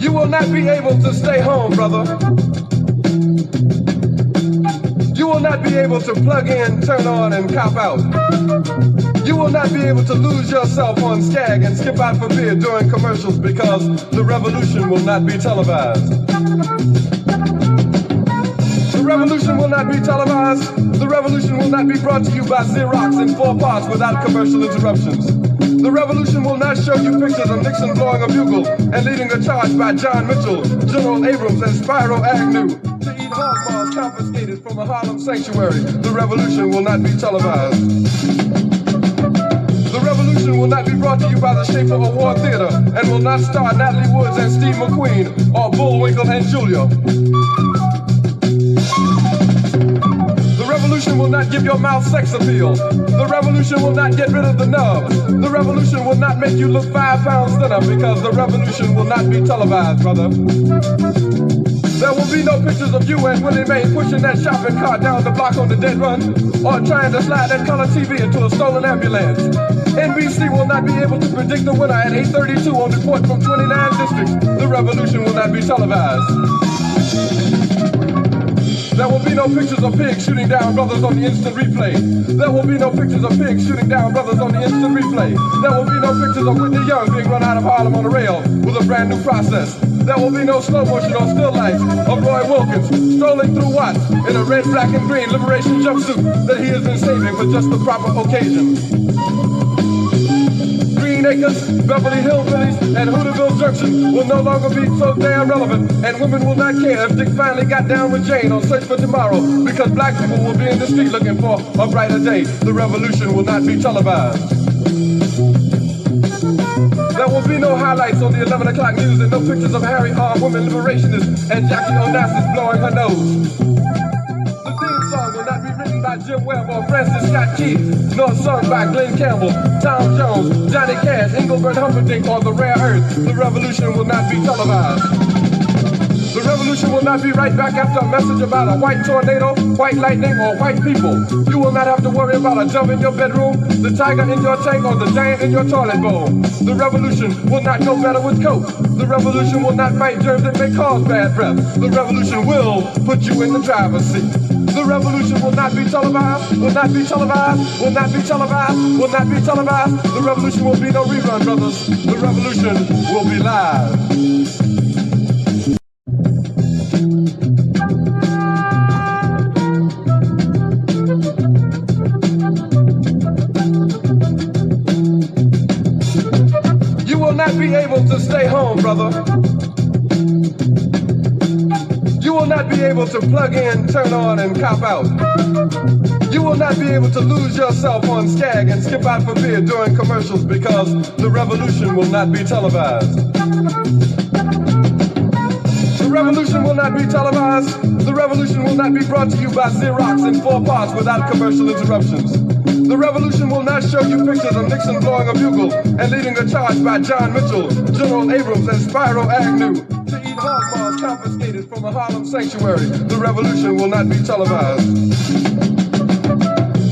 You will not be able to stay home, brother. You will not be able to plug in, turn on, and cop out. You will not be able to lose yourself on Skag and skip out for beer during commercials because the revolution will not be televised. The revolution will not be televised. The revolution will not be brought to you by Xerox in 4 parts without commercial interruptions. The revolution will not show you pictures of Nixon blowing a bugle and leading a charge by John Mitchell, General Abrams, and Spyro Agnew to eat hog maws confiscated from a Harlem sanctuary. The revolution will not be televised. The revolution will not be brought to you by the Schaefer Award Theater and will not star Natalie Woods and Steve McQueen or Bullwinkle and Julia. The revolution will not give your mouth sex appeal. The revolution will not get rid of the nubs. The revolution will not make you look 5 pounds thinner because the revolution will not be televised, brother. There will be no pictures of you and Willie Mae pushing that shopping cart down the block on the dead run or trying to slide that color TV into a stolen ambulance. NBC will not be able to predict the winner at 8:32 on report from 29 districts. The revolution will not be televised. There will be no pictures of pigs shooting down brothers on the instant replay. There will be no pictures of pigs shooting down brothers on the instant replay. There will be no pictures of Whitney Young being run out of Harlem on a rail with a brand new process. There will be no slow motion or still life of Roy Wilkins strolling through Watts in a red, black, and green liberation jumpsuit that he has been saving for just the proper occasion. Green Acres, Beverly Hillbillies, and Hooterville Junction will no longer be so damn relevant, and women will not care if Dick finally got down with Jane on Search for Tomorrow, because black people will be in the street looking for a brighter day. The revolution will not be televised. There will be no highlights on the 11 o'clock news and no pictures of Harry R. women liberationists and Jackie Onassis blowing her nose. The theme song will not be written by Jim Webb or Francis Scott Keys, nor sung by Glenn Campbell, Tom Jones, Johnny Cash, Engelbert Humperdinck, or The Rare Earth. The revolution will not be televised. The revolution will not be right back after a message about a white tornado, white lightning, or white people. You will not have to worry about a dove in your bedroom, the tiger in your tank, or the giant in your toilet bowl. The revolution will not go better with Coke. The revolution will not fight germs that may cause bad breath. The revolution will put you in the driver's seat. The revolution will not be televised, will not be televised, will not be televised, will not be televised. The revolution will be no rerun, brothers. The revolution will be live. You will not be able to stay home, brother. You will not be able to plug in, turn on, and cop out. You will not be able to lose yourself on Skag and skip out for beer during commercials because the revolution will not be televised. The revolution will not be televised. The revolution will not be brought to you by Xerox in 4 parts without commercial interruptions. The revolution will not show you pictures of Nixon blowing a bugle and leading a charge by John Mitchell, General Abrams, and Spyro Agnew to eat hog maws confiscated from a Harlem sanctuary. The revolution will not be televised.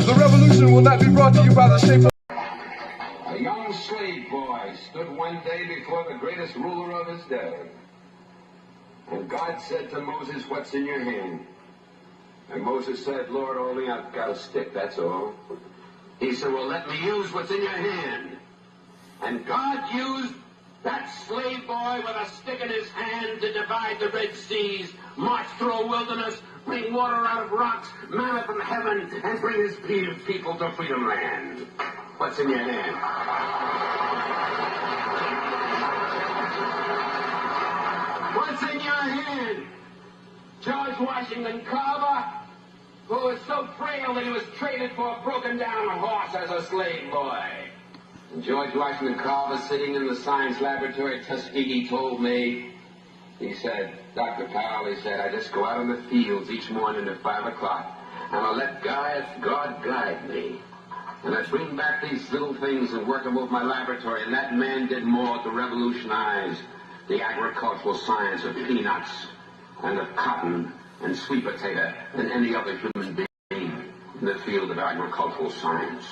The revolution will not be brought to you by the Schaefer. A young slave boy stood one day before the greatest ruler of his day. And God said to Moses, "What's in your hand?" And Moses said, "Lord, only I've got a stick, that's all." He said, "Well, let me use what's in your hand." And God used that slave boy with a stick in his hand to divide the Red Seas, march through a wilderness, bring water out of rocks, manna from heaven, and bring his people to freedom land. What's in your hand? What's in your hand? George Washington Carver, who was so frail that he was traded for a broken-down horse as a slave boy. And George Washington Carver, sitting in the science laboratory at Tuskegee, told me, he said, "Dr. Powell," he said, "I just go out in the fields each morning at 5 o'clock, and I let God guide me. And I bring back these little things and work them over my laboratory, and that man did more to revolutionize the agricultural science of peanuts and of cotton and sweet potato than any other human being in the field of agricultural science.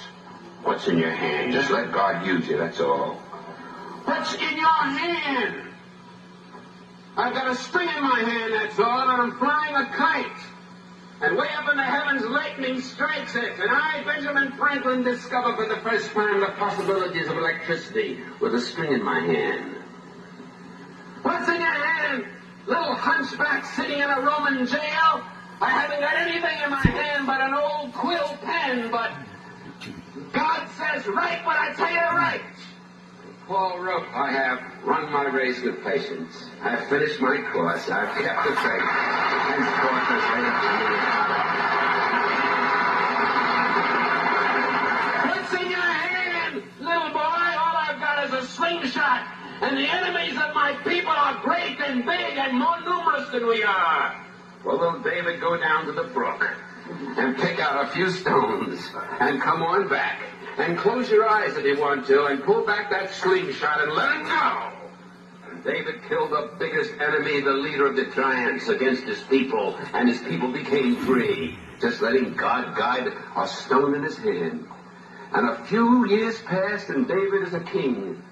What's in your hand? Just let God use you, that's all. What's in your hand? I've got a string in my hand, that's all, and I'm flying a kite. And way up in the heavens, lightning strikes it. And I, Benjamin Franklin, discover for the first time the possibilities of electricity with a string in my hand. What's in your hand? Little hunchback sitting in a Roman jail? I haven't got anything in my hand but an old quill pen, but God says, write what I tell you to write. Paul wrote, I have run my race with patience. I have finished my course. I have kept the faith. Henceforth this What's in your hand, little boy? All I've got is a slingshot. And the enemies of my people are great and big and more numerous than we are. Well, will David go down to the brook and pick out a few stones and come on back and close your eyes if you want to and pull back that slingshot and let it go. David killed the biggest enemy, the leader of the giants, against his people, and his people became free, just letting God guide a stone in his hand. And a few years passed, and David is a king.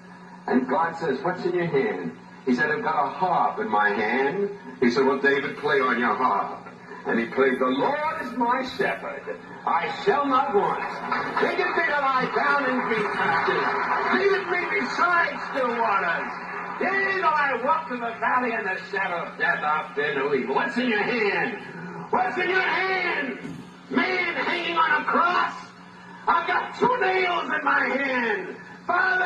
And God says, what's in your hand? He said, I've got a harp in my hand. He said, well, David, play on your harp. And he played, the Lord is my shepherd. I shall not want. Maketh me to lie down in green pastures. Leadeth me beside still waters. Yea, though I walk through the valley in the shadow of death, I'll fear no evil. What's in your hand? What's in your hand? Man hanging on a cross? I've got 2 nails in my hand. Father,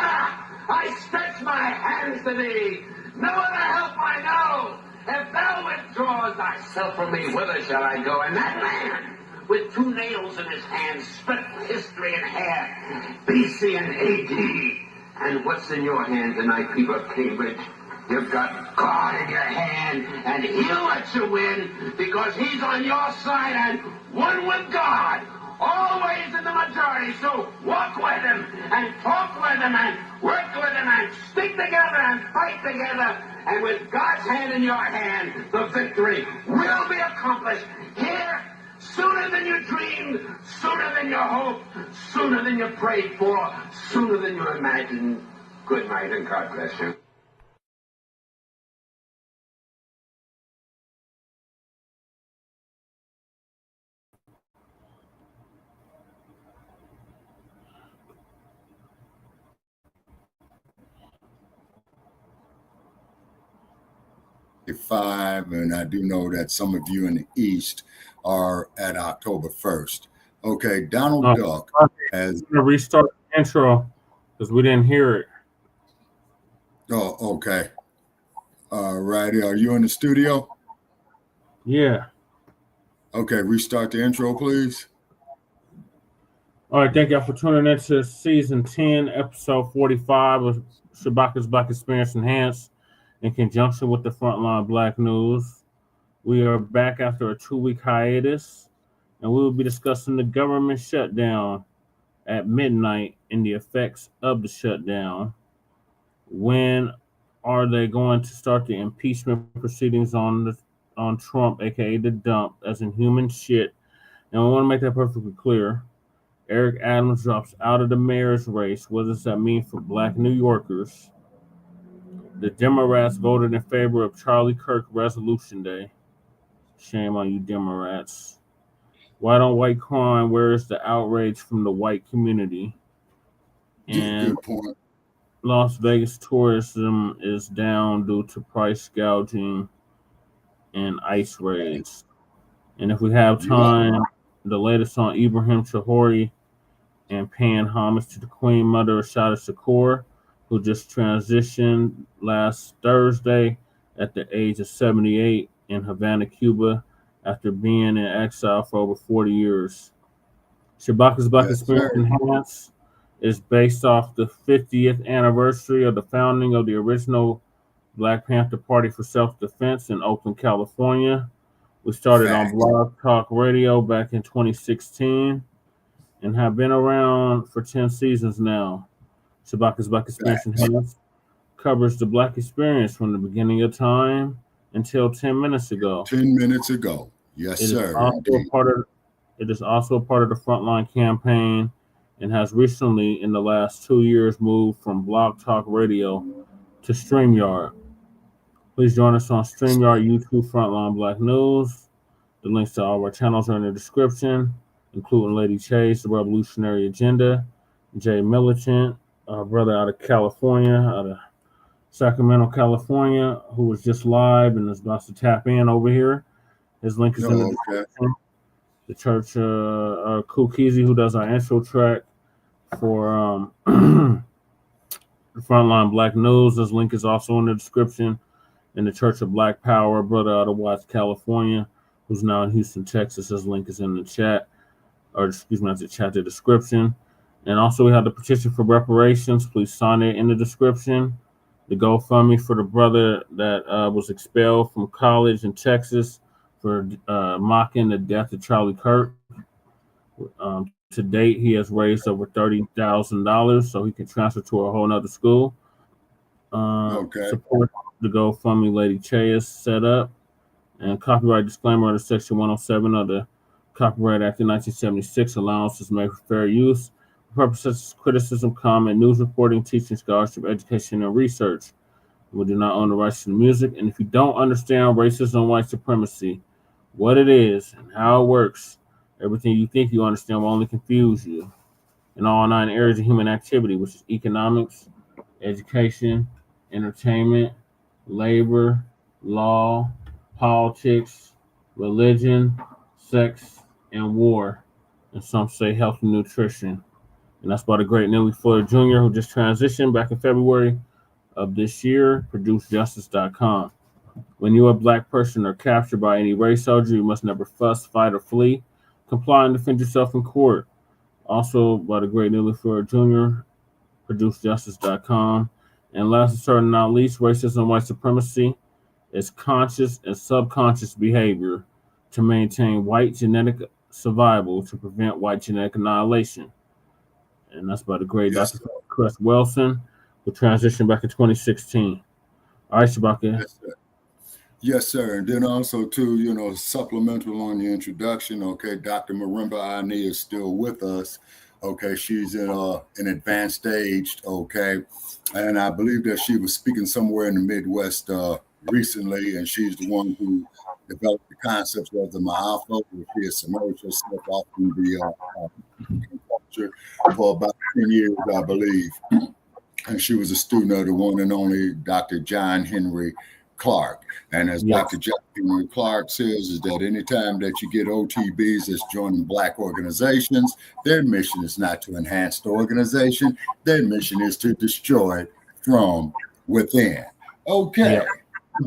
I stretch my hands to thee. No other help I know. If thou withdraws thyself from me, whither shall I go? And that man, with 2 nails in his hands, split history in half, BC and AD. And what's in your hand tonight, people of Cambridge? You've got God in your hand, and he'll let you win, because he's on your side and one with God. Always in the majority, so walk with him, and talk with him, and work with him, and stick together, and fight together. And with God's hand in your hand, the victory will be accomplished here sooner than you dreamed, sooner than you hoped, sooner than you prayed for, sooner than you imagined. Good night, and God bless you. And I do know that some of you in the East are at October 1st. Okay, Donald Duck has... I'm going to restart the intro because we didn't hear it. Oh, okay. All righty. Are you in the studio? Yeah. Okay, restart the intro, please. All right, thank y'all for tuning in to Season 10, Episode 45 of Shabaka'S Blacc Experience Enhanced in conjunction with the Front Line Blacc News. We are back after a 2-week hiatus, and we will be discussing the government shutdown at midnight and the effects of the shutdown. When are they going to start the impeachment proceedings on Trump, aka the dump, as in human shit? And we want to make that perfectly clear. Eric Adams drops out of the mayor's race. What does that mean for Blacc New Yorkers? The Democrats voted in favor of Charlie Kirk Resolution Day. Shame on you, Democrats. Why don't white crime? Where is the outrage from the white community? And good point. Las Vegas tourism is down due to price gouging and ICE raids. And if we have time, the latest on Ibrahim Taoure and paying homage to the Queen Mother Assata Shakur, who just transitioned last Thursday at the age of 78 in Havana, Cuba, after being in exile for over 40 years. Shabaka'S Blacc Experience Enhanced is based off the 50th anniversary of the founding of the original Blacc Panther Party for Self-Defense in Oakland, California. We started on Blogtalk Radio back in 2016 and have been around for 10 seasons now. Shabaka'S Blacc Experience Enhanced covers the Black experience from the beginning of time until 10 minutes ago. 10 minutes ago. Yes, It is sir. also Indeed. it is also a part of the Frontline campaign and has recently, in the last 2 years, moved from Blogtalk Radio to Streamyard. Please join us on Streamyard, YouTube, Frontline Blacc News. The links to all our channels are in the description, including Lady Chase, The Revolutionary Agenda, Jay Militant, our brother out of California, out of Sacramento, California, who was just live and is about to tap in over here. His link is in the description. The Church Kukizi, who does our intro track for the Frontline Blacc News. His link is also in the description. And the Church of Black Power, brother out of Watts, California, who's now in Houston, Texas. His link is in the chat, or excuse me, not the chat, the description. And also we have the petition for reparations. Please sign it in the description. The GoFundMe for the brother that was expelled from college in Texas for mocking the death of Charlie Kirk. To date, he has raised over $30,000 so he can transfer to a whole nother school. Support the GoFundMe Lady Che is set up. And copyright disclaimer under Section 107 of the Copyright Act of 1976, allowances made for fair use. Purposes criticism, comment, news reporting, teaching, scholarship, education, and research. We do not own the rights to the music. And if you don't understand racism, white supremacy, what it is and how it works, everything you think you understand will only confuse you. In all 9 areas of human activity, which is economics, education, entertainment, labor, law, politics, religion, sex, and war. And some say health and nutrition. And that's by the great Nelly Fuller Jr., who just transitioned back in February of this year, ProduceJustice.com. When you, a Black person, are captured by any race soldier, you must never fuss, fight, or flee. Comply and defend yourself in court. Also by the great Nelly Fuller Jr., ProduceJustice.com. And last and certainly not least, racism, white supremacy is conscious and subconscious behavior to maintain white genetic survival to prevent white genetic annihilation. And that's by the great Dr. Chris Wilson, who transitioned back in 2016. All right, Shabaka. Yes, sir. And then also, too, supplemental on the introduction, okay, Dr. Marimba Ani is still with us. Okay, she's in an advanced stage, okay, and I believe that she was speaking somewhere in the Midwest recently, and she's the one who developed the concepts of the Ma'afa, which is submerged herself off in the culture for about 10 years, I believe, and she was a student of the one and only Dr. John Henry Clark. And as Dr. John Henry Clark says, is that anytime that you get OTBs that's joining Black organizations, their mission is not to enhance the organization. Their mission is to destroy it from within. Okay.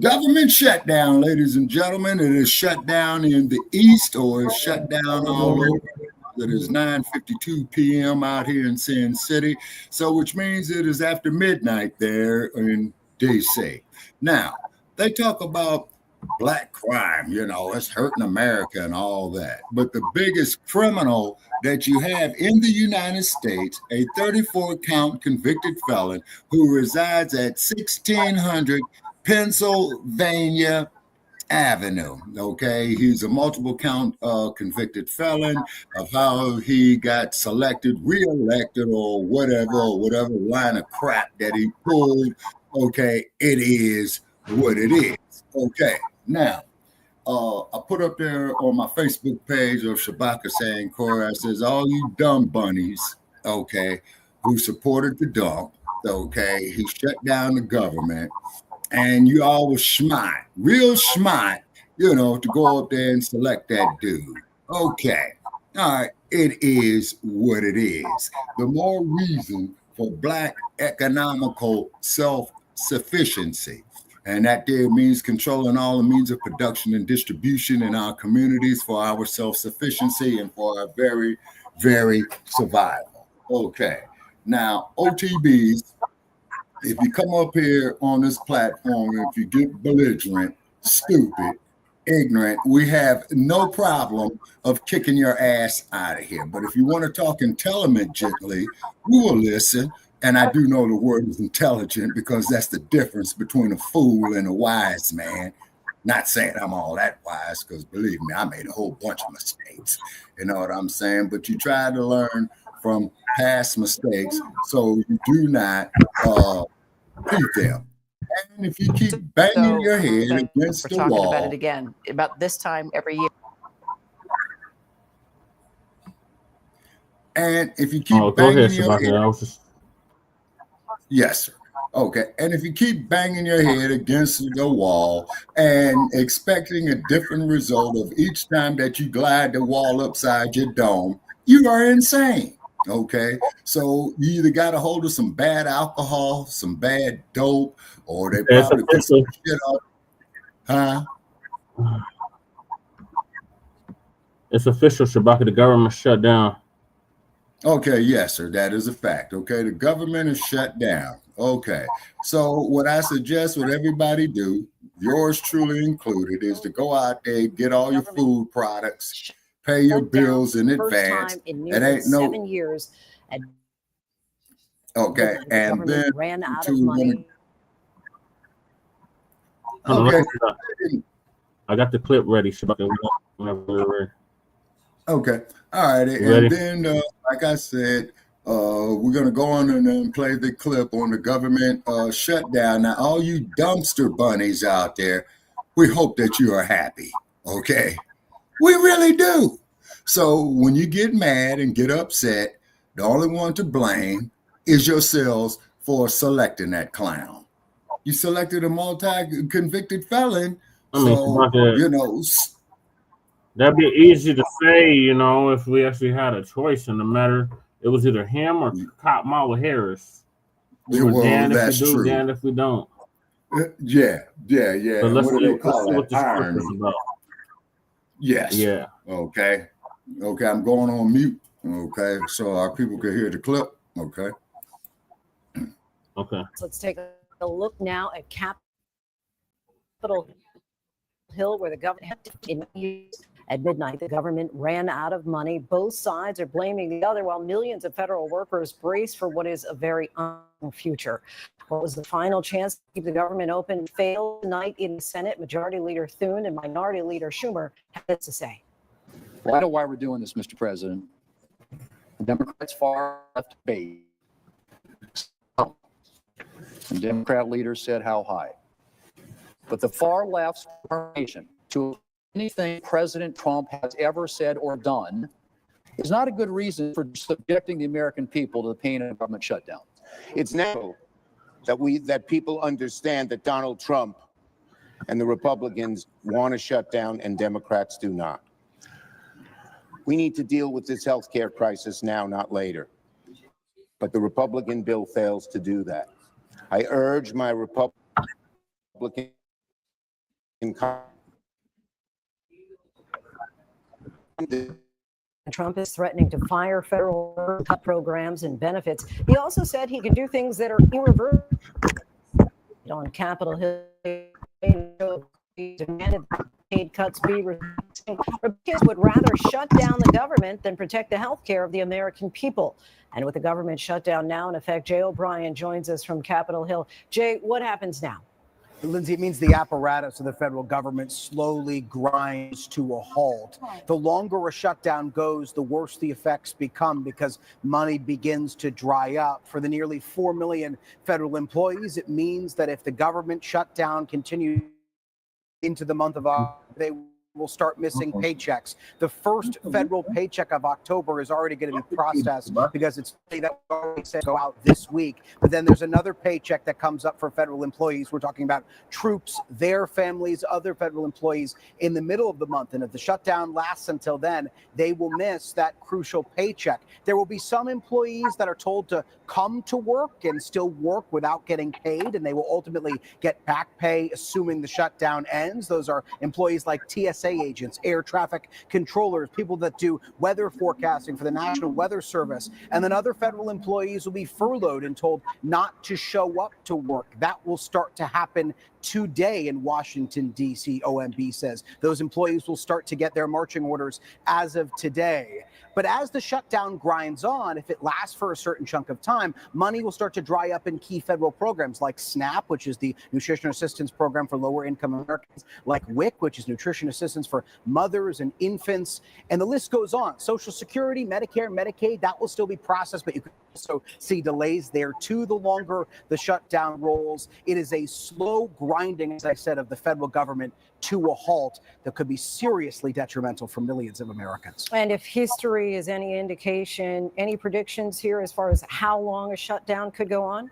Government shutdown, ladies and gentlemen. It is shut down in the East, or it's shut down all over. It is 9:52 p.m. out here in Sin City. So which means it is after midnight there in D.C. Now, they talk about Black crime, it's hurting America and all that. But the biggest criminal that you have in the United States, a 34-count convicted felon who resides at 1600 Pennsylvania Avenue. Okay, he's a multiple count convicted felon of how he got selected, reelected, or whatever line of crap that he pulled. Okay, it is what it is. Okay, now I put up there on my Facebook page of Shabaka'S Blacc, I says, all you dumb bunnies, okay, who supported the dump, okay, he shut down the government, and you all was smart, real smart, to go up there and select that dude. Okay, all right, it is what it is. The more reason for Black economical self-sufficiency. And that there means controlling all the means of production and distribution in our communities for our self-sufficiency and for our very, very survival. Okay. Now, OTBs, if you come up here on this platform, if you get belligerent, stupid, ignorant, we have no problem of kicking your ass out of here. But if you want to talk intelligently, we will listen. And I do know the word is intelligent because that's the difference between a fool and a wise man. Not saying I'm all that wise, because believe me, I made a whole bunch of mistakes. You know what I'm saying? But you try to learn from past mistakes so you do not repeat them. And if you keep banging your head against the wall. We're talking about it again, about this time every year. And if you keep banging your head. Just... Yes, sir. Okay. And if you keep banging your head against the wall and expecting a different result of each time that you glide the wall upside your dome, you are insane. Okay. So you either got a hold of some bad alcohol, some bad dope, or they probably put some shit up. Huh? It's official, Shabaka. The government shut down. Okay, yes, sir. That is a fact. Okay, the government is shut down. Okay, so what I suggest what everybody do, yours truly included, is to go out there, get all your food products, pay your bills in advance. It ain't no 7 years. Okay, and then ran out of money. Okay, I got the clip ready, Shabaka. Whenever we're ready. Okay, all right, and then like I said, we're gonna go on and play the clip on the government shutdown. Now, all you dumpster bunnies out there, we hope that you are happy. Okay, we really do. So when you get mad and get upset, the only one to blame is yourselves for selecting that clown. You selected a multi-convicted felon, so you know. That'd be easy to say, you know, if we actually had a choice in the matter. It was either him or Kamala Harris. We were damned if we do, damned if we don't. Yeah. But let's see what this clip is about. Yes. Yeah. Okay, I'm going on mute. Okay, so our people can hear the clip. Okay. So let's take a look now at Capitol Hill, where the government at midnight, the government ran out of money. Both sides are blaming the other, while millions of federal workers brace for what is a very uncertain future. What was the final chance to keep the government open failed tonight in the Senate. Majority Leader Thune and Minority Leader Schumer had this to say. Well, I know why we're doing this, Mr. President. The Democrats far left debate. And Democrat leaders said how high. But the far left's determination to anything President Trump has ever said or done is not a good reason for subjecting the American people to the pain of a government shutdown. It's now that people understand that Donald Trump and the Republicans want to shut down and Democrats do not. We need to deal with this healthcare crisis now, not later. But the Republican bill fails to do that. I urge my Republican Trump is threatening to fire federal cut programs and benefits. He also said he can do things that are irreversible. On Capitol Hill, he demanded paid cuts be reduced. Republicans would rather shut down the government than protect the health care of the American people. And with the government shutdown now in effect, Jay O'Brien joins us from Capitol Hill. Jay, what happens now? Lindsay, it means the apparatus of the federal government slowly grinds to a halt. The longer a shutdown goes, the worse the effects become because money begins to dry up. For the nearly 4 million federal employees, it means that if the government shutdown continues into the month of August, they will start missing paychecks. The first federal paycheck of October is already going to be processed because it's that already said go out this week. But then there's another paycheck that comes up for federal employees. We're talking about troops, their families, other federal employees in the middle of the month. And if the shutdown lasts until then, they will miss that crucial paycheck. There will be some employees that are told to come to work and still work without getting paid, and they will ultimately get back pay assuming the shutdown ends. Those are employees like TSA TSA agents, air traffic controllers, people that do weather forecasting for the National Weather Service. And then other federal employees will be furloughed and told not to show up to work. That will start to happen today in Washington, D.C., OMB says. Those employees will start to get their marching orders as of today. But as the shutdown grinds on, if it lasts for a certain chunk of time, money will start to dry up in key federal programs like SNAP, which is the Nutrition Assistance Program for lower income Americans, like WIC, which is nutrition assistance for mothers and infants. And the list goes on. Social Security, Medicare, Medicaid, that will still be processed, but you can also see delays there too the longer the shutdown rolls. It is a slow grinding, as I said, of the federal government to a halt that could be seriously detrimental for millions of Americans. And if history is any indication, any predictions here as far as how long a shutdown could go on?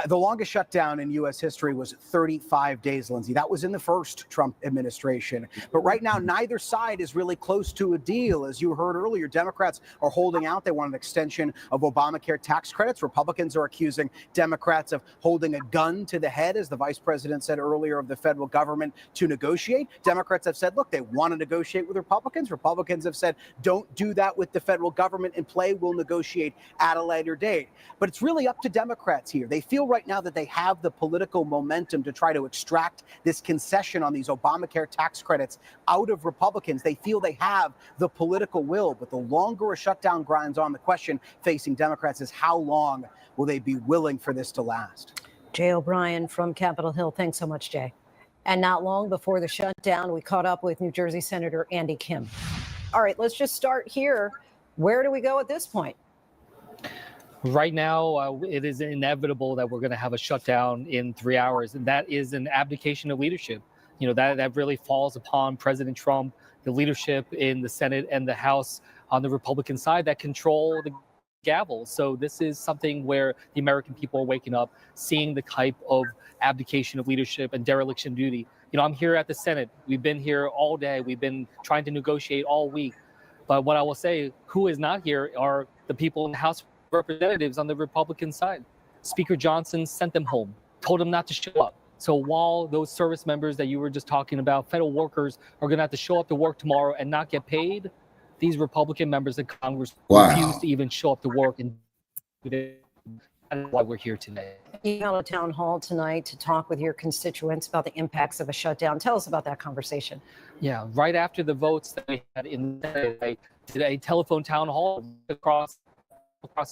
The longest shutdown in U.S. history was 35 days, Lindsay. That was in the first Trump administration. But right now, neither side is really close to a deal. As you heard earlier, Democrats are holding out. They want an extension of Obamacare tax credits. Republicans are accusing Democrats of holding a gun to the head, as the vice president said earlier, of the federal government to negotiate. Democrats have said, look, they want to negotiate with Republicans. Republicans have said, don't do that with the federal government in play. We'll negotiate at a later date. But it's really up to Democrats here. They feel right now that they have the political momentum to try to extract this concession on these Obamacare tax credits out of Republicans. They feel they have the political will, but the longer a shutdown grinds on, the question facing Democrats is how long will they be willing for this to last? Jay O'Brien from Capitol Hill. Thanks so much, Jay. And not long before the shutdown, we caught up with New Jersey Senator Andy Kim. All right, let's just start here. Where do we go at this point? Right now, it is inevitable that we're going to have a shutdown in 3 hours, and that is an abdication of leadership. You know, that really falls upon President Trump, the leadership in the Senate and the House on the Republican side that control the gavel. So this is something where the American people are waking up, seeing the type of abdication of leadership and dereliction of duty. You know, I'm here at the Senate. We've been here all day. We've been trying to negotiate all week. But what I will say, who is not here are the people in the House Representatives on the Republican side. Speaker Johnson sent them home, told them not to show up. So while those service members that you were just talking about, federal workers, are going to have to show up to work tomorrow and not get paid, these Republican members of Congress refuse to even show up to work. And that's why we're here today. You held a town hall tonight to talk with your constituents about the impacts of a shutdown. Tell us about that conversation. Yeah, right after the votes that we had in the Senate, I did a telephone town hall across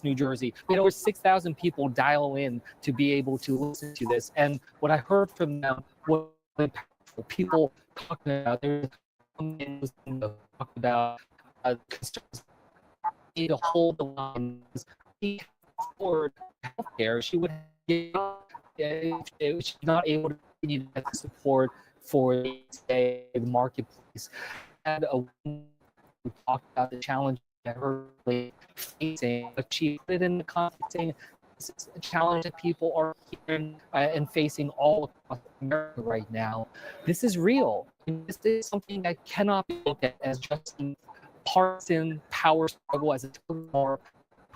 New Jersey. We had over 6,000 people dial in to be able to listen to this. And what I heard from them was people talking about, they were talking about concerns. Need to hold the line. She can't afford healthcare. She would get, she's not able to continue to get the support for the marketplace. And we talked about the challenge that her facing, but she put it in the context saying this is a challenge that people are hearing and facing all across America right now. This is real. This is something that cannot be looked at as just a partisan power struggle, as a more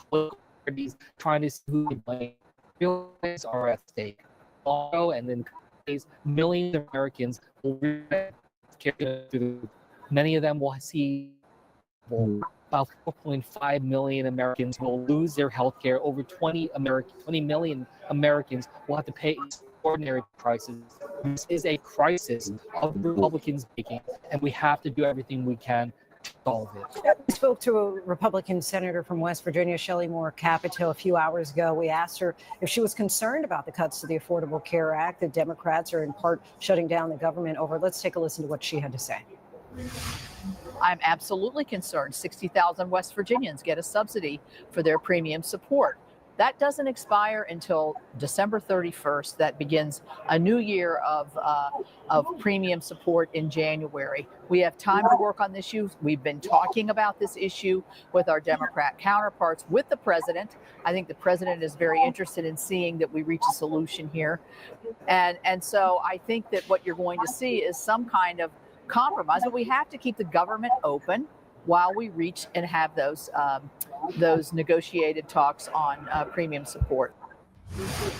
political parties trying to see who they blame. Real things are at stake. And then millions of Americans will many of them will see about 4.5 million Americans will lose their health care. Over 20 million Americans will have to pay extraordinary prices. This is a crisis of Republicans making, and we have to do everything we can to solve it. We spoke to a Republican senator from West Virginia, Shelley Moore Capito, a few hours ago. We asked her if she was concerned about the cuts to the Affordable Care Act that Democrats are in part shutting down the government over. Let's take a listen to what she had to say. I'm absolutely concerned. 60,000 West Virginians get a subsidy for their premium support. That doesn't expire until December 31st. That begins a new year of premium support in January. We have time to work on this issue. We've been talking about this issue with our Democrat counterparts, with the president. I think the president is very interested in seeing that we reach a solution here. And so I think that what you're going to see is some kind of compromise, but we have to keep the government open while we reach and have those negotiated talks on premium support.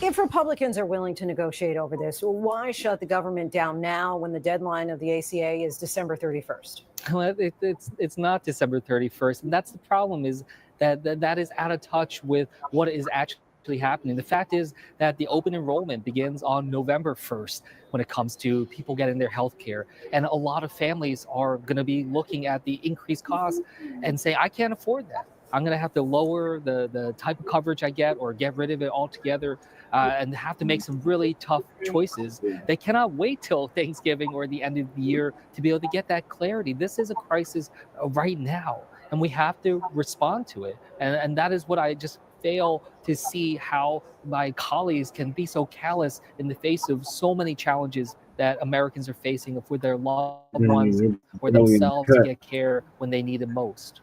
If Republicans are willing to negotiate over this, why shut the government down now when the deadline of the ACA is December 31st? Well, it's not December 31st, and that's the problem, is that is out of touch with what is actually happening. The fact is that the open enrollment begins on November 1st when it comes to people getting their health care. And a lot of families are going to be looking at the increased costs and say, I can't afford that. I'm going to have to lower the type of coverage I get or get rid of it altogether, and have to make some really tough choices. They cannot wait till Thanksgiving or the end of the year to be able to get that clarity. This is a crisis right now, and we have to respond to it. And that is what I just fail to see, how my colleagues can be so callous in the face of so many challenges that Americans are facing with their loved ones or themselves to get care when they need it most.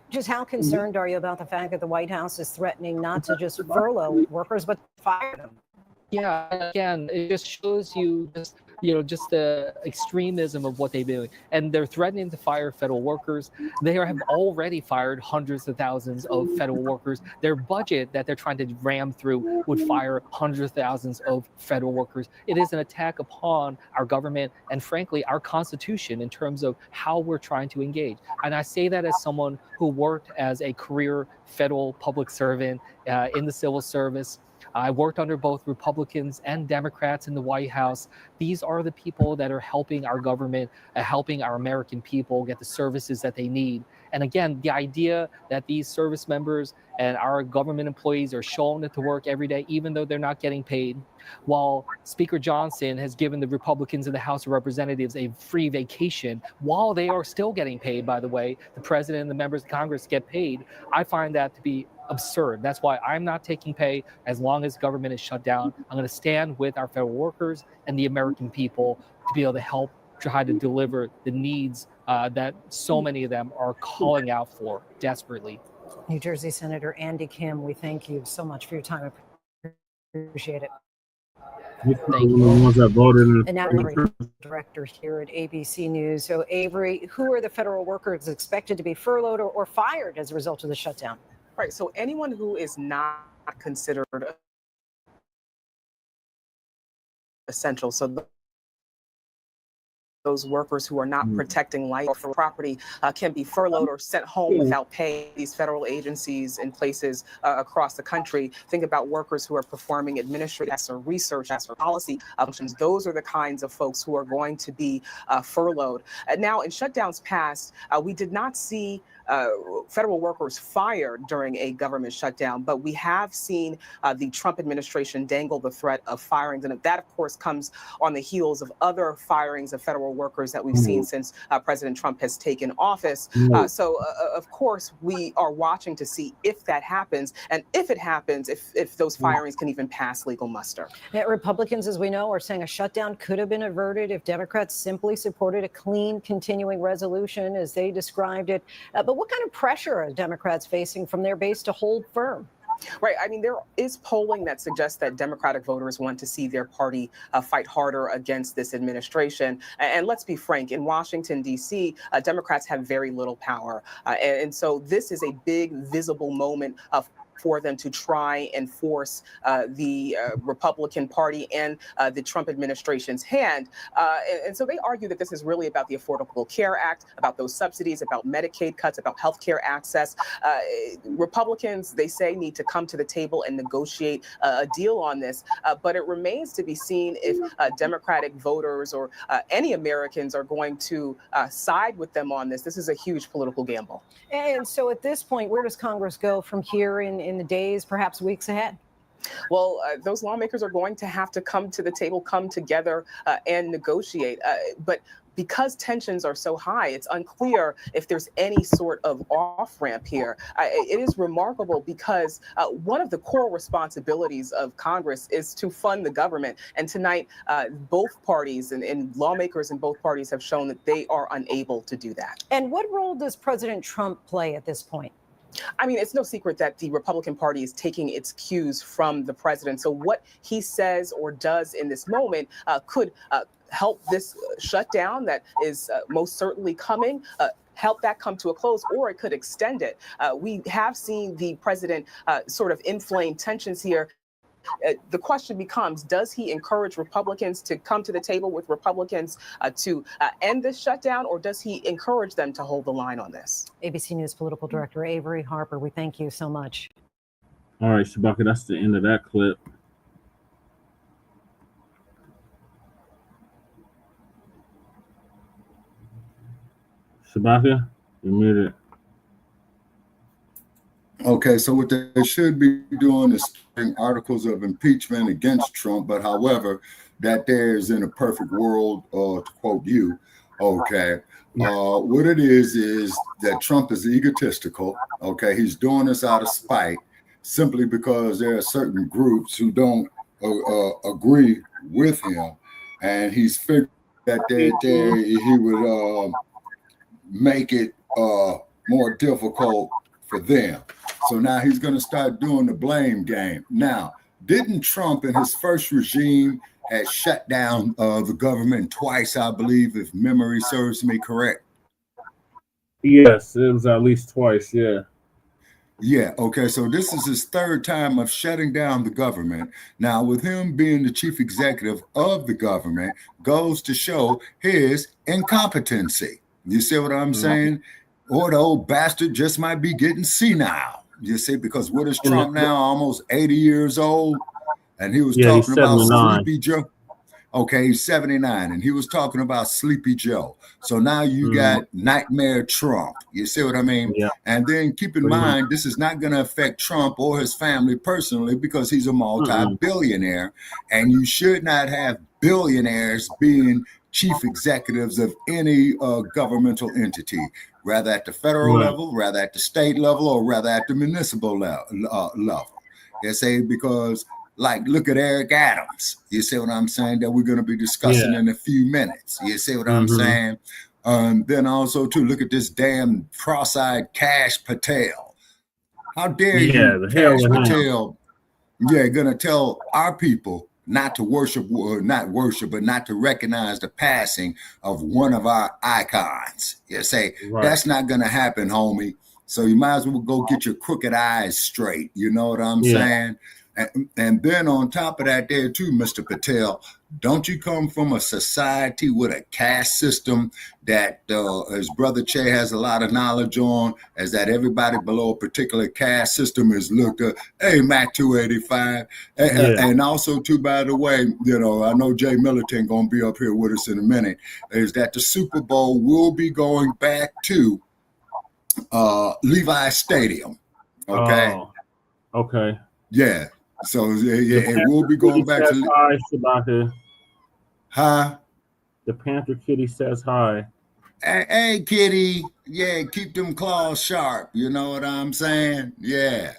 Just how concerned are you about the fact that the White House is threatening not to just furlough workers, but fire them? Yeah, again, it just shows you just the extremism of what they're doing. And they're threatening to fire federal workers. They have already fired hundreds of thousands of federal workers. Their budget that they're trying to ram through would fire hundreds of thousands of federal workers. It is an attack upon our government and, frankly, our Constitution in terms of how we're trying to engage. And I say that as someone who worked as a career federal public servant in the civil service. I worked under both Republicans and Democrats in the White House. These are the people that are helping our government, helping our American people get the services that they need. And again, the idea that these service members and our government employees are showing up to work every day, even though they're not getting paid, while Speaker Johnson has given the Republicans in the House of Representatives a free vacation, while they are still getting paid, by the way, the president and the members of Congress get paid, I find that to be absurd. That's why I'm not taking pay as long as government is shut down. I'm going to stand with our federal workers and the American people to be able to help try to deliver the needs that so many of them are calling out for desperately. New Jersey Senator Andy Kim, we thank you so much for your time. I appreciate it. Thank you. And now Avery, director here at ABC News. So Avery, who are the federal workers expected to be furloughed or fired as a result of the shutdown? Right. So anyone who is not considered essential, so those workers who are not protecting life or property can be furloughed or sent home without pay. These federal agencies in places across the country, think about workers who are performing administrative or research or policy functions. Those are the kinds of folks who are going to be furloughed. Now, in shutdowns past, we did not see federal workers fired during a government shutdown, but we have seen the Trump administration dangle the threat of firings. And that, of course, comes on the heels of other firings of federal workers that we've seen since President Trump has taken office. So, of course, we are watching to see if that happens. And if it happens, if those firings can even pass legal muster. Now, Republicans, as we know, are saying a shutdown could have been averted if Democrats simply supported a clean continuing resolution, as they described it. But what kind of pressure are Democrats facing from their base to hold firm? Right. I mean, there is polling that suggests that Democratic voters want to see their party fight harder against this administration. And let's be frank, in Washington, D.C., Democrats have very little power. And so this is a big, visible moment for them to try and force the Republican Party and the Trump administration's hand. And so they argue that this is really about the Affordable Care Act, about those subsidies, about Medicaid cuts, about health care access. Republicans, they say, need to come to the table and negotiate a deal on this. But it remains to be seen if Democratic voters or any Americans are going to side with them on this. This is a huge political gamble. And so at this point, where does Congress go from here in the days, perhaps weeks ahead? Well, those lawmakers are going to have to come to the table, come together and negotiate. But because tensions are so high, it's unclear if there's any sort of off-ramp here. It is remarkable because one of the core responsibilities of Congress is to fund the government. And tonight, both parties and lawmakers in both parties have shown that they are unable to do that. And what role does President Trump play at this point? I mean, it's no secret that the Republican Party is taking its cues from the president. So what he says or does in this moment could help this shutdown that is most certainly coming, help that come to a close, or it could extend it. We have seen the president sort of inflame tensions here The question becomes, does he encourage Republicans to come to the table with Republicans to end this shutdown, or does he encourage them to hold the line on this? ABC News political director Avery Harper, we thank you so much. All right, Shabaka, that's the end of that clip. Shabaka, you're muted. Okay, so what they should be doing is starting articles of impeachment against Trump, but however, that there is in a perfect world, to quote you, okay, what it is that Trump is egotistical, okay, he's doing this out of spite, simply because there are certain groups who don't agree with him, and he's figured that he would make it more difficult for them. So now he's going to start doing the blame game. Now, didn't Trump in his first regime had shut down the government twice, I believe, if memory serves me correct? Yes, it was at least twice, yeah. Yeah, okay, so this is his third time of shutting down the government. Now, with him being the chief executive of the government, goes to show his incompetency. You see what I'm saying? Or the old bastard just might be getting senile. You see, because what is Trump now? Almost 80 years old. And he was talking about Sleepy Joe. Okay, he's 79. And he was talking about Sleepy Joe. So now you got Nightmare Trump. You see what I mean? Yeah. And then keep in mind, this is not going to affect Trump or his family personally because he's a multi-billionaire. And you should not have billionaires being chief executives of any governmental entity, rather at the federal level, rather at the state level, or rather at the municipal level. You see, because like, look at Eric Adams. You see what I'm saying? That we're going to be discussing in a few minutes. You see what I'm saying? Then also, too, look at this damn cross-eyed Kash Patel. How dare you, Kash Patel, going to tell our people not to but not to recognize the passing of one of our icons. You say, that's not going to happen, homie. So you might as well go get your crooked eyes straight. You know what I'm saying? And then on top of that there too, Mr. Patel, don't you come from a society with a caste system that his brother Che has a lot of knowledge on, is that everybody below a particular caste system is looked at, hey, Mac 285. And also too, by the way, you know, I know Jay Militant going to be up here with us in a minute, is that the Super Bowl will be going back to Levi Stadium. Okay. Oh, okay. Yeah. So it will be going back to. Hi, Shabaka. Huh? The Panther Kitty says hi. Hey, kitty. Yeah, keep them claws sharp. You know what I'm saying? Yeah.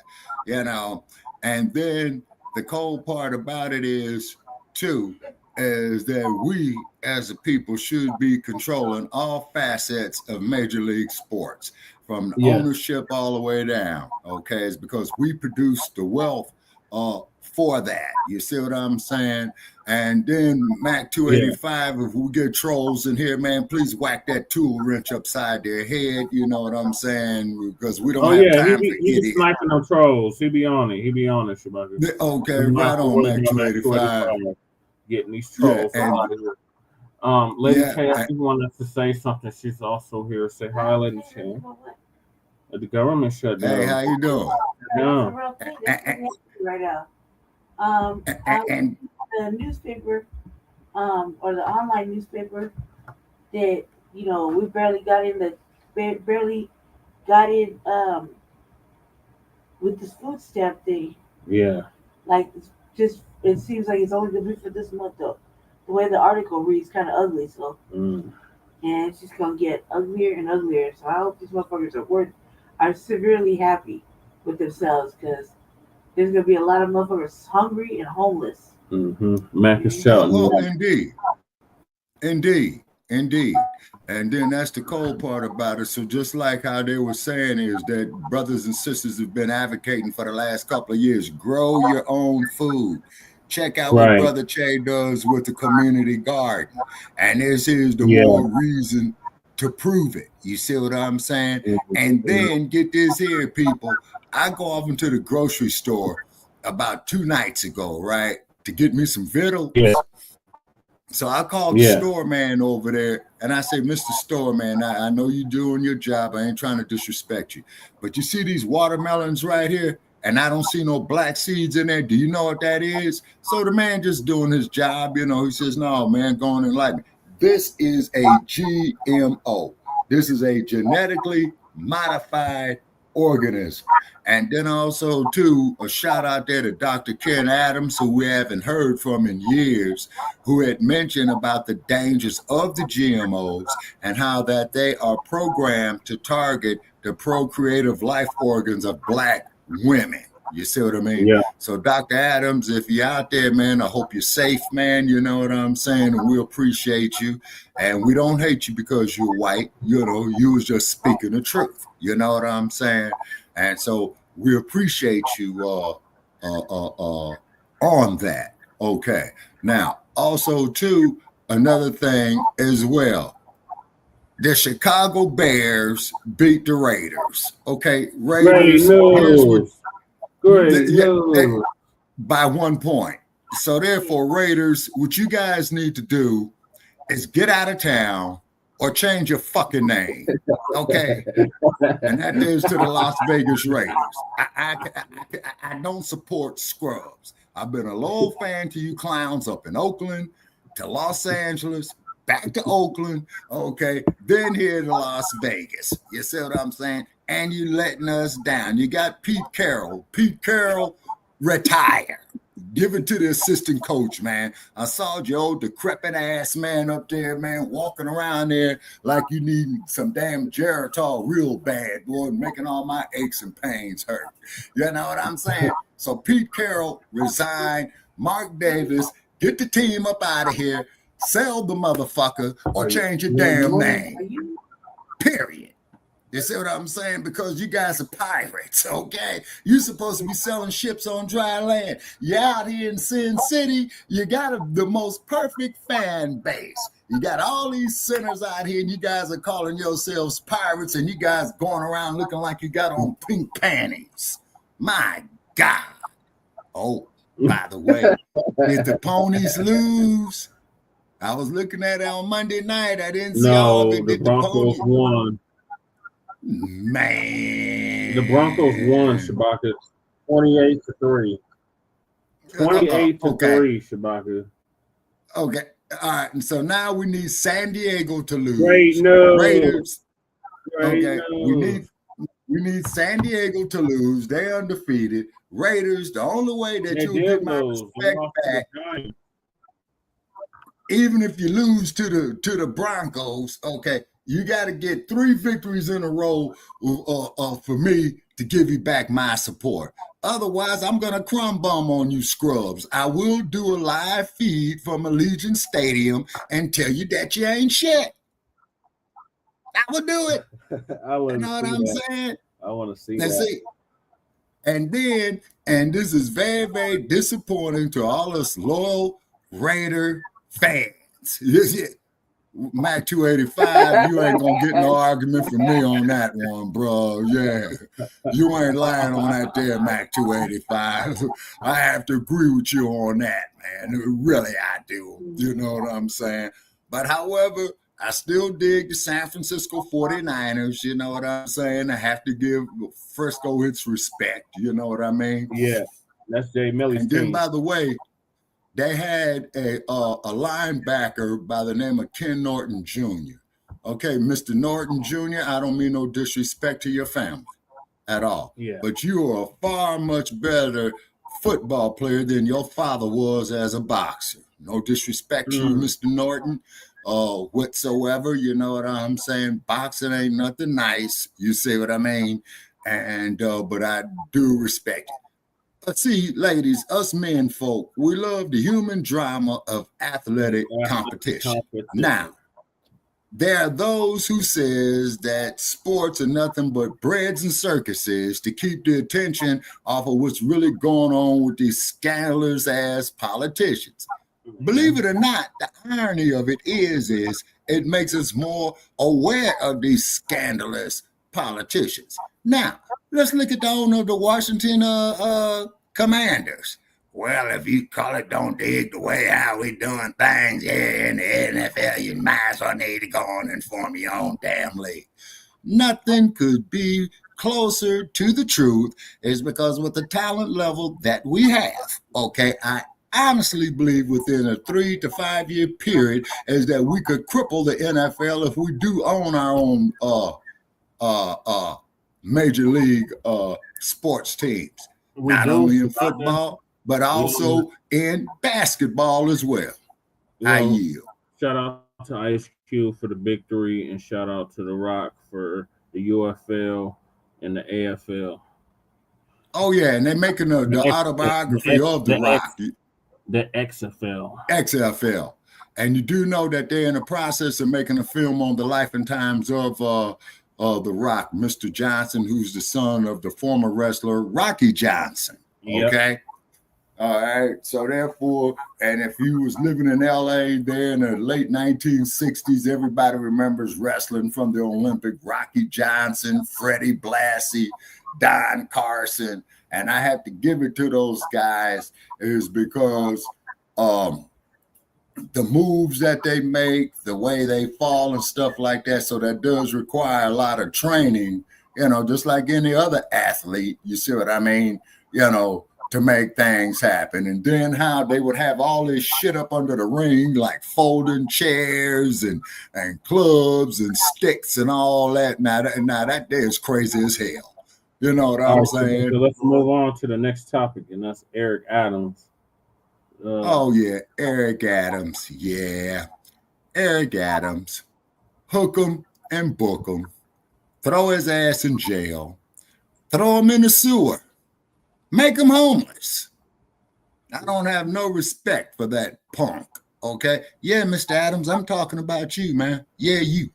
You know. And then the cold part about it is, too, is that we as a people should be controlling all facets of Major League Sports, from the ownership all the way down. Okay, it's because we produce the wealth for that. You see what I'm saying? And then Mac 285, if we get trolls in here, man, please whack that tool wrench upside their head. You know what I'm saying? Because we don't have time for idiots. He be sniping them trolls. He be on it, Shabaka. Okay, right on, Mac 285. Getting these trolls out of here. Lady K, she wanted to say something. She's also here. Say hi, Lady K. The government shutdown. Hey, how you doing? Right now. And the newspaper, or the online newspaper, that, you know, we barely got in with this food stamp thing. Yeah. Like, it seems like it's only gonna be for this month though. The way the article reads, kind of ugly. So, and it's just gonna get uglier and uglier. So I hope these motherfuckers are severely happy with themselves, because there's going to be a lot of motherfuckers hungry and homeless. Mac is shouting. Well, indeed. And then that's the cold part about it. So just like how they were saying is that brothers and sisters have been advocating for the last couple of years, grow your own food. Check out what Brother Che does with the community garden. And this is the more reason to prove it. You see what I'm saying? And then get this here, people. I go off into the grocery store about 2 nights ago, right, to get me some victuals. Yeah. So I called the store man over there, and I say, Mr. Store man, I know you're doing your job. I ain't trying to disrespect you, but you see these watermelons right here, and I don't see no black seeds in there. Do you know what that is? So the man just doing his job, you know. He says, no, man, go on and like me. This is a GMO. This is a genetically modified organism. And then also, too, a shout out there to Dr. Ken Adams, who we haven't heard from in years, who had mentioned about the dangers of the GMOs and how that they are programmed to target the procreative life organs of Black women. You see what I mean? Yeah. So, Dr. Adams, if you're out there, man, I hope you're safe, man. You know what I'm saying? And we appreciate you. And we don't hate you because you're white. You know, you was just speaking the truth. You know what I'm saying? And so we appreciate you on that. Okay. Now, also, too, another thing as well. The Chicago Bears beat the Raiders. Okay. Raiders. By 1 point. So therefore, Raiders, what you guys need to do is get out of town or change your fucking name. Okay. And that is to the Las Vegas Raiders. I don't support scrubs. I've been a loyal fan to you clowns up in Oakland, to Los Angeles, back to Oakland, okay, then here to Las Vegas. You see what I'm saying? And you letting us down. You got Pete Carroll. Pete Carroll, retire. Give it to the assistant coach, man. I saw your old decrepit ass man up there, man, walking around there like you need some damn Geritol real bad, boy, making all my aches and pains hurt. You know what I'm saying? So Pete Carroll, resign. Mark Davis, get the team up out of here. Sell the motherfucker or change your damn name. Period. You see what I'm saying? Because you guys are pirates, okay? You're supposed to be selling ships on dry land. You're out here in Sin City. You got the most perfect fan base. You got all these sinners out here, and you guys are calling yourselves pirates, and you guys going around looking like you got on pink panties. My God. Oh, by the way, did the ponies lose? I was looking at it on Monday night. I didn't see all of it. The Broncos won. Man, the Broncos won, Shabaka, 28-3. 28-3, Shabaka. Okay, all right. And so now we need San Diego to lose. Great news. Raiders. Great okay, news. we need San Diego to lose. They're undefeated. Raiders. The only way that you'll get my respect back, even if you lose to the Broncos, okay. You got to get 3 victories in a row for me to give you back my support. Otherwise, I'm going to crumb bum on you scrubs. I will do a live feed from Allegiant Stadium and tell you that you ain't shit. I will do it. You know what I'm saying? I want to see Let's that. see. And then, and this is very, very disappointing to all us loyal Raider fans. Mac 285, you ain't gonna get no argument from me on that one, bro. Yeah, you ain't lying on that there, Mac 285. I have to agree with you on that, man. Really, I do. You know what I'm saying? But however, I still dig the San Francisco 49ers. You know what I'm saying? I have to give Frisco its respect. You know what I mean? Yeah, that's Jay Millie's And then, team. by the way, they had a linebacker by the name of Ken Norton Jr. Okay, Mr. Norton Jr., I don't mean no disrespect to your family at all. Yeah. But you are a far much better football player than your father was as a boxer. No disrespect to you, Mr. Norton, whatsoever. You know what I'm saying? Boxing ain't nothing nice. You see what I mean? And but I do respect it. But see, ladies, us men folk, we love the human drama of athletic competition. Now, there are those who says that sports are nothing but breads and circuses to keep the attention off of what's really going on with these scandalous ass politicians. Believe it or not, the irony of it is it makes us more aware of these scandalous politicians. Now, let's look at the owner of the Washington Commanders. Well, if you call it don't dig the way how we doing things here in the NFL, you might as well need to go on and form your own damn league. Nothing could be closer to the truth, is because with the talent level that we have, okay, I honestly believe within a 3 to 5 year period is that we could cripple the NFL if we do own our own major league sports teams. Not only in football, but also in basketball as well. I yield. Shout out to Ice Cube for the big three, and shout out to The Rock for the UFL and the AFL. Oh yeah, and they're making the autobiography of The Rock. The XFL. XFL. And you do know that they're in the process of making a film on the life and times of The Rock, Mr. Johnson, who's the son of the former wrestler Rocky Johnson. Okay. Yep. All right. So therefore, and if you was living in LA there in the late 1960s, everybody remembers wrestling from the Olympic, Rocky Johnson, Freddie Blassie, Don Carson. And I have to give it to those guys is because the moves that they make, the way they fall and stuff like that. So that does require a lot of training, you know, just like any other athlete. You see what I mean? You know, to make things happen. And then how they would have all this shit up under the ring, like folding chairs and clubs and sticks and all that. Now that day is crazy as hell. You know what I'm saying? So let's move on to the next topic, and that's Eric Adams. Oh, yeah, Eric Adams. Yeah, Eric Adams. Hook him and book him. Throw his ass in jail. Throw him in the sewer. Make him homeless. I don't have no respect for that punk, okay? Yeah, Mr. Adams, I'm talking about you, man. Yeah, you.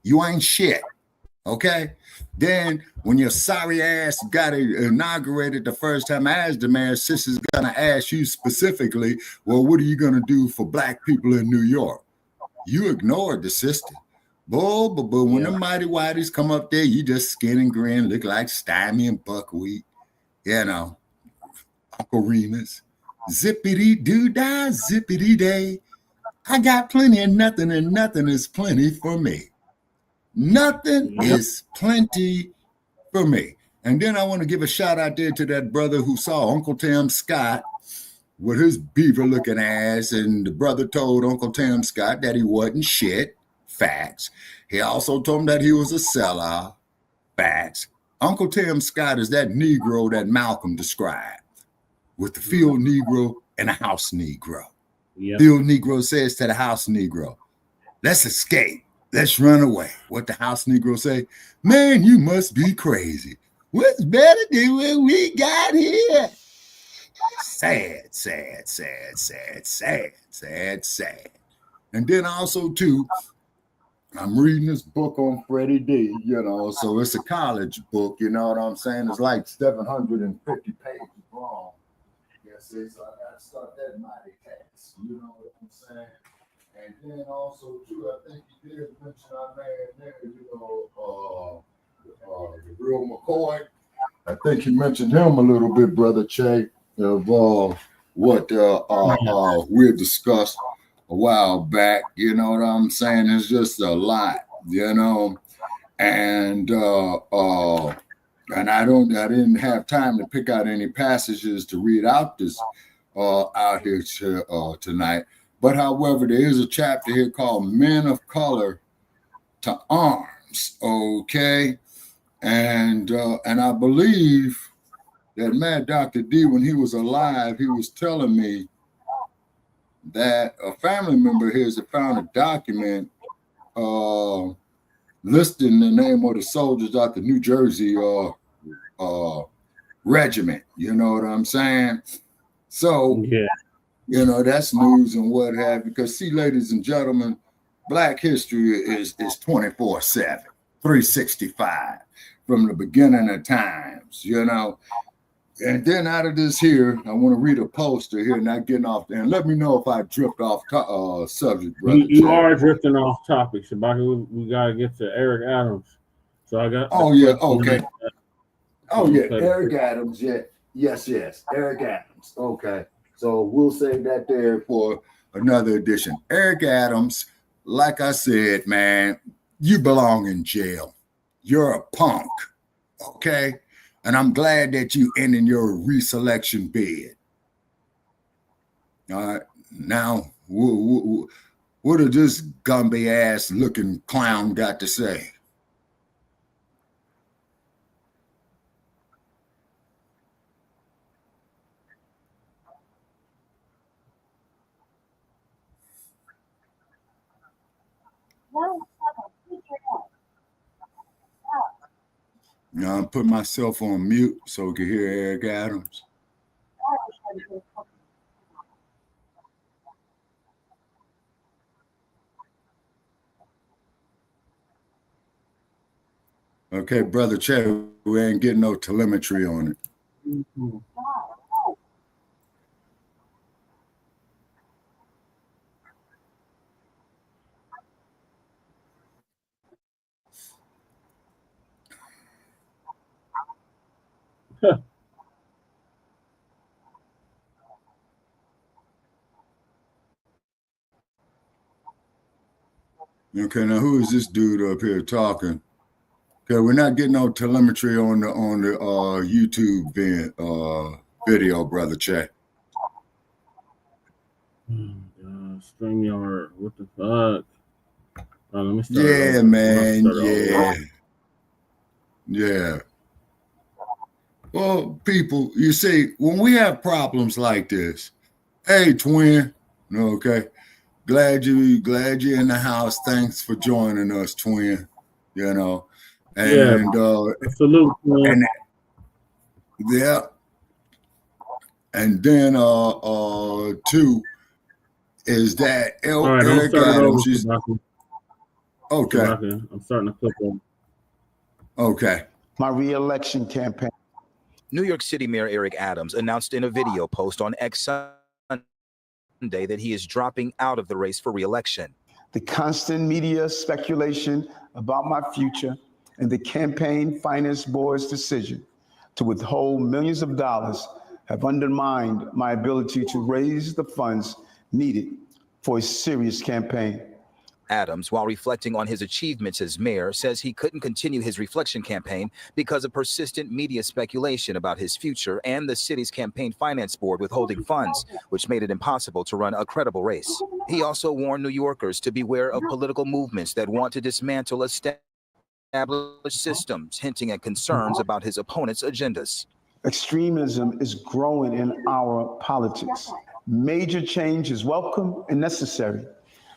You ain't shit, okay? Then when your sorry ass got inaugurated the first time, I asked the man, sister's gonna ask you specifically, well, what are you gonna do for black people in New York? You ignored the sister. But when the mighty whiteys come up there, you just skin and grin, look like Stymie and Buckwheat. You know, Uncle Remus, zippity-doo-dah, zippity-day. I got plenty of nothing, and nothing is plenty for me. Nothing is plenty for me. And then I want to give a shout out there to that brother who saw Uncle Tim Scott with his beaver-looking ass, and the brother told Uncle Tim Scott that he wasn't shit. Facts. He also told him that he was a sellout. Facts. Uncle Tim Scott is that Negro that Malcolm described, with the field Negro and a house Negro. Yep. Field Negro says to the house Negro, let's escape. Let's run away. What the house Negro say? Man, you must be crazy. What's better than what we got here? Sad, sad, sad, sad, sad, sad, sad. And then also, too, I'm reading this book on Freddie D, you know, so it's a college book, you know what I'm saying? It's like 750 pages long. Yes, so I got to start that mighty task, you know what I'm saying? And then also, too, I think you did mention our man there, you know, the real McCoy. I think you mentioned him a little bit, Brother Che, of what we had discussed a while back, you know what I'm saying? It's just a lot, you know, and I didn't have time to pick out any passages to read out this out here tonight. But however, there is a chapter here called Men of Color to Arms, okay? And I believe that man, Dr. D, when he was alive, he was telling me that a family member of his had found a document listing the name of the soldiers out the New Jersey regiment. You know what I'm saying? So, yeah, you know, that's news and what have you. Because, see, ladies and gentlemen, Black history is 24/7, 365 from the beginning of times, you know. And then out of this here, I want to read a poster here, not getting off there. And let me know if I drift off subject, brother. You are drifting off topic, Shabaka. We got to get to Eric Adams. So I got. Oh, yeah. Okay. Oh, yeah. Eric Adams, yeah. Yes, Eric Adams. Okay. So we'll save that there for another edition. Eric Adams, like I said, man, you belong in jail. You're a punk. Okay. And I'm glad that you ended your reselection bid. All right. Now, what did this Gumby ass looking clown got to say? Now I'm putting myself on mute so we can hear Eric Adams. Okay, Brother Chet, we ain't getting no telemetry on it. Mm-hmm. Okay, now who is this dude up here talking? Okay, we're not getting no telemetry on the YouTube video, Brother Chet. Streamyard, what the fuck? Let me start yeah, man, yeah. Well, people, you see, when we have problems like this, hey, twin, okay, glad you're in the house. Thanks for joining us, twin. You know, and salute, and yeah, and then two is that Eric Adams. Okay, I'm starting to click on. Okay, my re-election campaign. New York City Mayor Eric Adams announced in a video post on X Sunday that he is dropping out of the race for re-election. The constant media speculation about my future and the campaign finance board's decision to withhold millions of dollars have undermined my ability to raise the funds needed for a serious campaign. Adams, while reflecting on his achievements as mayor, says he couldn't continue his reflection campaign because of persistent media speculation about his future and the city's campaign finance board withholding funds, which made it impossible to run a credible race. He also warned New Yorkers to beware of political movements that want to dismantle established systems, hinting at concerns about his opponent's agendas. Extremism is growing in our politics. Major change is welcome and necessary,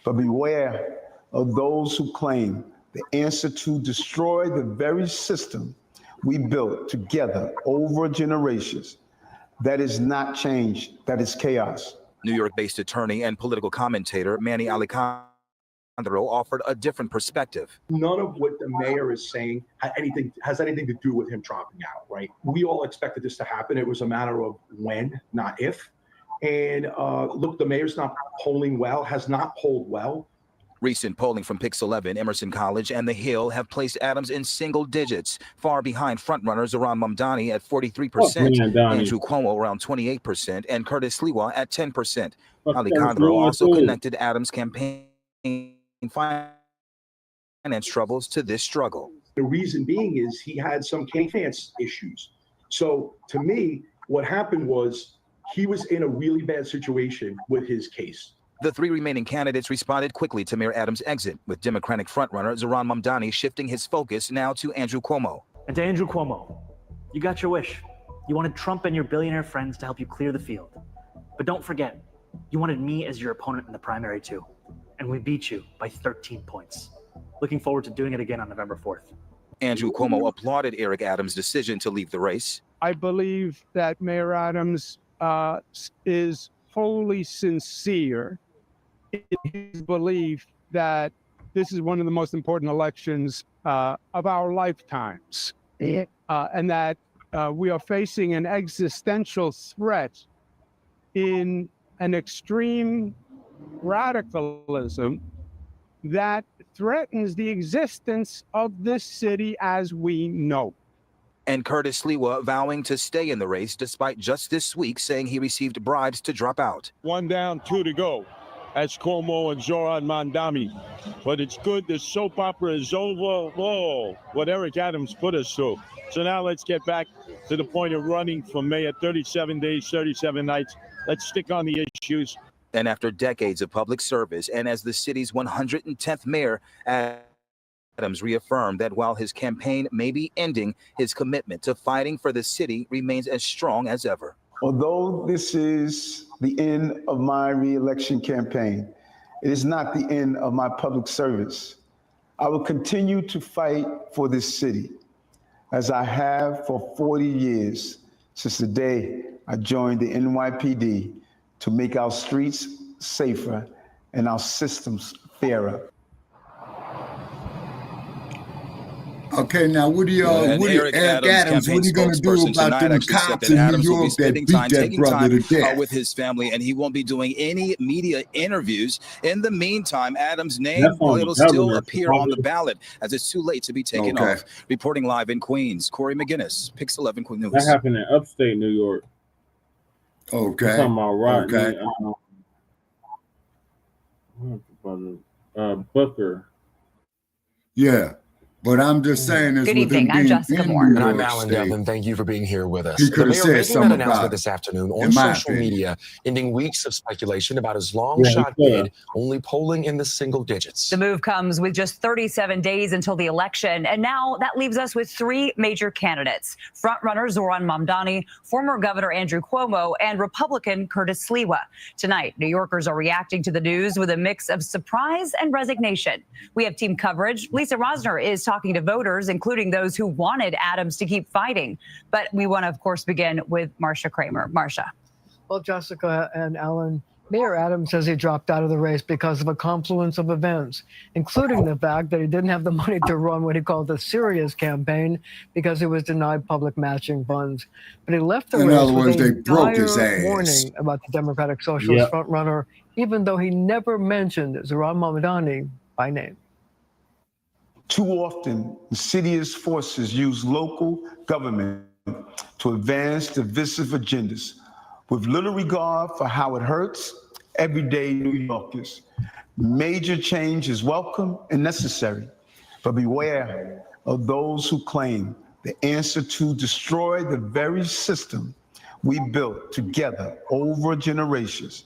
but beware of those who claim the answer to destroy the very system we built together over generations. That is not change, that is chaos. New York-based attorney and political commentator Manny Alejandro offered a different perspective. None of what the mayor is saying has anything to do with him dropping out, right? We all expected this to happen. It was a matter of when, not if. And look, the mayor's not polling well, has not polled well. Recent polling from Pix 11, Emerson College, and The Hill have placed Adams in single digits, far behind frontrunners Zohran Mamdani at 43%, Andrew Cuomo around 28%, and Curtis Sliwa at 10%. Alejandro also connected Adams' campaign finance troubles to this struggle. The reason being is he had some finance issues. So to me, what happened was he was in a really bad situation with his case. The three remaining candidates responded quickly to Mayor Adams' exit, with Democratic frontrunner Zohran Mamdani shifting his focus now to Andrew Cuomo. And to Andrew Cuomo, you got your wish. You wanted Trump and your billionaire friends to help you clear the field. But don't forget, you wanted me as your opponent in the primary too. And we beat you by 13 points. Looking forward to doing it again on November 4th. Andrew Cuomo applauded Eric Adams' decision to leave the race. I believe that Mayor Adams is wholly sincere in his belief that this is one of the most important elections of our lifetimes, and that we are facing an existential threat in an extreme radicalism that threatens the existence of this city as we know. And Curtis Sliwa vowing to stay in the race despite just this week saying he received bribes to drop out. 1 down, 2 to go. That's Cuomo and Zoran Mandami. But it's good. The soap opera is over. Whoa, what Eric Adams put us through. So now let's get back to the point of running for mayor. 37 days, 37 nights. Let's stick on the issues. And after decades of public service and as the city's 110th mayor, Adams reaffirmed that while his campaign may be ending, his commitment to fighting for the city remains as strong as ever. Although this is the end of my re-election campaign, it is not the end of my public service. I will continue to fight for this city, as I have for 40 years since the day I joined the NYPD to make our streets safer and our systems fairer. Okay, now what do y'all, Eric Adams, what are you going to do about them cops in New York that beat that brother to death? With his family, and he won't be doing any media interviews. In the meantime, Adams' name will still appear on the ballot as it's too late to be taken off. Reporting live in Queens, Corey McGinnis, Pix 11 News. That happened in upstate New York. Okay. You're talking about Booker. Yeah. But I'm just saying this. Good evening. I'm Jessica Moore. And I'm Alan Devlin. Thank you for being here with us. He could have said something that announcement this afternoon on social media, ending weeks of speculation about his long shot bid, only polling in the single digits. The move comes with just 37 days until the election, and now that leaves us with 3 major candidates: frontrunner Zoran Mamdani, former Governor Andrew Cuomo, and Republican Curtis Sliwa. Tonight, New Yorkers are reacting to the news with a mix of surprise and resignation. We have team coverage. Lisa Rosner is talking to voters, including those who wanted Adams to keep fighting. But we want to, of course, begin with Marcia Kramer. Marcia. Well, Jessica and Alan, Mayor Adams says he dropped out of the race because of a confluence of events, including the fact that he didn't have the money to run what he called a serious campaign because he was denied public matching funds. But he left the race with a dire warning about the Democratic Socialist frontrunner, even though he never mentioned Zoran Mamdani by name. Too often, insidious forces use local government to advance divisive agendas with little regard for how it hurts everyday New Yorkers. Major change is welcome and necessary, but beware of those who claim the answer to destroy the very system we built together over generations.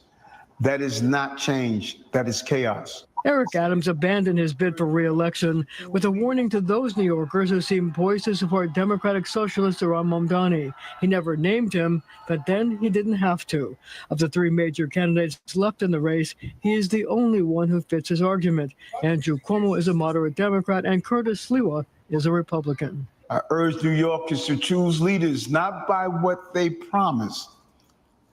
That is not change, that is chaos. Eric Adams abandoned his bid for re-election with a warning to those New Yorkers who seem poised to support Democratic Socialist Zoran Mamdani. He never named him, but then he didn't have to. Of the 3 major candidates left in the race, he is the only one who fits his argument. Andrew Cuomo is a moderate Democrat, and Curtis Sliwa is a Republican. I urge New Yorkers to choose leaders not by what they promise,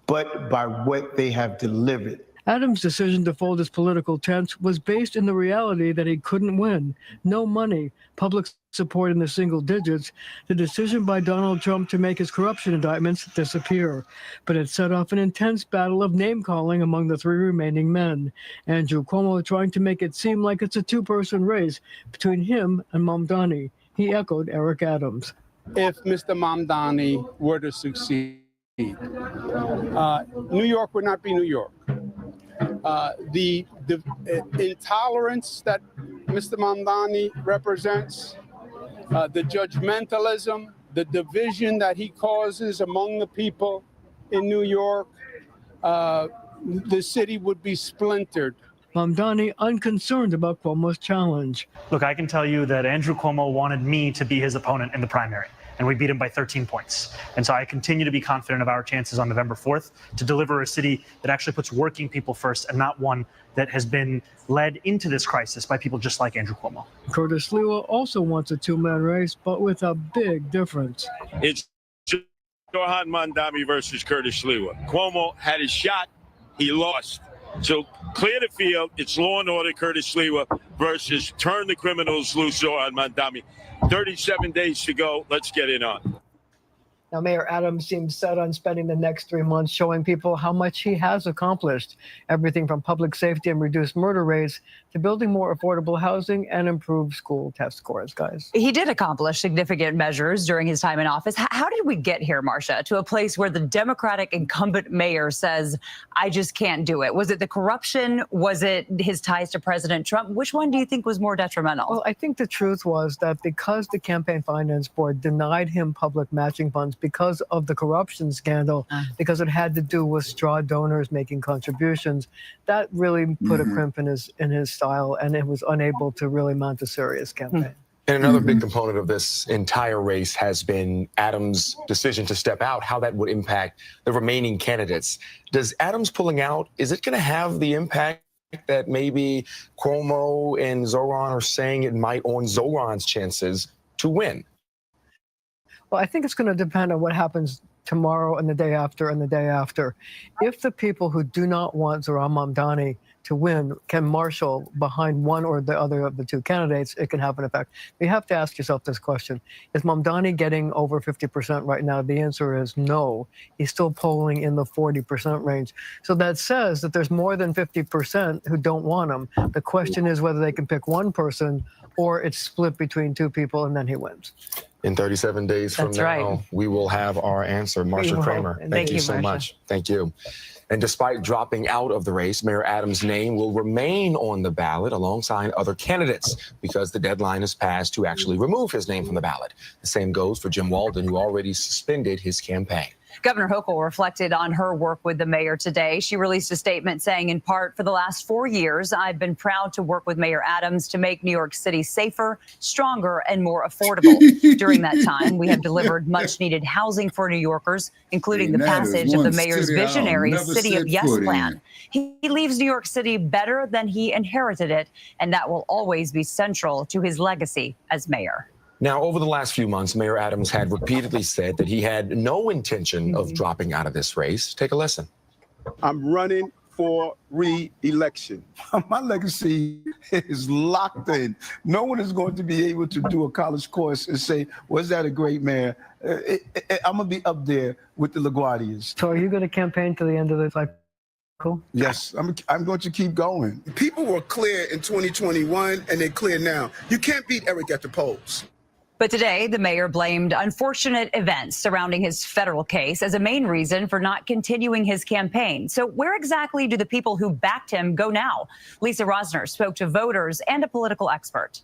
but by what they have delivered. Adams' decision to fold his political tents was based in the reality that he couldn't win. No money, public support in the single digits, the decision by Donald Trump to make his corruption indictments disappear. But it set off an intense battle of name-calling among the 3 remaining men. Andrew Cuomo trying to make it seem like it's a 2-person race between him and Mamdani. He echoed Eric Adams. If Mr. Mamdani were to succeed, New York would not be New York. The intolerance that Mr. Mamdani represents, the judgmentalism, the division that he causes among the people in New York, the city would be splintered. Mamdani unconcerned about Cuomo's challenge. Look, I can tell you that Andrew Cuomo wanted me to be his opponent in the primary, and we beat him by 13 points. And so I continue to be confident of our chances on November 4th to deliver a city that actually puts working people first and not one that has been led into this crisis by people just like Andrew Cuomo. Curtis Sliwa also wants a 2-man race, but with a big difference. It's Zoran Mamdani versus Curtis Sliwa. Cuomo had his shot, he lost. So clear the field, it's law and order, Curtis Sliwa versus turn the criminals loose, Zoran Mamdani. 37 days to go. Let's get it on. Now, Mayor Adams seems set on spending the next 3 months showing people how much he has accomplished. Everything from public safety and reduced murder rates to building more affordable housing and improved school test scores, guys. He did accomplish significant measures during his time in office. How did we get here, Marcia, to a place where the Democratic incumbent mayor says, I just can't do it? Was it the corruption? Was it his ties to President Trump? Which one do you think was more detrimental? Well, I think the truth was that because the Campaign Finance Board denied him public matching funds because of the corruption scandal, because it had to do with straw donors making contributions, that really put a crimp in his style, and it was unable to really mount a serious campaign. And another big component of this entire race has been Adams' decision to step out, how that would impact the remaining candidates. Does Adams pulling out, is it going to have the impact that maybe Cuomo and Zoran are saying it might on Zoran's chances to win? Well, I think it's going to depend on what happens tomorrow and the day after and the day after. If the people who do not want Zoran Mamdani to win can marshal behind one or the other of the two candidates, it can have an effect. You have to ask yourself this question. Is Mamdani getting over 50% right now? The answer is no. He's still polling in the 40% range. So that says that there's more than 50% who don't want him. The question is whether they can pick one person or it's split between two people and then he wins. In 37 days from now, we will have our answer. Marcia Kramer, thank you so much. Thank you. And despite dropping out of the race, Mayor Adams' name will remain on the ballot alongside other candidates because the deadline has passed to actually remove his name from the ballot. The same goes for Jim Walden, who already suspended his campaign. Governor Hochul reflected on her work with the mayor today. She released a statement saying, in part, for the last 4 years, I've been proud to work with Mayor Adams to make New York City safer, stronger, and more affordable. During that time, we have delivered much-needed housing for New Yorkers, including the passage of the mayor's visionary City of Yes plan. He leaves New York City better than he inherited it, and that will always be central to his legacy as mayor. Now, over the last few months, Mayor Adams had repeatedly said that he had no intention of dropping out of this race. Take a listen. I'm running for re-election. My legacy is locked in. No one is going to be able to do a college course and say, was that a great mayor? I'm going to be up there with the LaGuardias. So are you going to campaign to the end of the cycle? Cool. Yes, I'm going to keep going. People were clear in 2021 and they're clear now. You can't beat Eric at the polls. But today, the mayor blamed unfortunate events surrounding his federal case as a main reason for not continuing his campaign. So where exactly do the people who backed him go now? Lisa Rosner spoke to voters and a political expert.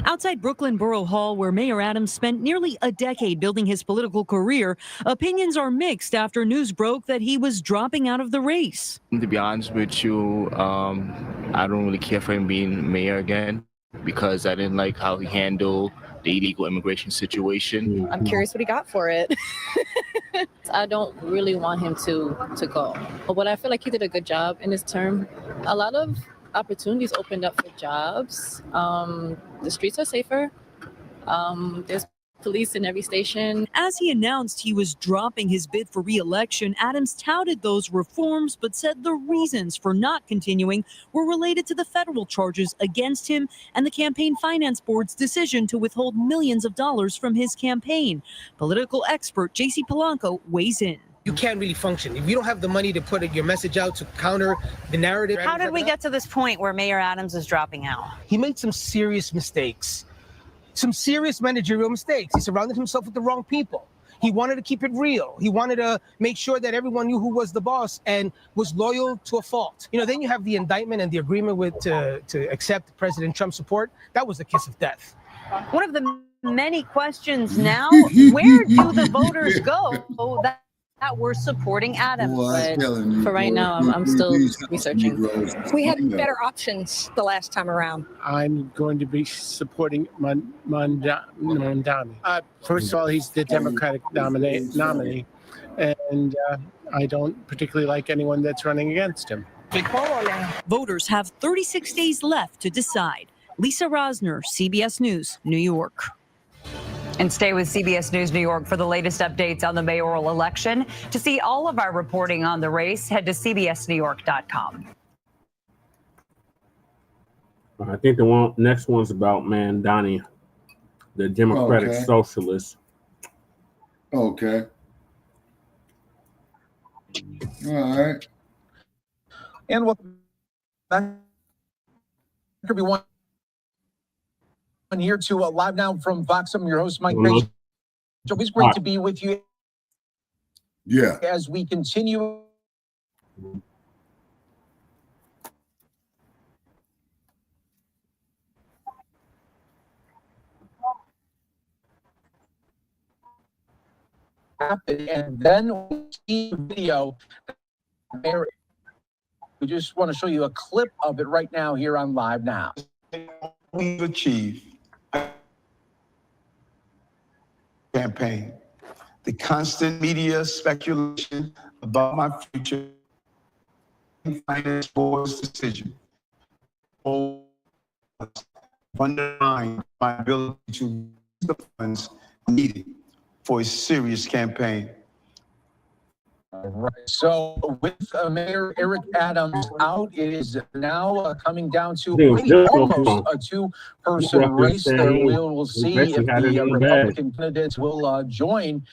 Outside Brooklyn Borough Hall, where Mayor Adams spent nearly a decade building his political career, opinions are mixed after news broke that he was dropping out of the race. To be honest with you, I don't really care for him being mayor again because I didn't like how he handled the illegal immigration situation. I'm curious what he got for it. I don't really want him to go. But I feel like he did a good job in his term. A lot of opportunities opened up for jobs. The streets are safer. There's police in every station. As he announced he was dropping his bid for re-election, Adams touted those reforms, but said the reasons for not continuing were related to the federal charges against him and the Campaign Finance Board's decision to withhold millions of dollars from his campaign. Political expert J.C. Polanco weighs in. You can't really function if you don't have the money to put your message out to counter the narrative. How did we get to this point where Mayor Adams is dropping out? He made some serious mistakes. Some serious managerial mistakes. He surrounded himself with the wrong people. He wanted to keep it real. He wanted to make sure that everyone knew who was the boss and was loyal to a fault. You know, then you have the indictment and the agreement to accept President Trump's support. That was the kiss of death. One of the many questions now, where do the voters go that were supporting Adams? But for right now, I'm still researching. We had better options the last time around. I'm going to be supporting Mamdani. First of all, he's the Democratic nominee, and I don't particularly like anyone that's running against him. Voters have 36 days left to decide. Lisa Rosner, CBS News, New York. And stay with CBS News New York for the latest updates on the mayoral election. To see all of our reporting on the race, head to cbsnewyork.com. I think the next one's about Mamdani, the Democratic Socialist. Okay. All right. And welcome back Everyone here to live now from Vox. I'm your host, Mike Grace. It's always great to be with you. Yeah. As we continue. And then we see video. We just want to show you a clip of it right now here on Live Now. We've achieved campaign. The constant media speculation about my future, finance board's decision, undermine my ability to use the funds needed for a serious campaign. All right. So with Mayor Eric Adams out, it is now coming down to maybe almost a two-person race there. We'll see if the Republican candidates will join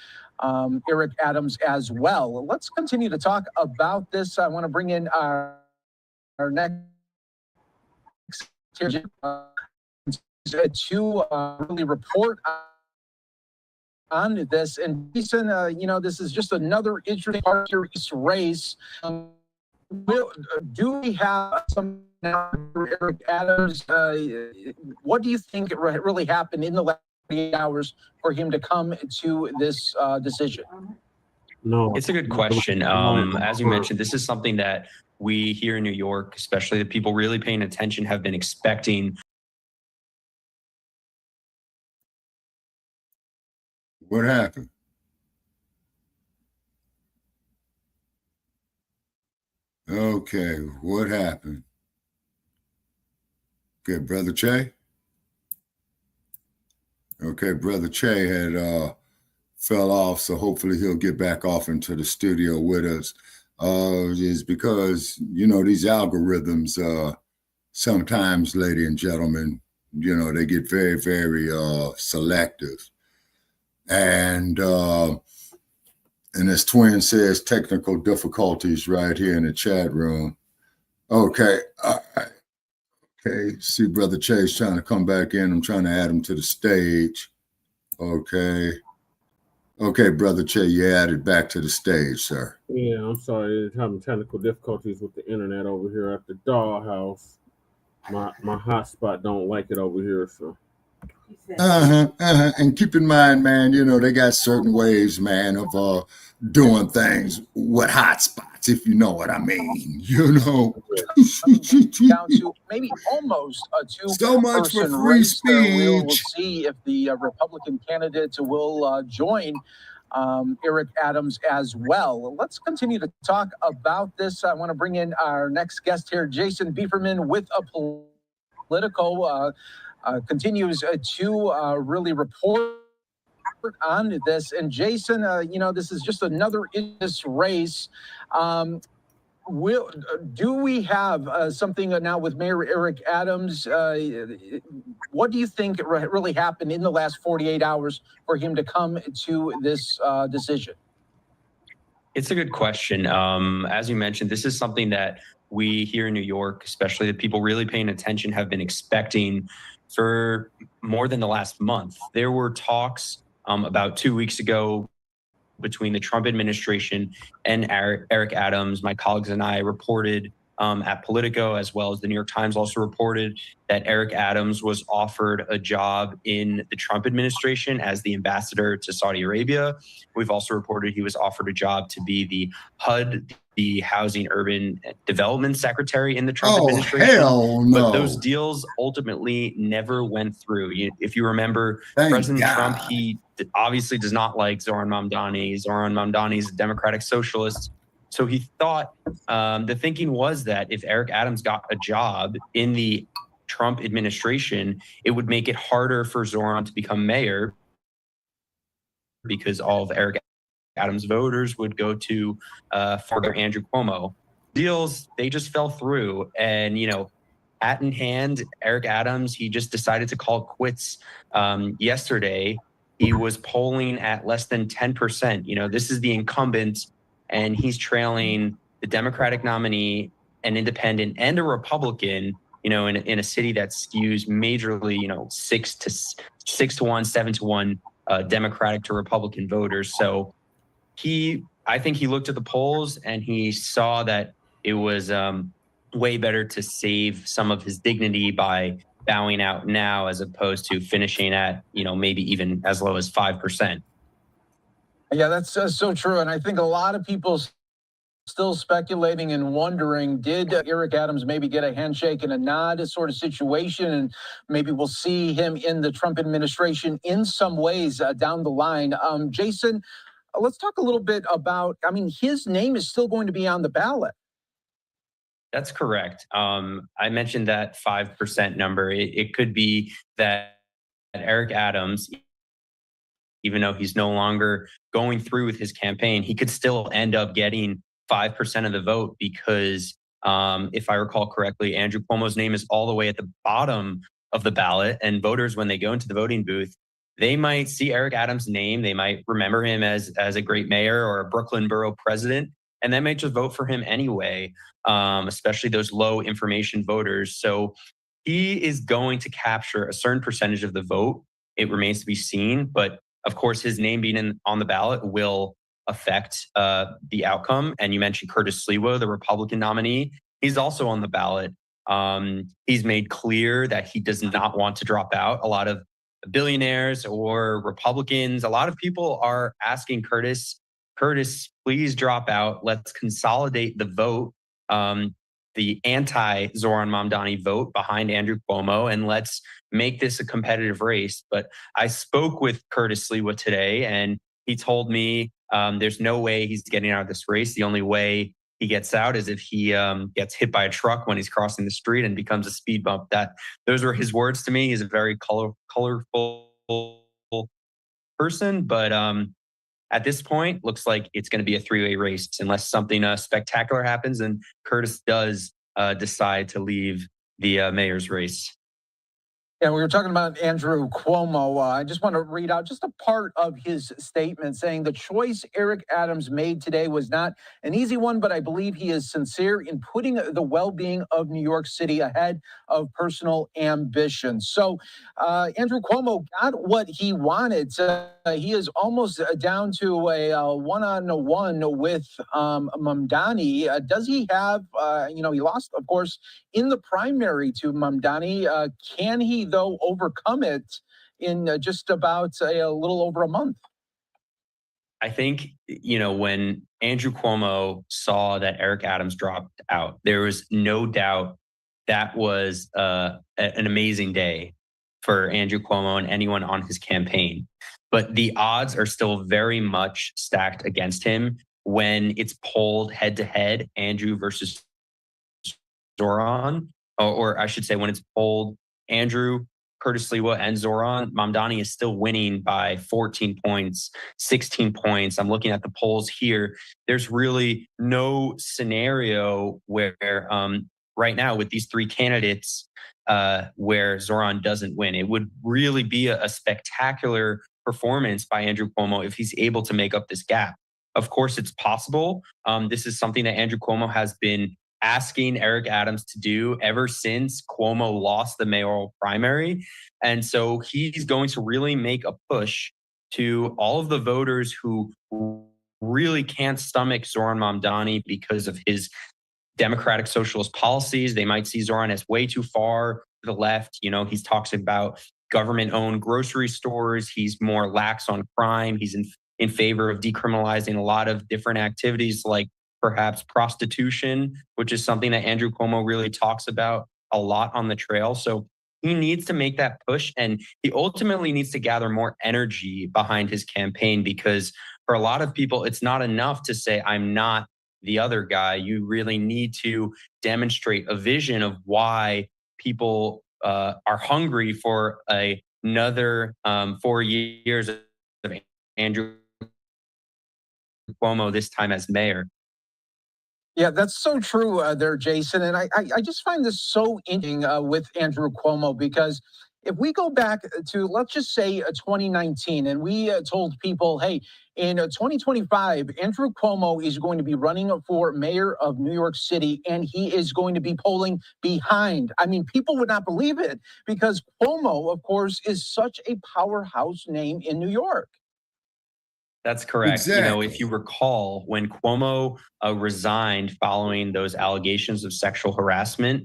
Eric Adams as well. Let's continue to talk about this. I want to bring in our next to really report on this. And Jason, this is just another interesting part of this race. Do we have some now for Eric Adams? What do you think really happened in the last 8 hours for him to come to this decision? No, it's a good question. As you mentioned, this is something that we here in New York, especially the people really paying attention, have been expecting. What happened? Okay, what happened? Okay, Brother Che? Okay, Brother Che had fell off, so hopefully he'll get back off into the studio with us. Is because, these algorithms, sometimes, ladies and gentlemen, they get very, very selective. And as Twin says, technical difficulties right here in the chat room. Okay, all right. Okay, see Brother Chase trying to come back in. I'm trying to add him to the stage. Okay. Okay, Brother Che, you added back to the stage, sir. Yeah, I'm sorry. Having technical difficulties with the internet over here at the dollhouse. My hotspot don't like it over here, so. And keep in mind, man, they got certain ways, man, of doing things with hotspots, if you know what I mean, Down to maybe almost a two-person so much for free race. speech. We'll see if the Republican candidates will join Eric Adams as well. Let's continue to talk about this. I want to bring in our next guest here, Jason Bieferman, with a political continues to really report on this. And Jason, this is just another in this race. Do we have something now with Mayor Eric Adams? What do you think really happened in the last 48 hours for him to come to this decision? It's a good question. As you mentioned, this is something that we here in New York, especially the people really paying attention, have been expecting for more than the last month. There were talks about 2 weeks ago between the Trump administration and Eric Adams. My colleagues and I reported at Politico, as well as the New York Times also reported, that Eric Adams was offered a job in the Trump administration as the ambassador to Saudi Arabia. We've also reported he was offered a job to be the HUD, the Housing Urban Development Secretary in the Trump administration. Hell no. But those deals ultimately never went through. If you remember, Thank President God. Trump, he obviously does not like Zoran Mamdani. Zoran Mamdani is a democratic socialist. So he thought, the thinking was that if Eric Adams got a job in the Trump administration, it would make it harder for Zoran to become mayor, because all of Eric Adams voters would go to Father Andrew Cuomo. Deals, they just fell through. And, hat in hand, Eric Adams, he just decided to call quits yesterday. He was polling at less than 10%. This is the incumbent, and he's trailing the Democratic nominee, an independent, and a Republican, in a city that skews majorly, 6-1, 7-1 Democratic to Republican voters. So I think he looked at the polls and he saw that it was way better to save some of his dignity by bowing out now, as opposed to finishing at, maybe even as low as 5%. Yeah, that's so true. And I think a lot of people still speculating and wondering, did Eric Adams maybe get a handshake and a nod sort of situation? And maybe we'll see him in the Trump administration in some ways down the line. Jason, let's talk a little bit about, his name is still going to be on the ballot. That's correct. I mentioned that 5% number. It could be that Eric Adams, even though he's no longer going through with his campaign, he could still end up getting 5% of the vote because, if I recall correctly, Andrew Cuomo's name is all the way at the bottom of the ballot. And voters, when they go into the voting booth, they might see Eric Adams' name. They might remember him as a great mayor or a Brooklyn borough president, and they might just vote for him anyway, especially those low information voters. So he is going to capture a certain percentage of the vote. It remains to be seen. But of course, his name being on the ballot will affect the outcome. And you mentioned Curtis Sliwa, the Republican nominee. He's also on the ballot. He's made clear that he does not want to drop out. A lot of billionaires or Republicans, a lot of people are asking Curtis, please drop out. Let's consolidate the vote, the anti-Zoran Mamdani vote behind Andrew Cuomo, and let's make this a competitive race. But I spoke with Curtis Sliwa today, and he told me there's no way he's getting out of this race. The only way he gets out is if he gets hit by a truck when he's crossing the street and becomes a speed bump. Those were his words to me. He's a very colorful person, but at this point, looks like it's going to be a three-way race unless something spectacular happens and Curtis does decide to leave the mayor's race. Yeah, we were talking about Andrew Cuomo. I just want to read out just a part of his statement saying the choice Eric Adams made today was not an easy one, but I believe he is sincere in putting the well-being of New York City ahead of personal ambition. So Andrew Cuomo got what he wanted. He is almost down to a one-on-one with Mamdani. Does he have, he lost, of course, in the primary to Mamdani. Can he, though, overcome it in just about a little over a month? I think, when Andrew Cuomo saw that Eric Adams dropped out, there was no doubt that was an amazing day for Andrew Cuomo and anyone on his campaign. But the odds are still very much stacked against him when it's polled head-to-head, Andrew versus Zoran, or I should say when it's polled Andrew, Curtis Sliwa, and Zoran, Mamdani is still winning by 14 points, 16 points. I'm looking at the polls here. There's really no scenario where right now with these three candidates where Zoran doesn't win. It would really be a spectacular performance by Andrew Cuomo if he's able to make up this gap. Of course, it's possible. This is something that Andrew Cuomo has been asking Eric Adams to do ever since Cuomo lost the mayoral primary. And so he's going to really make a push to all of the voters who really can't stomach Zoran Mamdani because of his democratic socialist policies. They might see Zoran as way too far to the left. He's talks about government-owned grocery stores. He's more lax on crime. He's in favor of decriminalizing a lot of different activities like perhaps prostitution, which is something that Andrew Cuomo really talks about a lot on the trail. So he needs to make that push, and he ultimately needs to gather more energy behind his campaign, because for a lot of people, it's not enough to say, I'm not the other guy. You really need to demonstrate a vision of why people are hungry for another 4 years of Andrew Cuomo, this time as mayor. Yeah, that's so true there, Jason. And I just find this so interesting with Andrew Cuomo, because if we go back to, let's just say 2019, and we told people, hey, in 2025, Andrew Cuomo is going to be running for mayor of New York City, and he is going to be polling behind. I mean, people would not believe it because Cuomo, of course, is such a powerhouse name in New York. That's correct. Exactly. You know, if you recall, when Cuomo resigned following those allegations of sexual harassment,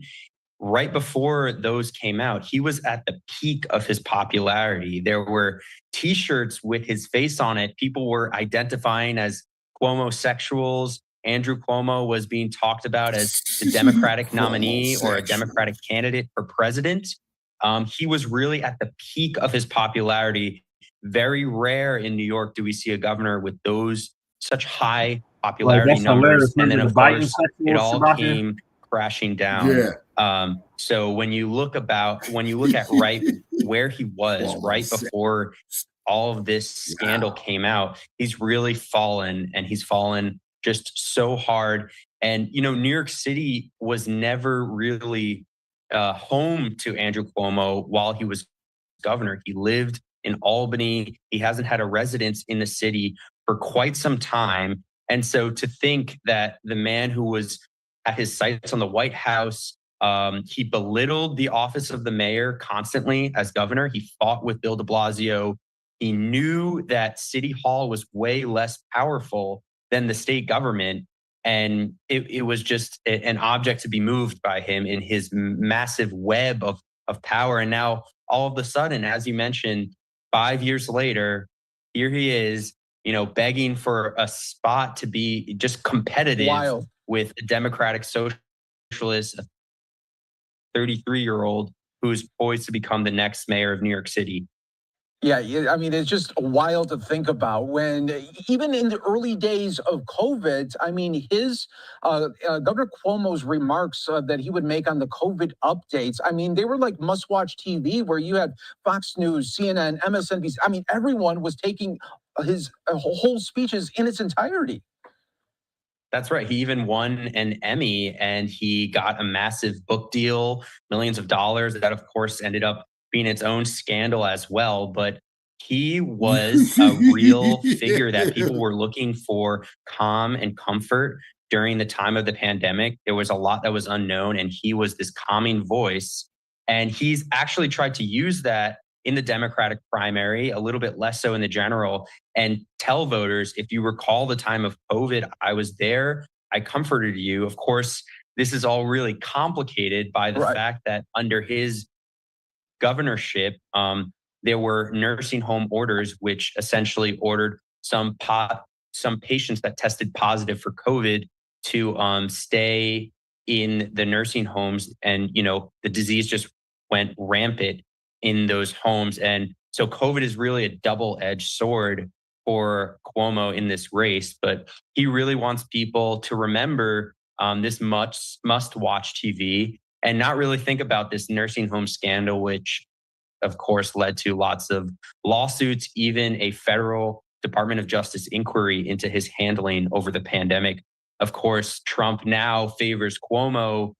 right before those came out, he was at the peak of his popularity. There were T-shirts with his face on it. People were identifying as Cuomo-sexuals. Andrew Cuomo was being talked about as the Democratic nominee or a Democratic candidate for president. He was really at the peak of his popularity. Very rare in New York do we see a governor with those such high popularity numbers. And then, of course, it all came crashing down. Yeah. So when you look at right where he was right before all of this scandal came out, he's really fallen, and he's fallen just so hard. And, you know, New York City was never really home to Andrew Cuomo while he was governor. He lived in Albany. He hasn't had a residence in the city for quite some time. And so to think that the man who was at his sights on the White House, he belittled the office of the mayor constantly as governor. He fought with Bill de Blasio. He knew that City Hall was way less powerful than the state government. And it was just an object to be moved by him in his massive web of power. And now all of a sudden, as you mentioned, 5 years later, here he is, you know, begging for a spot to be just competitive with a Democratic socialist, a 33-year-old who's poised to become the next mayor of New York City. Yeah, I mean, it's just wild to think about when, even in the early days of COVID, I mean, his Governor Cuomo's remarks that he would make on the COVID updates, I mean, they were like must-watch TV where you had Fox News, CNN, MSNBC. I mean, everyone was taking his whole speeches in its entirety. That's right. He even won an Emmy, and he got a massive book deal, millions of dollars. That, of course, ended up being its own scandal as well. But he was a real figure that people were looking for calm and comfort during the time of the pandemic. There was a lot that was unknown, and he was this calming voice. And he's actually tried to use that in the Democratic primary, a little bit less so in the general, and tell voters, if you recall the time of COVID, I was there, I comforted you. Of course, this is all really complicated by the fact that under his governorship, there were nursing home orders, which essentially ordered some patients that tested positive for COVID to stay in the nursing homes. And, you know, the disease just went rampant in those homes. And so COVID is really a double-edged sword for Cuomo in this race, but he really wants people to remember this must-watch TV and not really think about this nursing home scandal, which of course led to lots of lawsuits, even a federal Department of Justice inquiry into his handling over the pandemic. Of course, Trump now favors Cuomo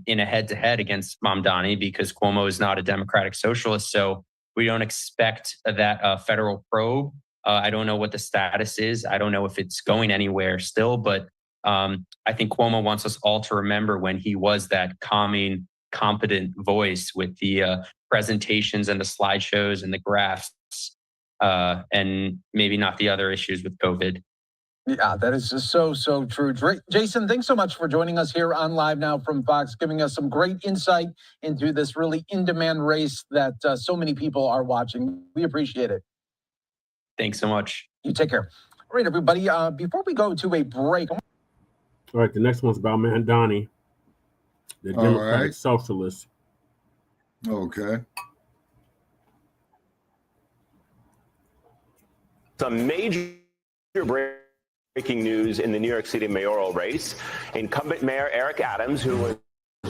in a head-to-head against Mamdani because Cuomo is not a Democratic socialist. So we don't expect that federal probe. I don't know what the status is. I don't know if it's going anywhere still, but I think Cuomo wants us all to remember when he was that calming, competent voice with the presentations and the slideshows and the graphs, and maybe not the other issues with COVID. Yeah, that is just so true. Jason, thanks so much for joining us here on Live Now from Fox, giving us some great insight into this really in-demand race that so many people are watching. We appreciate it. Thanks so much. You take care. All right, everybody, before we go to a break. All right, the next one's about Mamdani, the Democratic socialist. Okay. Some major breaking news in the New York City mayoral race. Incumbent Mayor Eric Adams, who was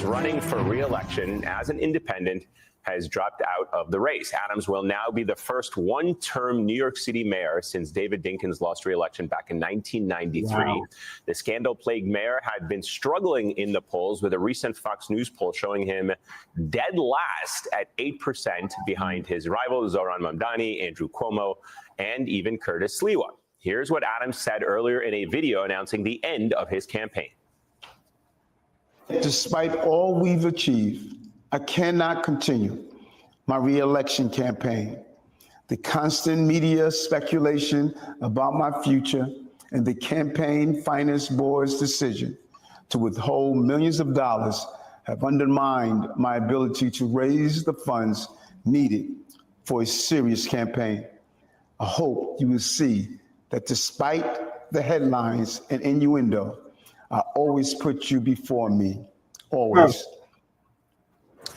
running for re-election as an independent, has dropped out of the race. Adams will now be the first one-term New York City mayor since David Dinkins lost re-election back in 1993. Wow. The scandal-plagued mayor had been struggling in the polls, with a recent Fox News poll showing him dead last at 8% behind his rivals Zohran Mamdani, Andrew Cuomo, and even Curtis Sliwa. Here's what Adams said earlier in a video announcing the end of his campaign. Despite all we've achieved, I cannot continue my re-election campaign. The constant media speculation about my future and the campaign finance board's decision to withhold millions of dollars have undermined my ability to raise the funds needed for a serious campaign. I hope you will see that despite the headlines and innuendo, I always put you before me, always.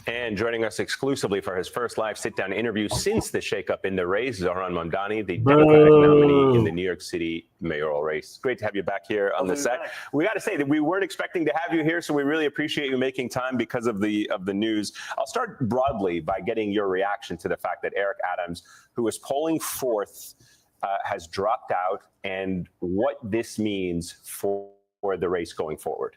And joining us exclusively for his first live sit-down interview since the shakeup in the race, Zohran Mamdani, the Democratic nominee in the New York City mayoral race. Great to have you back here on the set. We got to say that we weren't expecting to have you here, so we really appreciate you making time because of the news. I'll start broadly by getting your reaction to the fact that Eric Adams, who is polling fourth, has dropped out, and what this means for the race going forward.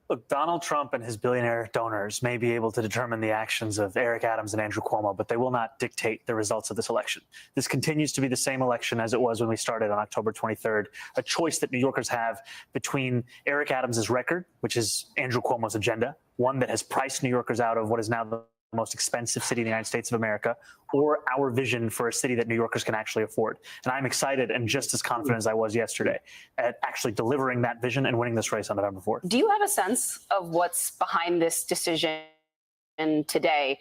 Look, Donald Trump and his billionaire donors may be able to determine the actions of Eric Adams and Andrew Cuomo, but they will not dictate the results of this election. This continues to be the same election as it was when we started on October 23rd, a choice that New Yorkers have between Eric Adams' record, which is Andrew Cuomo's agenda, one that has priced New Yorkers out of what is now the most expensive city in the United States of America, or our vision for a city that New Yorkers can actually afford. And I'm excited and just as confident as I was yesterday at actually delivering that vision and winning this race on November 4th. Do you have a sense of what's behind this decision today?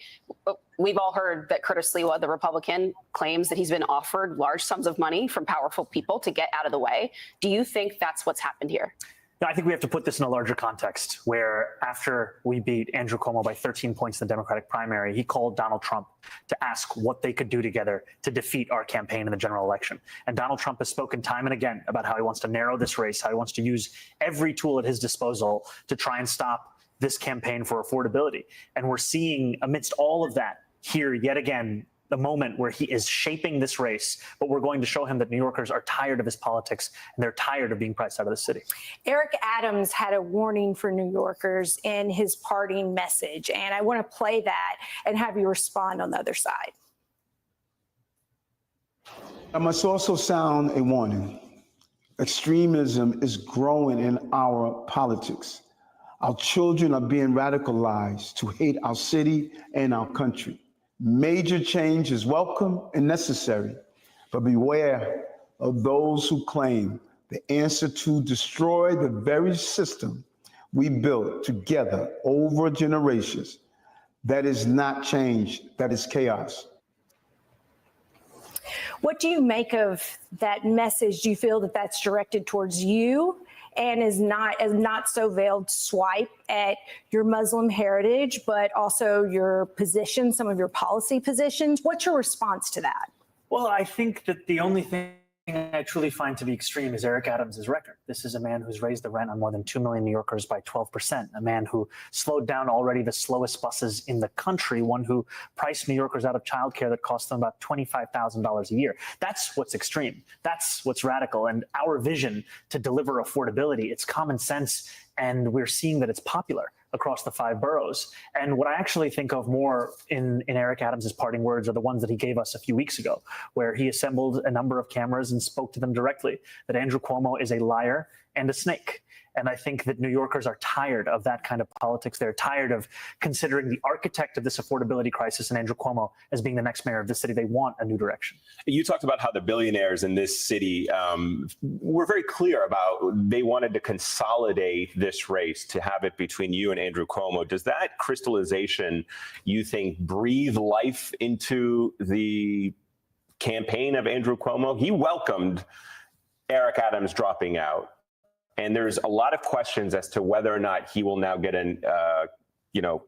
We've all heard that Curtis Sliwa, the Republican, claims that he's been offered large sums of money from powerful people to get out of the way. Do you think that's what's happened here? No, I think we have to put this in a larger context, where after we beat Andrew Cuomo by 13 points in the Democratic primary, he called Donald Trump to ask what they could do together to defeat our campaign in the general election. And Donald Trump has spoken time and again about how he wants to narrow this race, how he wants to use every tool at his disposal to try and stop this campaign for affordability. And we're seeing, amidst all of that, here yet again, the moment where he is shaping this race, but we're going to show him that New Yorkers are tired of his politics and they're tired of being priced out of the city. Eric Adams had a warning for New Yorkers in his parting message, and I want to play that and have you respond on the other side. I must also sound a warning. Extremism is growing in our politics. Our children are being radicalized to hate our city and our country. Major change is welcome and necessary, but beware of those who claim the answer to destroy the very system we built together over generations. That is not change, that is chaos. What do you make of that message? Do you feel that that's directed towards you and is not so veiled swipe at your Muslim heritage, but also your position, some of your policy positions? What's your response to that? Well, I think that the only thing I truly find to be extreme is Eric Adams' record. This is a man who's raised the rent on more than 2 million New Yorkers by 12%, a man who slowed down already the slowest buses in the country, one who priced New Yorkers out of childcare that cost them about $25,000 a year. That's what's extreme. That's what's radical. And our vision to deliver affordability, it's common sense, and we're seeing that it's popular across the 5 boroughs. And what I actually think of more in Eric Adams' parting words are the ones that he gave us a few weeks ago, where he assembled a number of cameras and spoke to them directly, that Andrew Cuomo is a liar and a snake. And I think that New Yorkers are tired of that kind of politics. They're tired of considering the architect of this affordability crisis and Andrew Cuomo as being the next mayor of the city. They want a new direction. You talked about how the billionaires in this city were very clear about they wanted to consolidate this race, to have it between you and Andrew Cuomo. Does that crystallization, you think, breathe life into the campaign of Andrew Cuomo? He welcomed Eric Adams dropping out. And there's a lot of questions as to whether or not he will now get an,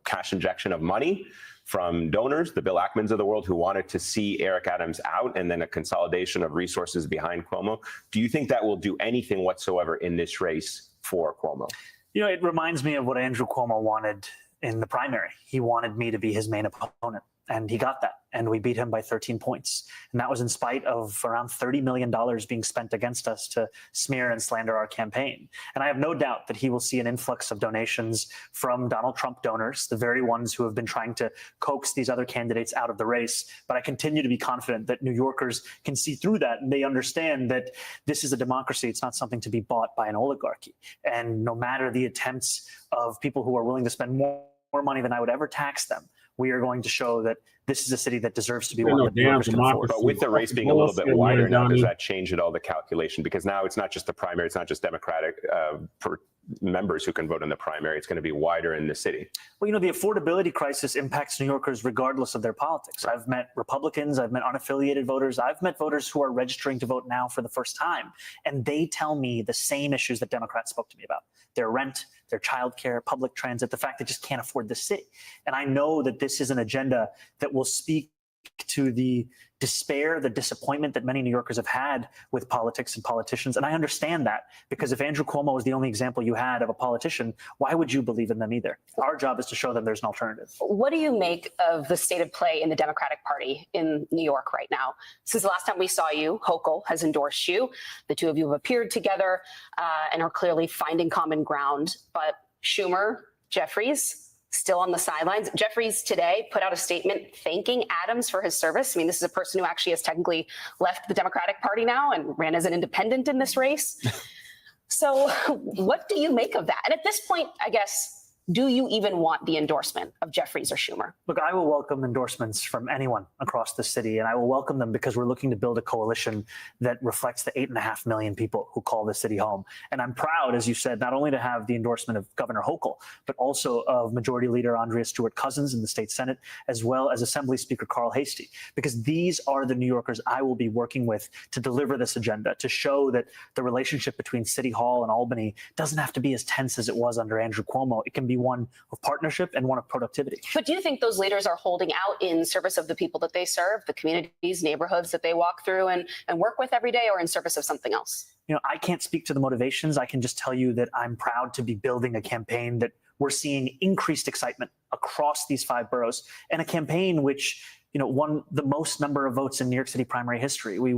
cash injection of money from donors, the Bill Ackmans of the world, who wanted to see Eric Adams out, and then a consolidation of resources behind Cuomo. Do you think that will do anything whatsoever in this race for Cuomo? You know, it reminds me of what Andrew Cuomo wanted in the primary. He wanted me to be his main opponent. And he got that. And we beat him by 13 points. And that was in spite of around $30 million being spent against us to smear and slander our campaign. And I have no doubt that he will see an influx of donations from Donald Trump donors, the very ones who have been trying to coax these other candidates out of the race. But I continue to be confident that New Yorkers can see through that. And they understand that this is a democracy. It's not something to be bought by an oligarchy. And no matter the attempts of people who are willing to spend more money than I would ever tax them, we are going to show that this is a city that deserves to be one that New Yorkers can afford. But with the race being a little bit wider now, does that change at all the calculation? Because now it's not just the primary, it's not just Democratic members who can vote in the primary. It's going to be wider in the city. Well, you know, the affordability crisis impacts New Yorkers regardless of their politics. I've met Republicans, I've met unaffiliated voters, I've met voters who are registering to vote now for the first time, and they tell me the same issues that Democrats spoke to me about: their rent, their childcare, public transit, the fact they just can't afford the city. And I know that this is an agenda that will speak to the despair, the disappointment that many New Yorkers have had with politics and politicians. And I understand that, because if Andrew Cuomo is the only example you had of a politician, why would you believe in them either? Our job is to show them there's an alternative. What do you make of the state of play in the Democratic Party in New York right now? Since the last time we saw you, Hochul has endorsed you. The two of you have appeared together and are clearly finding common ground. But Schumer, Jeffries, still on the sidelines. Jeffries today put out a statement thanking Adams for his service. I mean, this is a person who actually has technically left the Democratic Party now and ran as an independent in this race. So what do you make of that? And at this point, I guess, do you even want the endorsement of Jeffries or Schumer? Look, I will welcome endorsements from anyone across the city, and I will welcome them because we're looking to build a coalition that reflects the 8.5 million people who call the city home. And I'm proud, as you said, not only to have the endorsement of Governor Hochul, but also of Majority Leader Andrea Stewart-Cousins in the state Senate, as well as Assembly Speaker Carl Heastie, because these are the New Yorkers I will be working with to deliver this agenda, to show that the relationship between City Hall and Albany doesn't have to be as tense as it was under Andrew Cuomo. It can be one of partnership and one of productivity. But do you think those leaders are holding out in service of the people that they serve, the communities, neighborhoods that they walk through and work with every day, or in service of something else? You know, I can't speak to the motivations. I can just tell you that I'm proud to be building a campaign that we're seeing increased excitement across these 5 boroughs, and a campaign which, you know, won the most number of votes in New York City primary history. We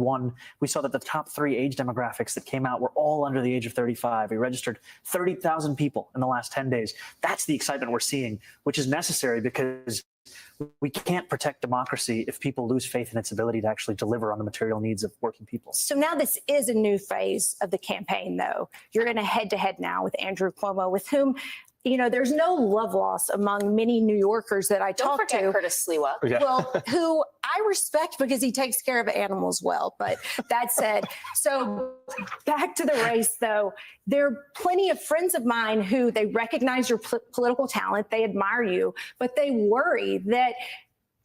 saw that the top 3 age demographics that came out were all under the age of 35. We registered 30,000 people in the last 10 days. That's the excitement we're seeing, which is necessary because we can't protect democracy if people lose faith in its ability to actually deliver on the material needs of working people. So now this is a new phase of the campaign, though. You're in a head-to-head now with Andrew Cuomo, with whom, you know, there's no love loss among many New Yorkers that I talk to. Don't forget Curtis Sliwa. Yeah. Well, who I respect because he takes care of animals well. But that said, so back to the race, though, there are plenty of friends of mine who they recognize your political talent, they admire you, but they worry that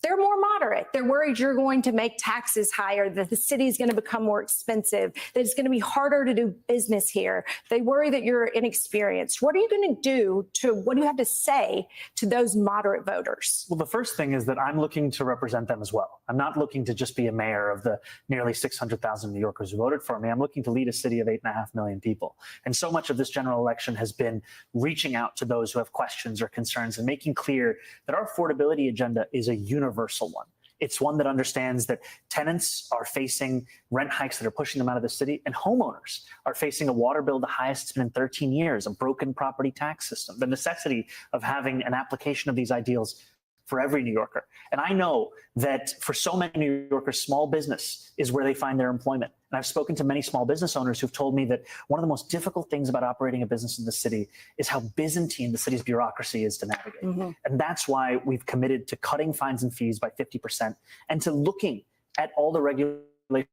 they're more moderate. They're worried you're going to make taxes higher, that the city is going to become more expensive, that it's going to be harder to do business here. They worry that you're inexperienced. What are you going to do what do you have to say to those moderate voters? Well, the first thing is that I'm looking to represent them as well. I'm not looking to just be a mayor of the nearly 600,000 New Yorkers who voted for me. I'm looking to lead a city of 8.5 million people. And so much of this general election has been reaching out to those who have questions or concerns and making clear that our affordability agenda is a universal one. It's one that understands that tenants are facing rent hikes that are pushing them out of the city, and homeowners are facing a water bill the highest it's been in 13 years, a broken property tax system, the necessity of having an application of these ideals for every New Yorker. And I know that for so many New Yorkers, small business is where they find their employment. And I've spoken to many small business owners who've told me that one of the most difficult things about operating a business in the city is how Byzantine the city's bureaucracy is to navigate. Mm-hmm. And that's why we've committed to cutting fines and fees by 50% and to looking at all the regulations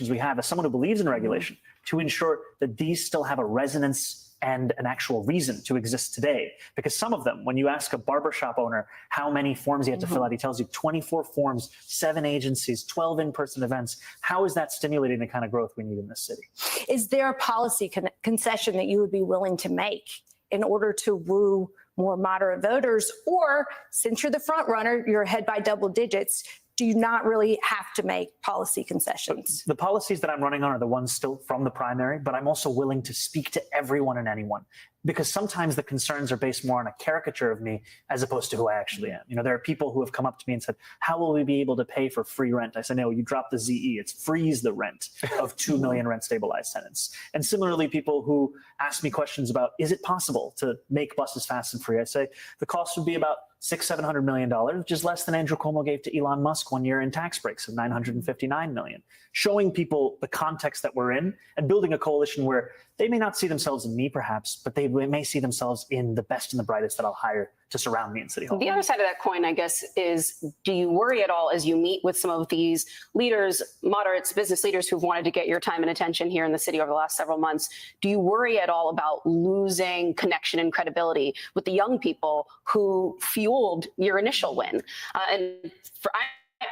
we have as someone who believes in regulation to ensure that these still have a resonance and an actual reason to exist today. Because some of them, when you ask a barbershop owner how many forms he had to fill out, he tells you 24 forms, 7 agencies, 12 in-person events. How is that stimulating the kind of growth we need in this city? Is there a policy concession that you would be willing to make in order to woo more moderate voters? Or since you're the front runner, you're ahead by double digits, do you not really have to make policy concessions? The policies that I'm running on are the ones still from the primary, but I'm also willing to speak to everyone and anyone. because sometimes the concerns are based more on a caricature of me as opposed to who I actually am. You know, there are people who have come up to me and said, how will we be able to pay for free rent? I said, no, you drop the ZE. It's freeze the rent of 2 million rent stabilized tenants. And similarly, people who ask me questions about, is it possible to make buses fast and free? I say the cost would be about $600-700 million, which is less than Andrew Cuomo gave to Elon Musk 1 year in tax breaks of $959 million. Showing people the context that we're in and building a coalition where they may not see themselves in me, perhaps, but they may see themselves in the best and the brightest that I'll hire to surround me in City Hall. The other side of that coin, I guess, is do you worry at all as you meet with some of these leaders, moderates, business leaders who've wanted to get your time and attention here in the city over the last several months? Do you worry at all about losing connection and credibility with the young people who fueled your initial win?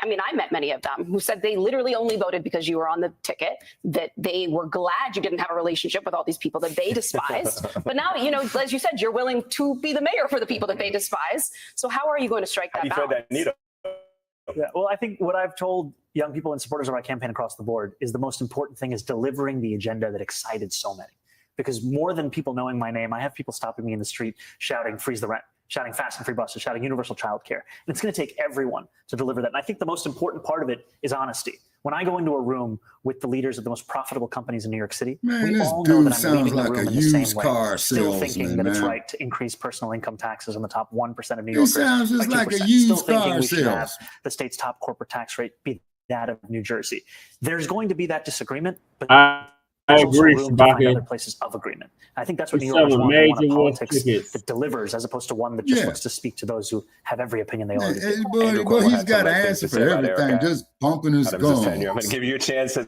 I mean, I met many of them who said they literally only voted because you were on the ticket, that they were glad you didn't have a relationship with all these people that they despised. But now, you know, as you said, you're willing to be the mayor for the people that they despise. So how are you going to strike that balance? Yeah, well, I think what I've told young people and supporters of my campaign across the board is the most important thing is delivering the agenda that excited so many. Because more than people knowing my name, I have people stopping me in the street shouting, freeze the rent, shouting fast and free buses, shouting universal childcare. And it's going to take everyone to deliver that. And I think the most important part of it is honesty. When I go into a room with the leaders of the most profitable companies in New York City, Man, we this all know dude that I'm leaving sounds the like room a in the same used way, car still thinking salesman, that it's man. right to increase personal income taxes on the top 1% of New He Yorkers. sounds just by like a 2%, used still thinking car we should have salesman. the state's top corporate tax rate be that of New Jersey. There's going to be that disagreement, but I there's also agree, room to find Shabaka. other places of agreement. I think that's what He's New Yorkers selling want. They want a major wolf politics tickets. that delivers as opposed to one that just Yeah. looks to speak to those who have every opinion they already Hey, do. boy, he's got an answer for everything, just pumping his Adams' tenure. I'm going gums. to give you a chance as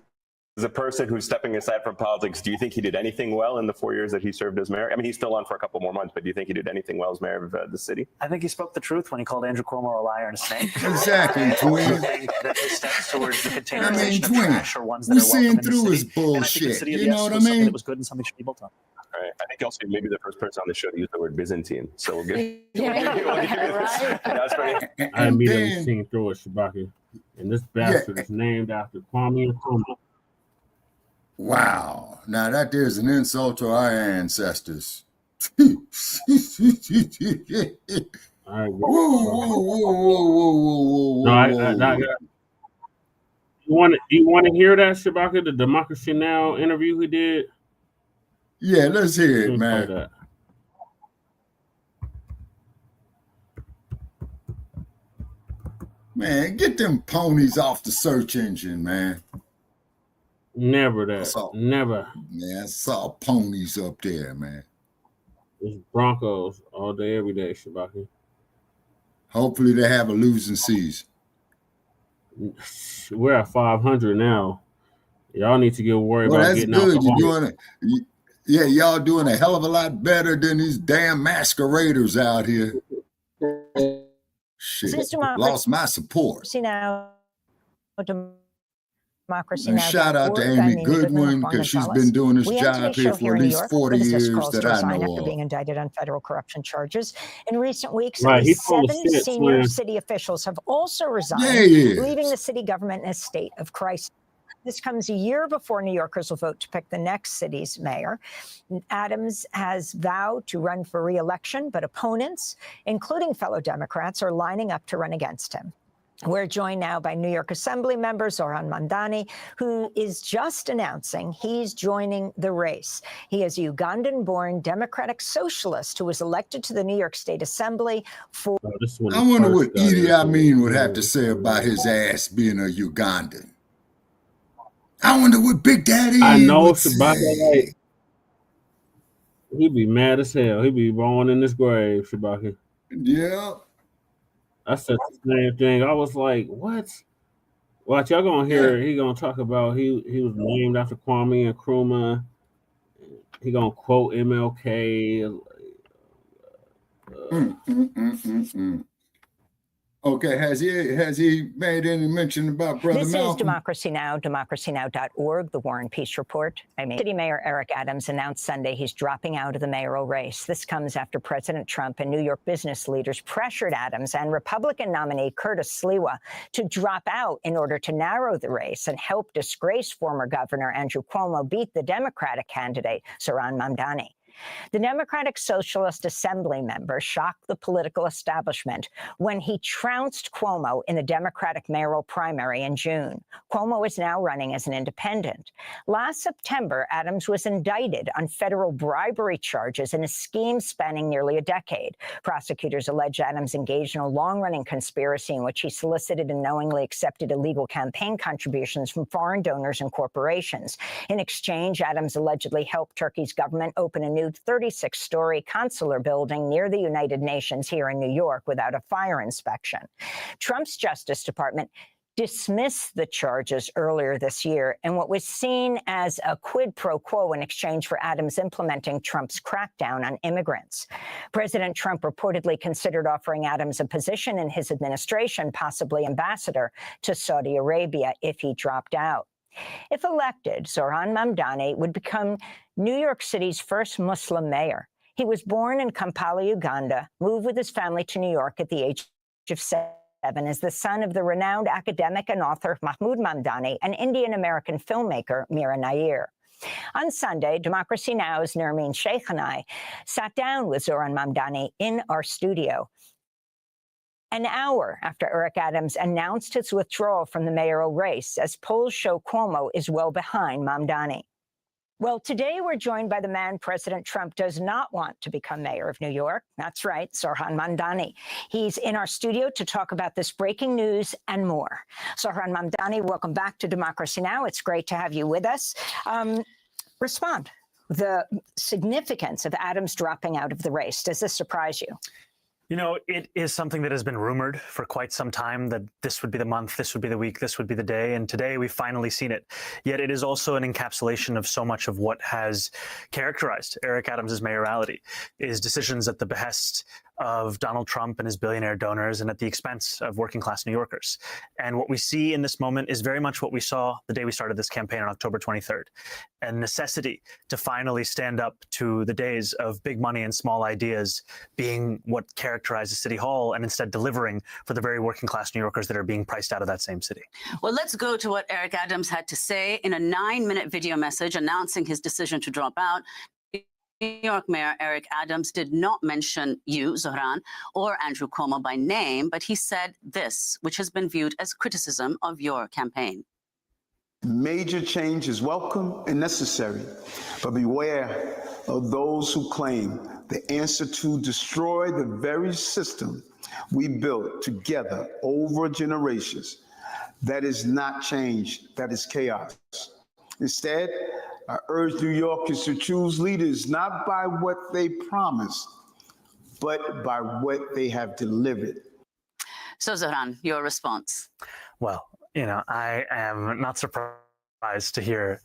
a person who's stepping aside from politics. Do you think he did anything well in the 4 years that he served as mayor? I mean, he's still on for a couple more months, but do you think he did anything well as mayor of the city? I think he spoke the truth when he called Andrew Cuomo a liar and a snake. Exactly, I also twin. think that his steps towards the I mean, containerization of twin, trash are ones that we're are welcome seeing in the through his city. And I think the bullshit. city of You yes know what I was something mean? that was good and something should be built on. All right. I think also maybe the first person on the show to use the word Byzantine. So we'll give Right. That's pretty. I And immediately then, seen through it, Shabaka. And this bastard is named after Kwame Nkrumah. wow. Now that there's an insult to our ancestors. I agree. Whoa, whoa, whoa. You want to hear that, Shabaka? The Democracy Now! Interview he did? Yeah, let's hear it, Let me play man. that. Man, get them ponies off the search engine, man. Never that. That's Never. Man, I saw ponies up there, man. It's Broncos all day, every day, Shabaka. Hopefully they have a losing season. We're at 500 now. Y'all need to get worried Well, about that's getting out good. the You're hole. doing it. Yeah, y'all doing a hell of a lot better than these damn masqueraders out here. Shit, lost my support. Democracy And Now. shout out to Amy Goodwin because she's been doing this job here for at least 40 years that I know after being of. indicted on federal corruption charges. In recent weeks, Right, at least he's full of 7 shit, senior Slim. city officials have also resigned, Yeah, he is. leaving the city government in a state of crisis. This comes a year before New Yorkers will vote to pick the next city's mayor. Adams has vowed to run for re-election, but opponents, including fellow Democrats, are lining up to run against him. We're joined now by New York Assembly member Zohran Mamdani, who is just announcing he's joining the race. He is a Ugandan-born Democratic socialist who was elected to the New York State Assembly for... I wonder what Idi Amin would have to say about his ass being a Ugandan. I wonder what Big Daddy I know would Shabaka, say. like, he'd be mad as hell. He'd be rolling in his grave, Shabaka. Yeah. I said the same thing. I was like, what? Watch, y'all gonna hear he gonna talk about he was named after Kwame Nkrumah. He gonna quote MLK. Okay, has he made any mention about Brother This Malcolm? is Democracy Now!, democracynow.org, the War and Peace Report. City Mayor Eric Adams announced Sunday he's dropping out of the mayoral race. This comes after President Trump and New York business leaders pressured Adams and Republican nominee Curtis Sliwa to drop out in order to narrow the race and help disgraced former Governor Andrew Cuomo beat the Democratic candidate, Zohran Mamdani. The Democratic Socialist Assembly member shocked the political establishment when he trounced Cuomo in the Democratic mayoral primary in June. Cuomo is now running as an independent. Last September, Adams was indicted on federal bribery charges in a scheme spanning nearly a decade. Prosecutors allege Adams engaged in a long-running conspiracy in which he solicited and knowingly accepted illegal campaign contributions from foreign donors and corporations. In exchange, Adams allegedly helped Turkey's government open a new 36-story consular building near the United Nations here in New York without a fire inspection. Trump's Justice Department dismissed the charges earlier this year in what was seen as a quid pro quo in exchange for Adams implementing Trump's crackdown on immigrants. President Trump reportedly considered offering Adams a position in his administration, possibly ambassador to Saudi Arabia, if he dropped out. If elected, Zohran Mamdani would become New York City's first Muslim mayor. He was born in Kampala, Uganda, moved with his family to New York at the age of 7 as the son of the renowned academic and author Mahmoud Mamdani and Indian-American filmmaker Mira Nair. On Sunday, Democracy Now!'s Nermeen Sheikh and I sat down with Zohran Mamdani in our studio. An hour after Eric Adams announced his withdrawal from the mayoral race, as polls show Cuomo is well behind Mamdani. Well, today we're joined by the man President Trump does not want to become mayor of New York. That's right, Zohran Mamdani. He's in our studio to talk about this breaking news and more. Zohran Mamdani, welcome back to Democracy Now! It's great to have you with us. Respond. The significance of Adams dropping out of the race, does this surprise you? You know, it is something that has been rumored for quite some time that this would be the month, this would be the week, this would be the day, and today we've finally seen it. Yet it is also an encapsulation of so much of what has characterized Eric Adams' mayoralty, is decisions at the behest of Donald Trump and his billionaire donors and at the expense of working class New Yorkers. And what we see in this moment is very much what we saw the day we started this campaign on October 23rd, a necessity to finally stand up to the days of big money and small ideas being what characterizes City Hall and instead delivering for the very working class New Yorkers that are being priced out of that same city. Well, let's go to what Eric Adams had to say in a 9-minute video message announcing his decision to drop out. New York Mayor Eric Adams did not mention you, Zohran, or Andrew Cuomo by name, but he said this, which has been viewed as criticism of your campaign. Major change is welcome and necessary, but beware of those who claim the answer to destroy the very system we built together over generations. That is not change, that is chaos. Instead, I urge New Yorkers to choose leaders not by what they promise, but by what they have delivered. So, Zohran, your response? Well, you know, I am not surprised to hear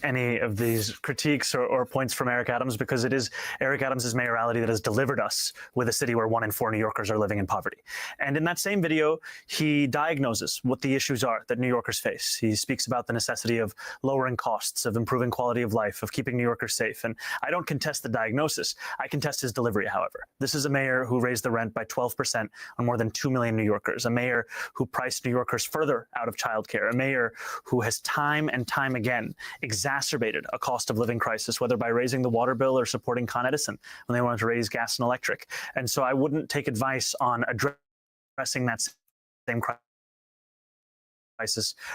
any of these critiques or points from Eric Adams, because it is Eric Adams' mayoralty that has delivered us with a city where 1 in 4 New Yorkers are living in poverty. And in that same video, he diagnoses what the issues are that New Yorkers face. He speaks about the necessity of lowering costs, of improving quality of life, of keeping New Yorkers safe. And I don't contest the diagnosis. I contest his delivery, however. This is a mayor who raised the rent by 12% on more than 2 million New Yorkers, a mayor who priced New Yorkers further out of childcare, a mayor who has time and time again exacerbated a cost of living crisis, whether by raising the water bill or supporting Con Edison when they wanted to raise gas and electric. And so I wouldn't take advice on addressing that same crisis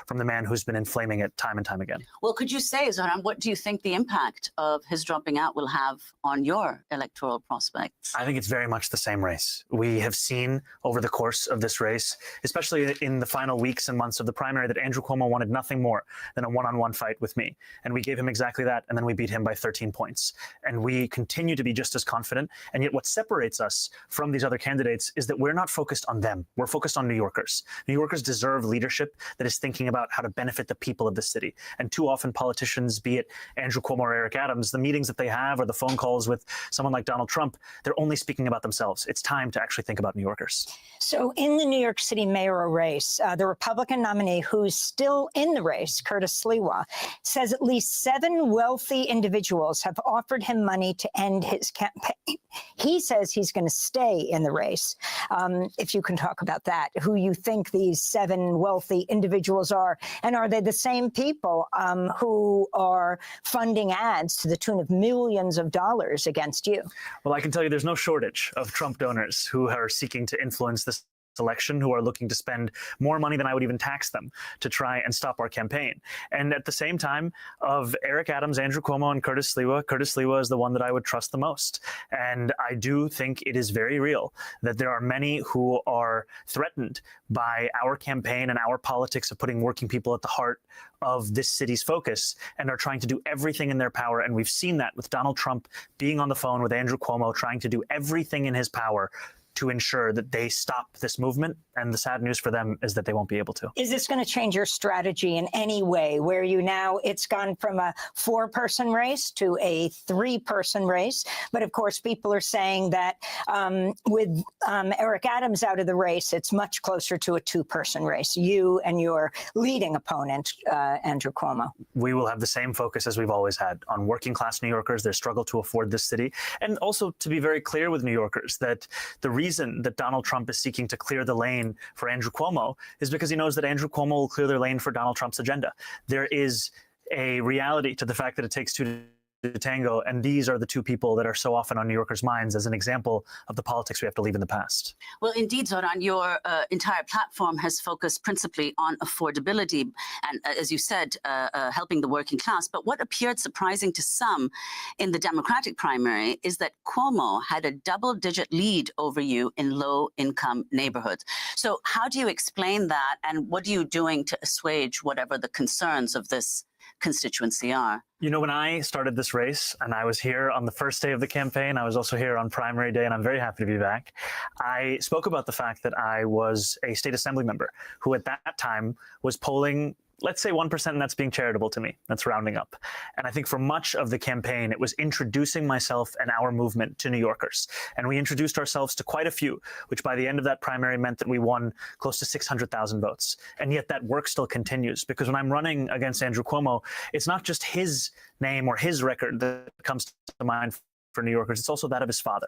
from the man who's been inflaming it time and time again. Well, could you say, Zohran, what do you think the impact of his dropping out will have on your electoral prospects? I think it's very much the same race. We have seen over the course of this race, especially in the final weeks and months of the primary, that Andrew Cuomo wanted nothing more than a one-on-one fight with me. And we gave him exactly that, and then we beat him by 13 points. And we continue to be just as confident. And yet what separates us from these other candidates is that we're not focused on them. We're focused on New Yorkers. New Yorkers deserve leadership that is thinking about how to benefit the people of the city. And too often politicians, be it Andrew Cuomo or Eric Adams, the meetings that they have or the phone calls with someone like Donald Trump, they're only speaking about themselves. It's time to actually think about New Yorkers. So in the New York City mayoral race, the Republican nominee who's still in the race, Curtis Sliwa, says at least 7 wealthy individuals have offered him money to end his campaign. He says he's going to stay in the race. If you can talk about that, who you think these 7 wealthy individuals are, and are they the same people who are funding ads to the tune of millions of dollars against you? Well, I can tell you there's no shortage of Trump donors who are seeking to influence this election, who are looking to spend more money than I would even tax them to try and stop our campaign. And at the same time, of Eric Adams, Andrew Cuomo, and Curtis Sliwa is the one that I would trust the most. And I do think it is very real that there are many who are threatened by our campaign and our politics of putting working people at the heart of this city's focus, and are trying to do everything in their power. And we've seen that with Donald Trump being on the phone with Andrew Cuomo, trying to do everything in his power to ensure that they stop this movement. And the sad news for them is that they won't be able to. Is this going to change your strategy in any way, where you now, it's gone from a 4-person race to a 3-person race? But of course, people are saying that with Eric Adams out of the race, it's much closer to a 2-person race, you and your leading opponent, Andrew Cuomo. We will have the same focus as we've always had on working class New Yorkers, their struggle to afford this city. And also to be very clear with New Yorkers that the reason that Donald Trump is seeking to clear the lane for Andrew Cuomo is because he knows that Andrew Cuomo will clear their lane for Donald Trump's agenda. There is a reality to the fact that it takes 2 to tango, and these are the 2 people that are so often on New Yorkers' minds as an example of the politics we have to leave in the past. Well, indeed, Zoran, your entire platform has focused principally on affordability and, as you said, helping the working class. But what appeared surprising to some in the Democratic primary is that Cuomo had a double-digit lead over you in low-income neighborhoods. So how do you explain that, and what are you doing to assuage whatever the concerns of this constituency are? You know, when I started this race, and I was here on the first day of the campaign, I was also here on primary day, and I'm very happy to be back. I spoke about the fact that I was a state assembly member who at that time was polling, let's say 1%, and that's being charitable to me. That's rounding up. And I think for much of the campaign, it was introducing myself and our movement to New Yorkers. And we introduced ourselves to quite a few, which by the end of that primary meant that we won close to 600,000 votes. And yet that work still continues, because when I'm running against Andrew Cuomo, it's not just his name or his record that comes to mind for New Yorkers, it's also that of his father.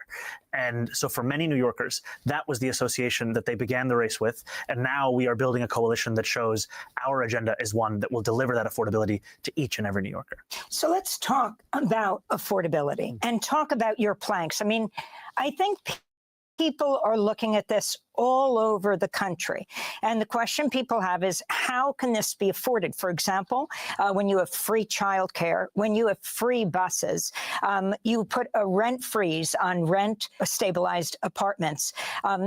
And so for many New Yorkers, that was the association that they began the race with. And now we are building a coalition that shows our agenda is one that will deliver that affordability to each and every New Yorker. So let's talk about affordability and talk about your planks. I mean, I think people are looking at this all over the country. And the question people have is, how can this be afforded? For example, when you have free childcare, when you have free buses, you put a rent freeze on rent-stabilized apartments.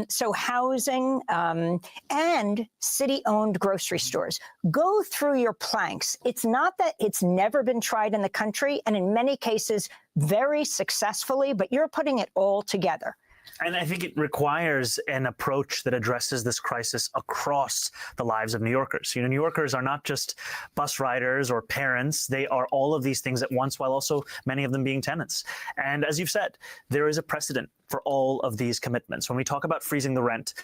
So housing and city-owned grocery stores. Go through your planks. It's not that it's never been tried in the country, and in many cases, very successfully, but you're putting it all together. And I think it requires an approach that addresses this crisis across the lives of New Yorkers. You know, New Yorkers are not just bus riders or parents. They are all of these things at once, while also many of them being tenants. And as you've said, there is a precedent for all of these commitments. When we talk about freezing the rent,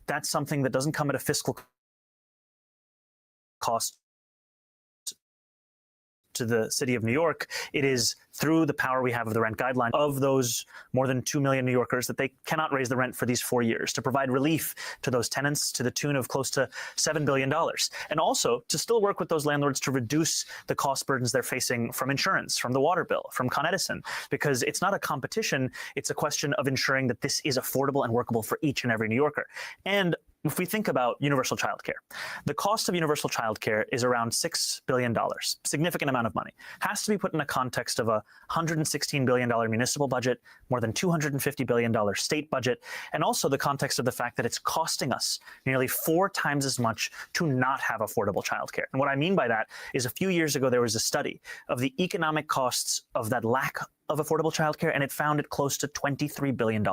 that's something that doesn't come at a fiscal cost to the city of New York. It is through the power we have of the rent guideline of those more than 2 million New Yorkers that they cannot raise the rent for these 4 years, to provide relief to those tenants to the tune of close to $7 billion. And also to still work with those landlords to reduce the cost burdens they're facing from insurance, from the water bill, from Con Edison, because it's not a competition. It's a question of ensuring that this is affordable and workable for each and every New Yorker. And if we think about universal childcare, the cost of universal childcare is around $6 billion, significant amount of money. Has to be put in a context of a $116 billion municipal budget, more than $250 billion state budget, and also the context of the fact that it's costing us nearly 4 times as much to not have affordable childcare. And what I mean by that is, a few years ago, there was a study of the economic costs of that lack of affordable childcare, and it found it close to $23 billion,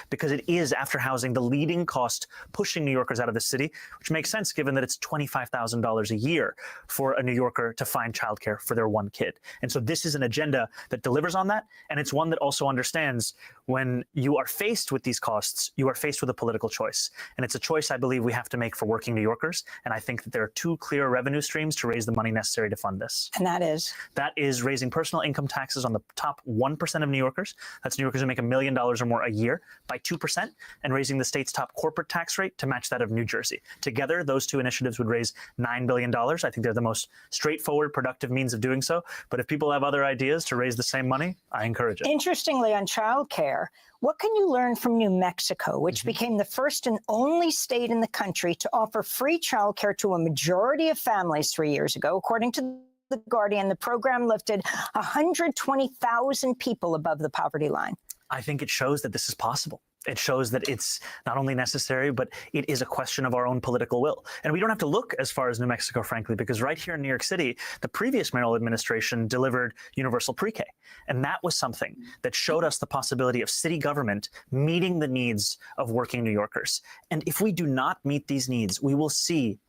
because it is, after housing, the leading cost pushing New Yorkers out of the city, which makes sense given that it's $25,000 a year for a New Yorker to find childcare for their one kid. And so this is an agenda that delivers on that, and it's one that also understands when you are faced with these costs, you are faced with a political choice. And it's a choice I believe we have to make for working New Yorkers, and I think that there are 2 clear revenue streams to raise the money necessary to fund this. And that is? That is raising personal income taxes on the top 1% of New Yorkers, that's New Yorkers who make $1 million or more a year, by 2%, and raising the state's top corporate tax rate to match that of New Jersey. Together, those two initiatives would raise $9 billion. I think they're the most straightforward, productive means of doing so. But if people have other ideas to raise the same money, I encourage it. Interestingly, on childcare, what can you learn from New Mexico, which became the first and only state in the country to offer free childcare to a majority of families 3 years ago? According to The Guardian, the program lifted 120,000 people above the poverty line. I think it shows that this is possible. It shows that it's not only necessary, but it is a question of our own political will. And we don't have to look as far as New Mexico, frankly, because right here in New York City, the previous mayoral administration delivered universal pre-K. And that was something that showed us the possibility of city government meeting the needs of working New Yorkers. And if we do not meet these needs, we will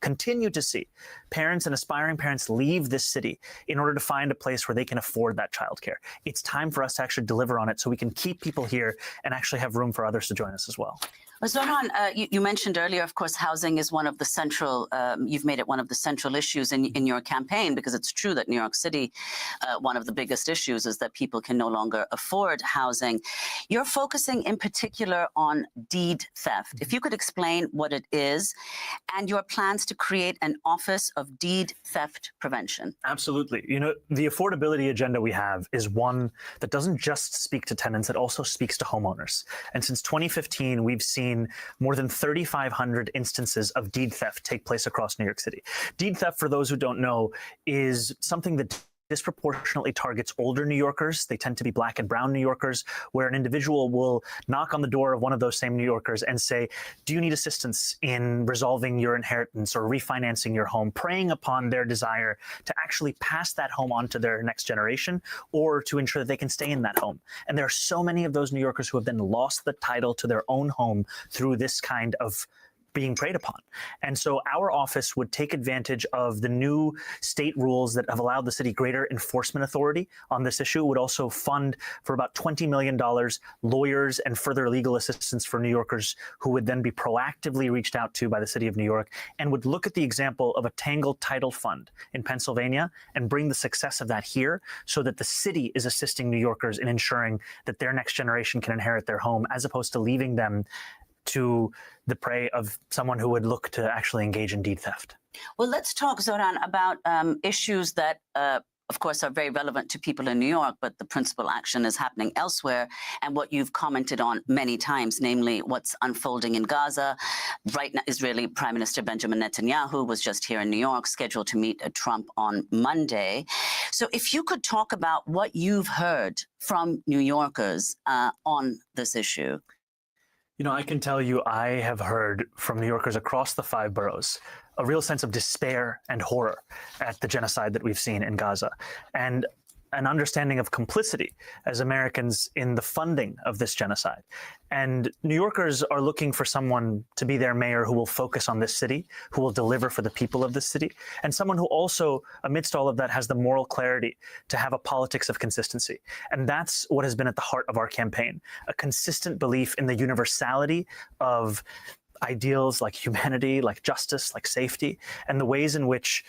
continue to see parents and aspiring parents leave this city in order to find a place where they can afford that childcare. It's time for us to actually deliver on it so we can keep people here and actually have room for others to join us as well. Well, Zoran, you mentioned earlier, of course, housing is one of the central, you've made it one of the central issues in your campaign, because it's true that New York City, one of the biggest issues is that people can no longer afford housing. You're focusing in particular on deed theft. If you could explain what it is and your plans to create an Office of Deed Theft Prevention. Absolutely. You know, the affordability agenda we have is one that doesn't just speak to tenants, it also speaks to homeowners. And since 2015, we've seen more than 3,500 instances of deed theft take place across New York City. Deed theft, for those who don't know, is something that disproportionately targets older New Yorkers. They tend to be Black and brown New Yorkers, where an individual will knock on the door of one of those same New Yorkers and say, do you need assistance in resolving your inheritance or refinancing your home, preying upon their desire to actually pass that home on to their next generation or to ensure that they can stay in that home. And there are so many of those New Yorkers who have then lost the title to their own home through this kind of being preyed upon. And so our office would take advantage of the new state rules that have allowed the city greater enforcement authority on this issue. It would also fund for about $20 million lawyers and further legal assistance for New Yorkers who would then be proactively reached out to by the city of New York, and would look at the example of a Tangled Title Fund in Pennsylvania and bring the success of that here so that the city is assisting New Yorkers in ensuring that their next generation can inherit their home, as opposed to leaving them to the prey of someone who would look to actually engage in deed theft. Well, let's talk, Zoran, about issues that, of course, are very relevant to people in New York, but the principal action is happening elsewhere, and what you've commented on many times, namely what's unfolding in Gaza. Right now, Israeli Prime Minister Benjamin Netanyahu was just here in New York, scheduled to meet Trump on Monday. So if you could talk about what you've heard from New Yorkers on this issue. You know, I can tell you I have heard from New Yorkers across the 5 boroughs a real sense of despair and horror at the genocide that we've seen in Gaza, and an understanding of complicity as Americans in the funding of this genocide. And New Yorkers are looking for someone to be their mayor who will focus on this city, who will deliver for the people of this city, and someone who also, amidst all of that, has the moral clarity to have a politics of consistency. And that's what has been at the heart of our campaign, a consistent belief in the universality of ideals like humanity, like justice, like safety, and the ways in which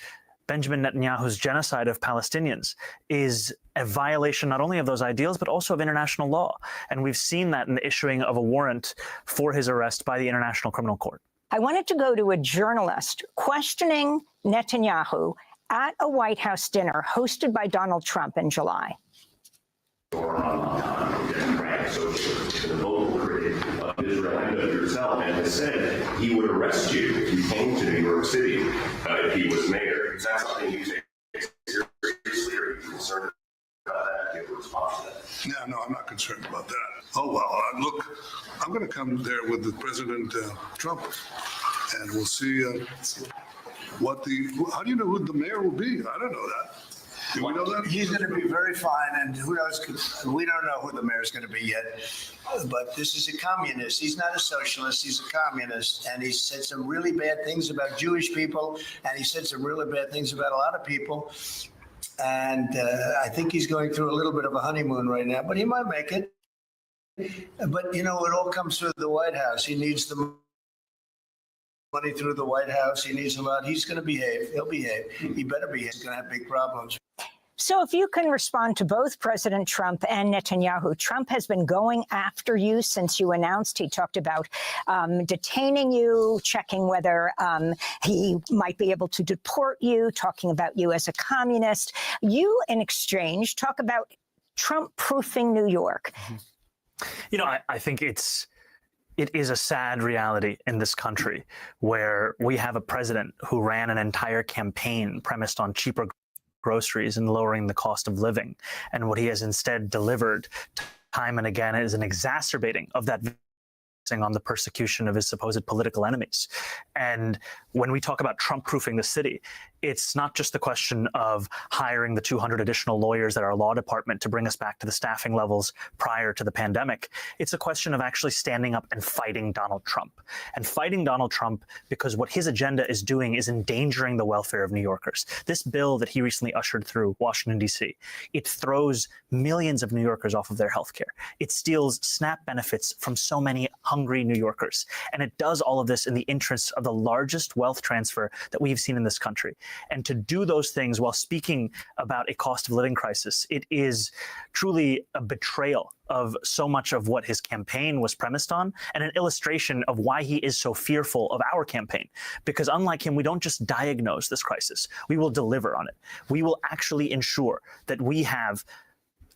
Benjamin Netanyahu's genocide of Palestinians is a violation not only of those ideals, but also of international law. And we've seen that in the issuing of a warrant for his arrest by the International Criminal Court. I wanted to go to a journalist questioning Netanyahu at a White House dinner hosted by Donald Trump in July. The vocal critic of Israel and of yourself, and has said he would arrest you if you came to New York City if he was mayor. Is that something you take seriously, or are you concerned about that? Give a response to that. No, I'm not concerned about that. Oh, well, look, I'm going to come there with the President Trump, and we'll see how do you know who the mayor will be? I don't know that. Do we know that? He's going to be very fine, and who knows? We don't know who the mayor is going to be yet. But this is a communist. He's not a socialist. He's a communist, and he said some really bad things about Jewish people, and he said some really bad things about a lot of people. And I think he's going through a little bit of a honeymoon right now, but he might make it. But, you know, it all comes through the White House. He needs the money through the White House. He needs a lot. He's going to behave. He'll behave. He better behave. He's going to have big problems. So if you can respond to both President Trump and Netanyahu, Trump has been going after you since you announced. He talked about detaining you, checking whether he might be able to deport you, talking about you as a communist. You, in exchange, talk about Trump-proofing New York. You know, I think it is a sad reality in this country where we have a president who ran an entire campaign premised on cheaper groceries and lowering the cost of living. And what he has instead delivered time and again is an exacerbating of that on the persecution of his supposed political enemies. And when we talk about Trump-proofing the city, it's not just the question of hiring the 200 additional lawyers at our law department to bring us back to the staffing levels prior to the pandemic. It's a question of actually standing up and fighting Donald Trump. And fighting Donald Trump because what his agenda is doing is endangering the welfare of New Yorkers. This bill that he recently ushered through Washington, D.C., it throws millions of New Yorkers off of their health care. It steals SNAP benefits from so many hungry New Yorkers. And it does all of this in the interests of the largest wealth transfer that we've seen in this country. And to do those things while speaking about a cost of living crisis, it is truly a betrayal of so much of what his campaign was premised on, and an illustration of why he is so fearful of our campaign. Because unlike him, we don't just diagnose this crisis, we will deliver on it. We will actually ensure that we have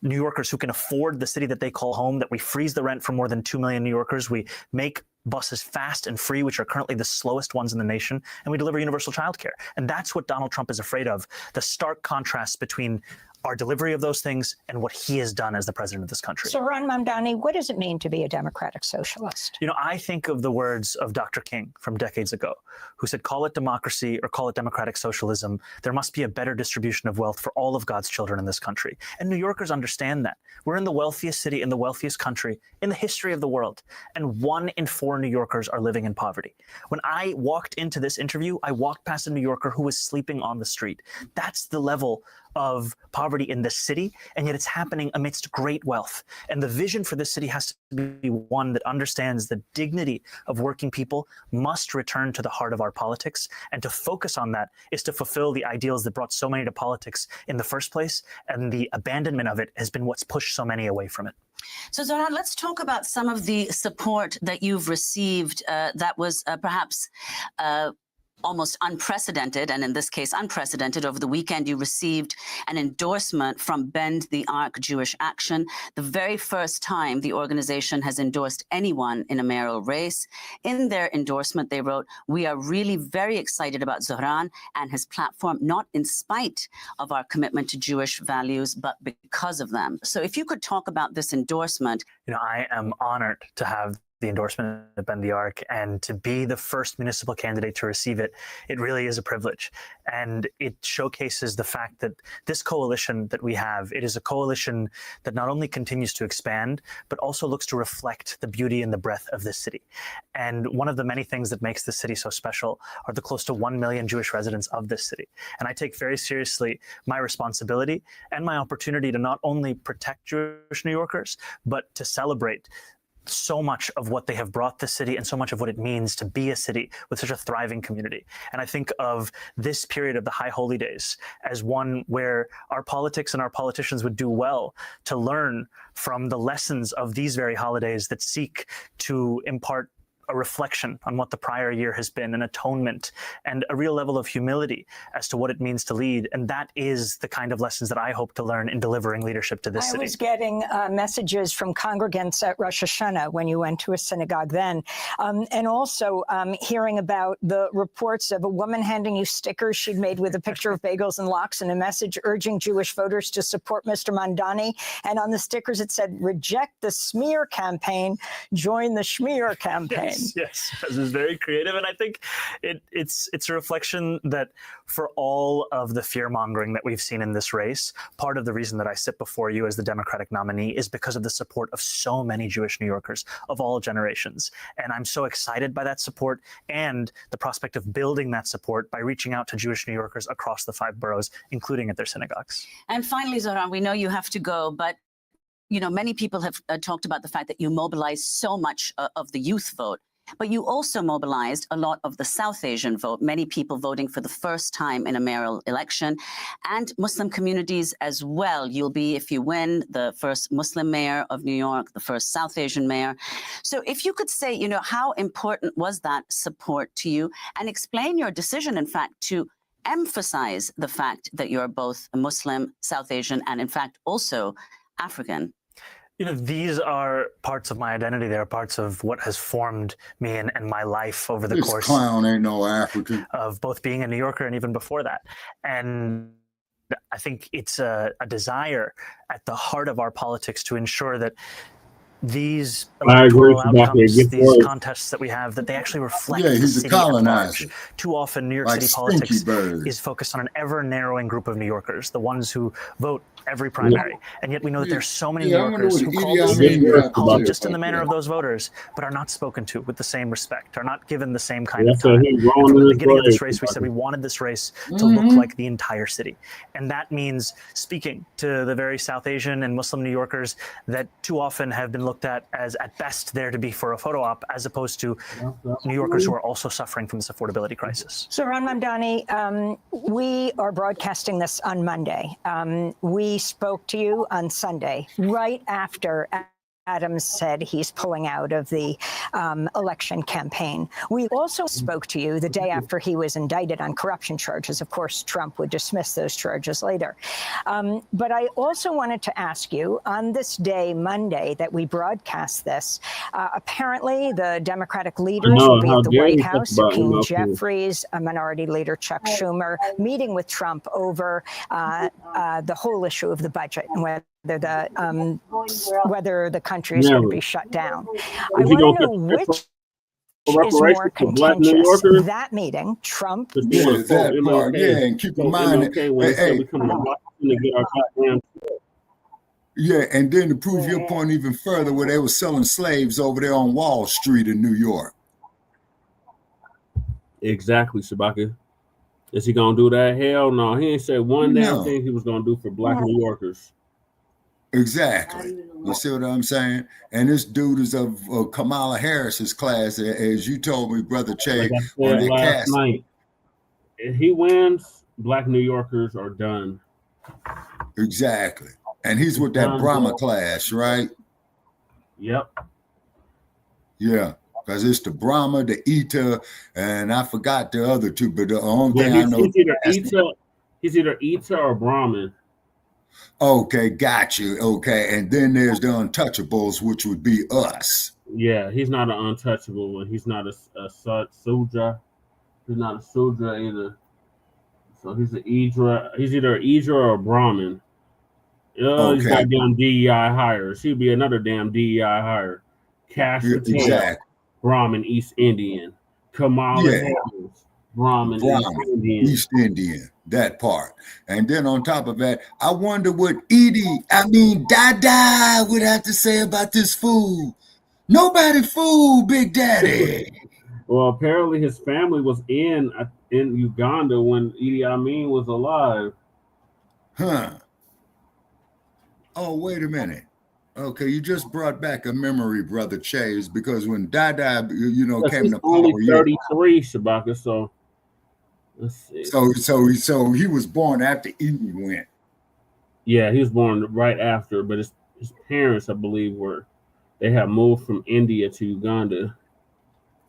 New Yorkers who can afford the city that they call home, that we freeze the rent for more than 2 million New Yorkers, we make buses fast and free, which are currently the slowest ones in the nation, and we deliver universal childcare. And that's what Donald Trump is afraid of, the stark contrast between our delivery of those things and what he has done as the president of this country. So, Ron Mamdani, what does it mean to be a democratic socialist? You know, I think of the words of Dr. King from decades ago, who said, call it democracy or call it democratic socialism. There must be a better distribution of wealth for all of God's children in this country. And New Yorkers understand that. We're in the wealthiest city in the wealthiest country in the history of the world. And 1 in 4 New Yorkers are living in poverty. When I walked into this interview, I walked past a New Yorker who was sleeping on the street. That's the level of poverty in this city, and yet it's happening amidst great wealth. And the vision for this city has to be one that understands the dignity of working people must return to the heart of our politics, and to focus on that is to fulfill the ideals that brought so many to politics in the first place, and the abandonment of it has been what's pushed so many away from it. So, Zoran, let's talk about some of the support that you've received that was perhaps almost unprecedented, and in this case unprecedented. Over the weekend, you received an endorsement from Bend the Arc Jewish Action, the very first time the organization has endorsed anyone in a mayoral race. In their endorsement, they wrote, "We are really very excited about Zoran and his platform, not in spite of our commitment to Jewish values, but because of them." So if you could talk about this endorsement. You know, I am honored to have the endorsement of Bend the Arc, and to be the first municipal candidate to receive it, it really is a privilege. And it showcases the fact that this coalition that we have, it is a coalition that not only continues to expand, but also looks to reflect the beauty and the breadth of this city. And one of the many things that makes this city so special are the close to 1 million Jewish residents of this city. And I take very seriously my responsibility and my opportunity to not only protect Jewish New Yorkers, but to celebrate so much of what they have brought the city and so much of what it means to be a city with such a thriving community. And I think of this period of the High Holy Days as one where our politics and our politicians would do well to learn from the lessons of these very holidays that seek to impart a reflection on what the prior year has been, an atonement, and a real level of humility as to what it means to lead. And that is the kind of lessons that I hope to learn in delivering leadership to this city. I was getting messages from congregants at Rosh Hashanah when you went to a synagogue then, and also hearing about the reports of a woman handing you stickers she'd made with a picture of bagels and lox and a message urging Jewish voters to support Mr. Mamdani. And on the stickers it said, "Reject the smear campaign, join the schmear campaign." Yes, this is very creative, and I think it's a reflection that for all of the fear-mongering that we've seen in this race, part of the reason that I sit before you as the Democratic nominee is because of the support of so many Jewish New Yorkers of all generations. And I'm so excited by that support and the prospect of building that support by reaching out to Jewish New Yorkers across the 5 boroughs, including at their synagogues. And finally, Zoran, we know you have to go, but you know, many people have talked about the fact that you mobilize so much of the youth vote But you also mobilized a lot of the South Asian vote, many people voting for the first time in a mayoral election, and Muslim communities as well. You'll be, if you win, the first Muslim mayor of New York, the first South Asian mayor. So if you could say, how important was that support to you, and explain your decision, in fact, to emphasize the fact that you're both a Muslim, South Asian, and in fact also African. These are parts of my identity. They're parts of what has formed me and my life over the course. This clown ain't no African. Of both being a New Yorker and even before that. And I think it's a desire at the heart of our politics to ensure that these electoral outcomes, these contests that we have, that they actually reflect the city at large. Too often, New York City politics is focused on an ever-narrowing group of New Yorkers, the ones who vote every primary. And yet we know that there's so many New Yorkers who call the city home just in the manner of those voters, but are not spoken to with the same respect, are not given the same kind of time. And from the beginning of this race, we said we wanted this race to look like the entire city. And that means speaking to the very South Asian and Muslim New Yorkers that too often have been looked at as, at best, there to be for a photo op, as opposed to New Yorkers who are also suffering from this affordability crisis. So, Ron Mamdani, we are broadcasting this on Monday. We spoke to you on Sunday, right after Adams said he's pulling out of the election campaign. We also spoke to you the day after he was indicted on corruption charges. Of course, Trump would dismiss those charges later. But I also wanted to ask you, on this day, Monday, that we broadcast this, apparently the Democratic leaders will be at the White House, Hakeem Jeffries, Minority Leader Chuck Schumer, meeting with Trump over the whole issue of the budget and whether the country is going to be shut down. I want to know which is more contentious, that meeting, Trump. And keep in mind, and then to prove your point even further, where they were selling slaves over there on Wall Street in New York. Exactly, Shabaka. Is he gonna do that? Hell no. He ain't said one damn thing he was gonna do for Black New Yorkers. Exactly. You see what I'm saying? And this dude is of Kamala Harris's class, as you told me, Brother Che, on the last night. If he wins, Black New Yorkers are done. Exactly. And he's with that Brahma class, right? Yep. Yeah. Because it's the Brahma, the Eta, and I forgot the other two, but the only thing I know he's either Eta or Brahmin. Okay, got you. Okay, and then there's the untouchables, which would be us. Yeah, he's not an untouchable one. He's not a Sudra. He's not a Sudra either. So he's an Idra. He's either Idra or a Brahmin. He's got damn DEI hires. He'd be another damn DEI hire. Cash Patel, exactly. Brahmin, East Indian. Kamala Harris, Brahmin, East Indian. That part. And then on top of that, I wonder what Dada would have to say about this fool. Nobody fooled Big Daddy. Well, apparently his family was in Uganda when Idi Amin was alive. Huh. Oh, wait a minute. Okay, you just brought back a memory, Brother Chase, because when Dada, came to power, only 33, Shabaka, so let's see. So he was born after Idi went. Yeah, he was born right after, but his parents, I believe, they had moved from India to Uganda.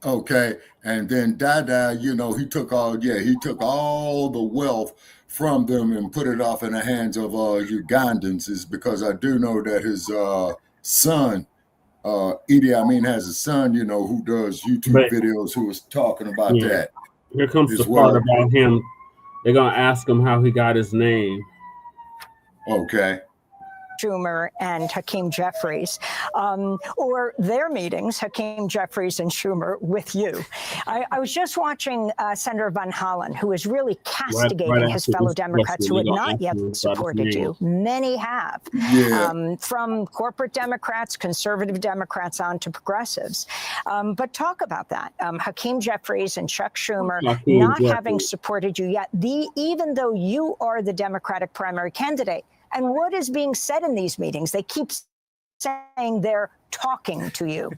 Okay, and then Dada, he took all the wealth from them and put it off in the hands of Ugandans, is because I do know that his son, Idi Amin has a son, who does YouTube videos, who was talking about that. Here comes the part about him. They're going to ask him how he got his name. Okay. Schumer and Hakeem Jeffries, or their meetings, Hakeem Jeffries and Schumer, with you. I was just watching Senator Van Hollen, who is really castigating his fellow Democrats who had not yet supported you. Many have, from corporate Democrats, conservative Democrats, on to progressives. But talk about that. Hakeem Jeffries and Chuck Schumer not having supported you yet, even though you are the Democratic primary candidate. And what is being said in these meetings? They keep saying they're talking to you.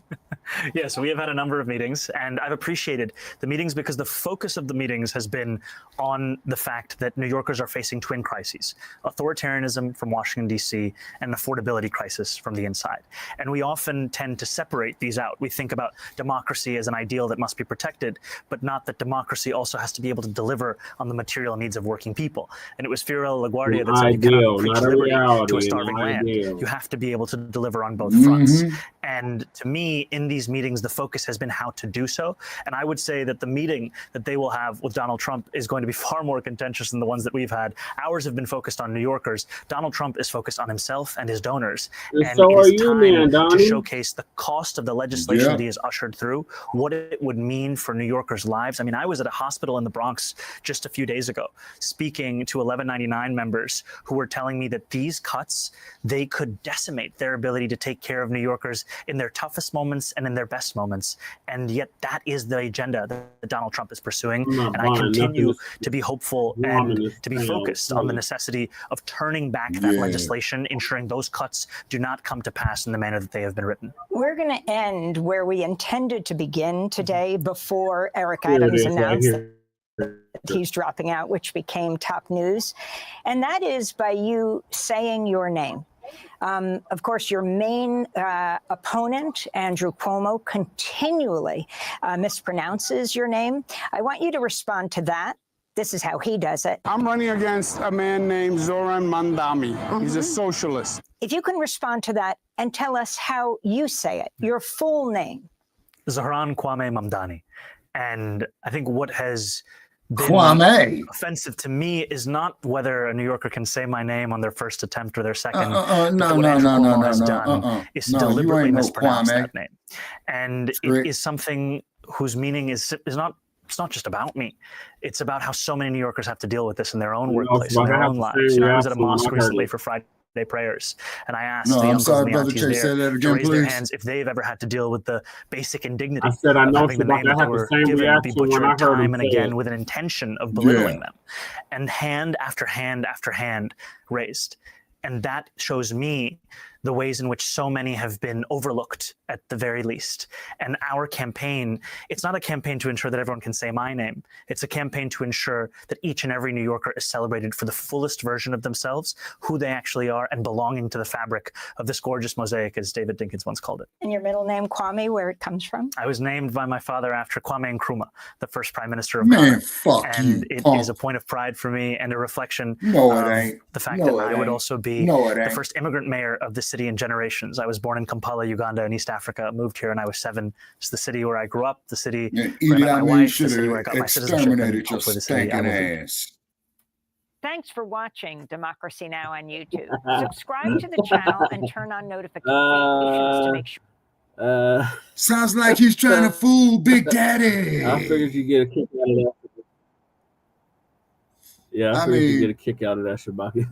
Yes, we have had a number of meetings, and I've appreciated the meetings because the focus of the meetings has been on the fact that New Yorkers are facing twin crises: authoritarianism from Washington, D.C., and an affordability crisis from the inside. And we often tend to separate these out. We think about democracy as an ideal that must be protected, but not that democracy also has to be able to deliver on the material needs of working people. And it was Fiorello LaGuardia that said, you cannot preach liberty to a starving land. You have to be able to deliver on both fronts. And to me, in these meetings, the focus has been how to do so. And I would say that the meeting that they will have with Donald Trump is going to be far more contentious than the ones that we've had. Ours have been focused on New Yorkers. Donald Trump is focused on himself and his donors. And so it are is you, time man, Donnie. to showcase the cost of the legislation that he has ushered through, what it would mean for New Yorkers' lives. I mean, I was at a hospital in the Bronx just a few days ago, speaking to 1199 members who were telling me that these cuts, they could decimate their ability to take care of New Yorkers in their toughest moments and in their best moments. And yet that is the agenda that Donald Trump is pursuing. And I continue to be hopeful and to be focused on the necessity of turning back that legislation, ensuring those cuts do not come to pass in the manner that they have been written. We're going to end where we intended to begin today before Eric Adams announced that he's dropping out, which became top news. And that is by you saying your name. Of course, your main opponent, Andrew Cuomo, continually mispronounces your name. I want you to respond to that. This is how he does it. I'm running against a man named Zoran Mandami. He's a socialist. If you can respond to that and tell us how you say it, your full name. Zohran Kwame Mamdani. And I think what has been offensive to me is not whether a New Yorker can say my name on their first attempt or their second. Is deliberately mispronounce that name. And it is something whose meaning is not. It's not just about me. It's about how so many New Yorkers have to deal with this in their own workplace, in their own lives. I was at a mosque recently for Friday prayers, and I asked the uncles and the aunties there to raise their hands if they've ever had to deal with the basic indignity of having the name that they were given be butchered time and again with an intention of belittling them, and hand after hand after hand raised. And that shows me the ways in which so many have been overlooked at the very least. And our campaign, it's not a campaign to ensure that everyone can say my name. It's a campaign to ensure that each and every New Yorker is celebrated for the fullest version of themselves, who they actually are, and belonging to the fabric of this gorgeous mosaic, as David Dinkins once called it. And your middle name, Kwame, where it comes from? I was named by my father after Kwame Nkrumah, the first prime minister of Ghana. And it is a point of pride for me and a reflection of the fact that I would also be the first immigrant mayor of the city in generations. I was born in Kampala, Uganda, in East Africa, moved here when I was 7. It's the city where I grew up, the city where I met my wife, the city where I got my citizenship, and hopefully the city I will be. Thanks for watching Democracy Now! On YouTube. Subscribe to the channel and turn on notifications to make sure. Sounds like he's trying to fool Big Daddy. I figured you get a kick out of that. Yeah, I figured you get a kick out of that, Shabaka.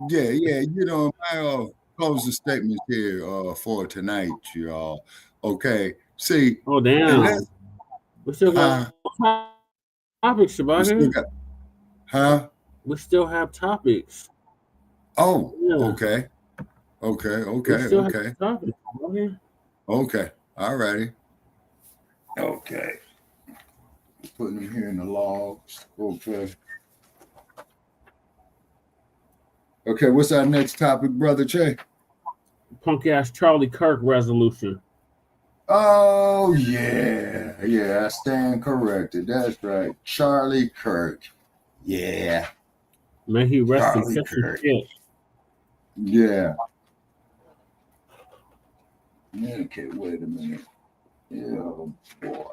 Yeah, you know, my closing statement here for tonight, y'all. Okay, see. Oh, damn. We still got topics, Shabaka. We still have topics. Oh, okay. Okay. All righty. Okay. Putting them here in the logs. Okay, what's our next topic, Brother Che? Punk ass Charlie Kirk resolution. Oh, yeah, I stand corrected. That's right. Charlie Kirk. Yeah. May he rest in peace. Yeah. Okay, wait a minute. Oh, boy.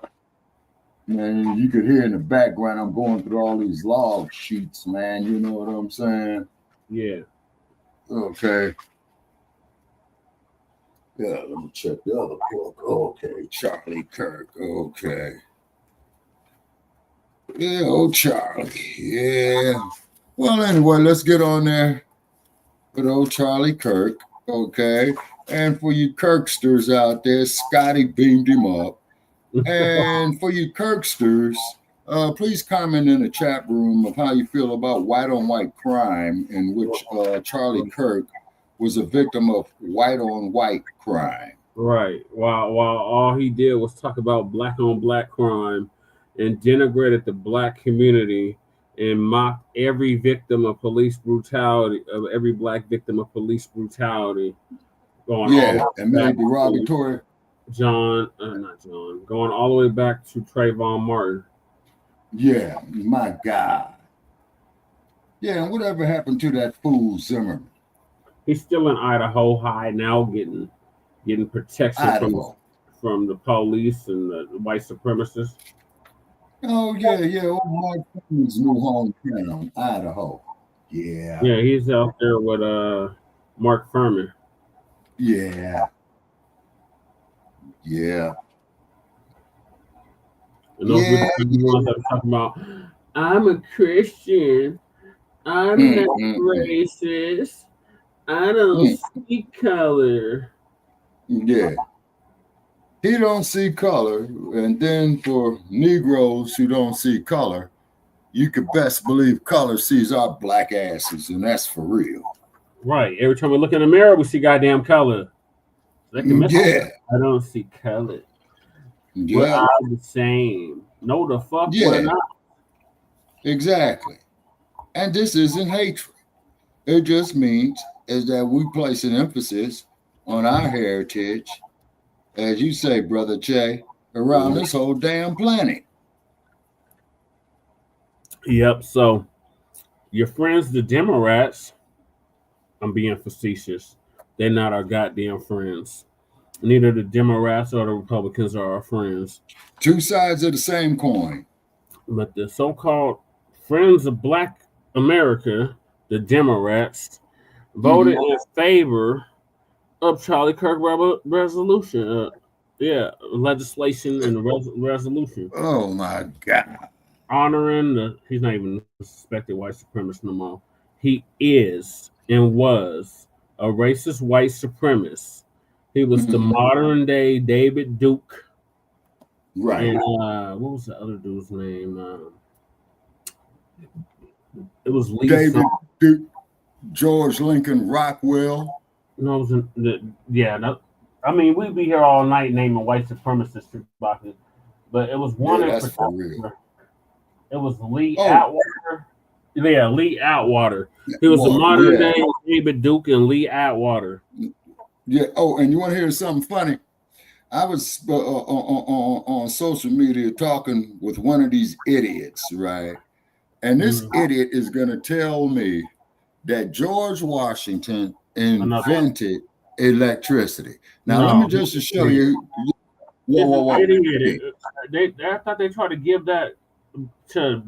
Man, you could hear in the background, I'm going through all these log sheets, man. You know what I'm saying? Yeah. Okay. Yeah, let me check the other book. Okay, Charlie Kirk. Okay. Yeah, old Charlie. Yeah. Well, anyway, let's get on there with old Charlie Kirk. Okay. And for you Kirksters out there, Scotty beamed him up. And for you Kirksters, please comment in the chat room of how you feel about white-on-white crime, in which Charlie Kirk was a victim of white-on-white crime. Right. While all he did was talk about black on black crime and denigrated the black community and mocked every victim of police brutality, of every black victim of police brutality. And made derogatory. Going all the way back to Trayvon Martin. Yeah, my God. Yeah, and whatever happened to that fool Zimmerman? He's still in Idaho High now, getting protection from the police and the white supremacists. Oh yeah, old Mark Furman's new hometown, Idaho. Yeah. Yeah, he's out there with Mark Furman. Yeah. And those are the ones that are talking about, I'm a Christian, I'm not racist, I don't see color. Yeah. He don't see color, and then for Negroes who don't see color, you could best believe color sees our black asses, and that's for real. Right. Every time we look in the mirror, we see goddamn color. I don't see color. We're all the same. No, the fuck we're not. Exactly. And this isn't hatred. It just means is that we place an emphasis on our heritage, as you say, Brother Che, around this whole damn planet. Yep. So your friends, the Democrats, I'm being facetious. They're not our goddamn friends. Neither the Democrats or the Republicans are our friends. Two sides of the same coin. But the so-called friends of Black America, the Democrats, voted in favor of Charlie Kirk Resolution. Legislation and resolution. Oh my God. Honoring he's not even a suspected white supremacist no more. He is and was a racist white supremacist. He was the modern day David Duke. Right. And what was the other dude's name? It was Lee David Duke, George Lincoln Rockwell. No, it was I mean, we'd be here all night naming white supremacists, but it was one in particular. It was Lee Atwater. Yeah, Lee Atwater. He was a modern day David Duke and Lee Atwater. Yeah. Oh, and you want to hear something funny? I was on social media talking with one of these idiots, right? And this idiot is going to tell me that George Washington invented electricity. Now, let me just show you. Whoa. I thought they tried to give that to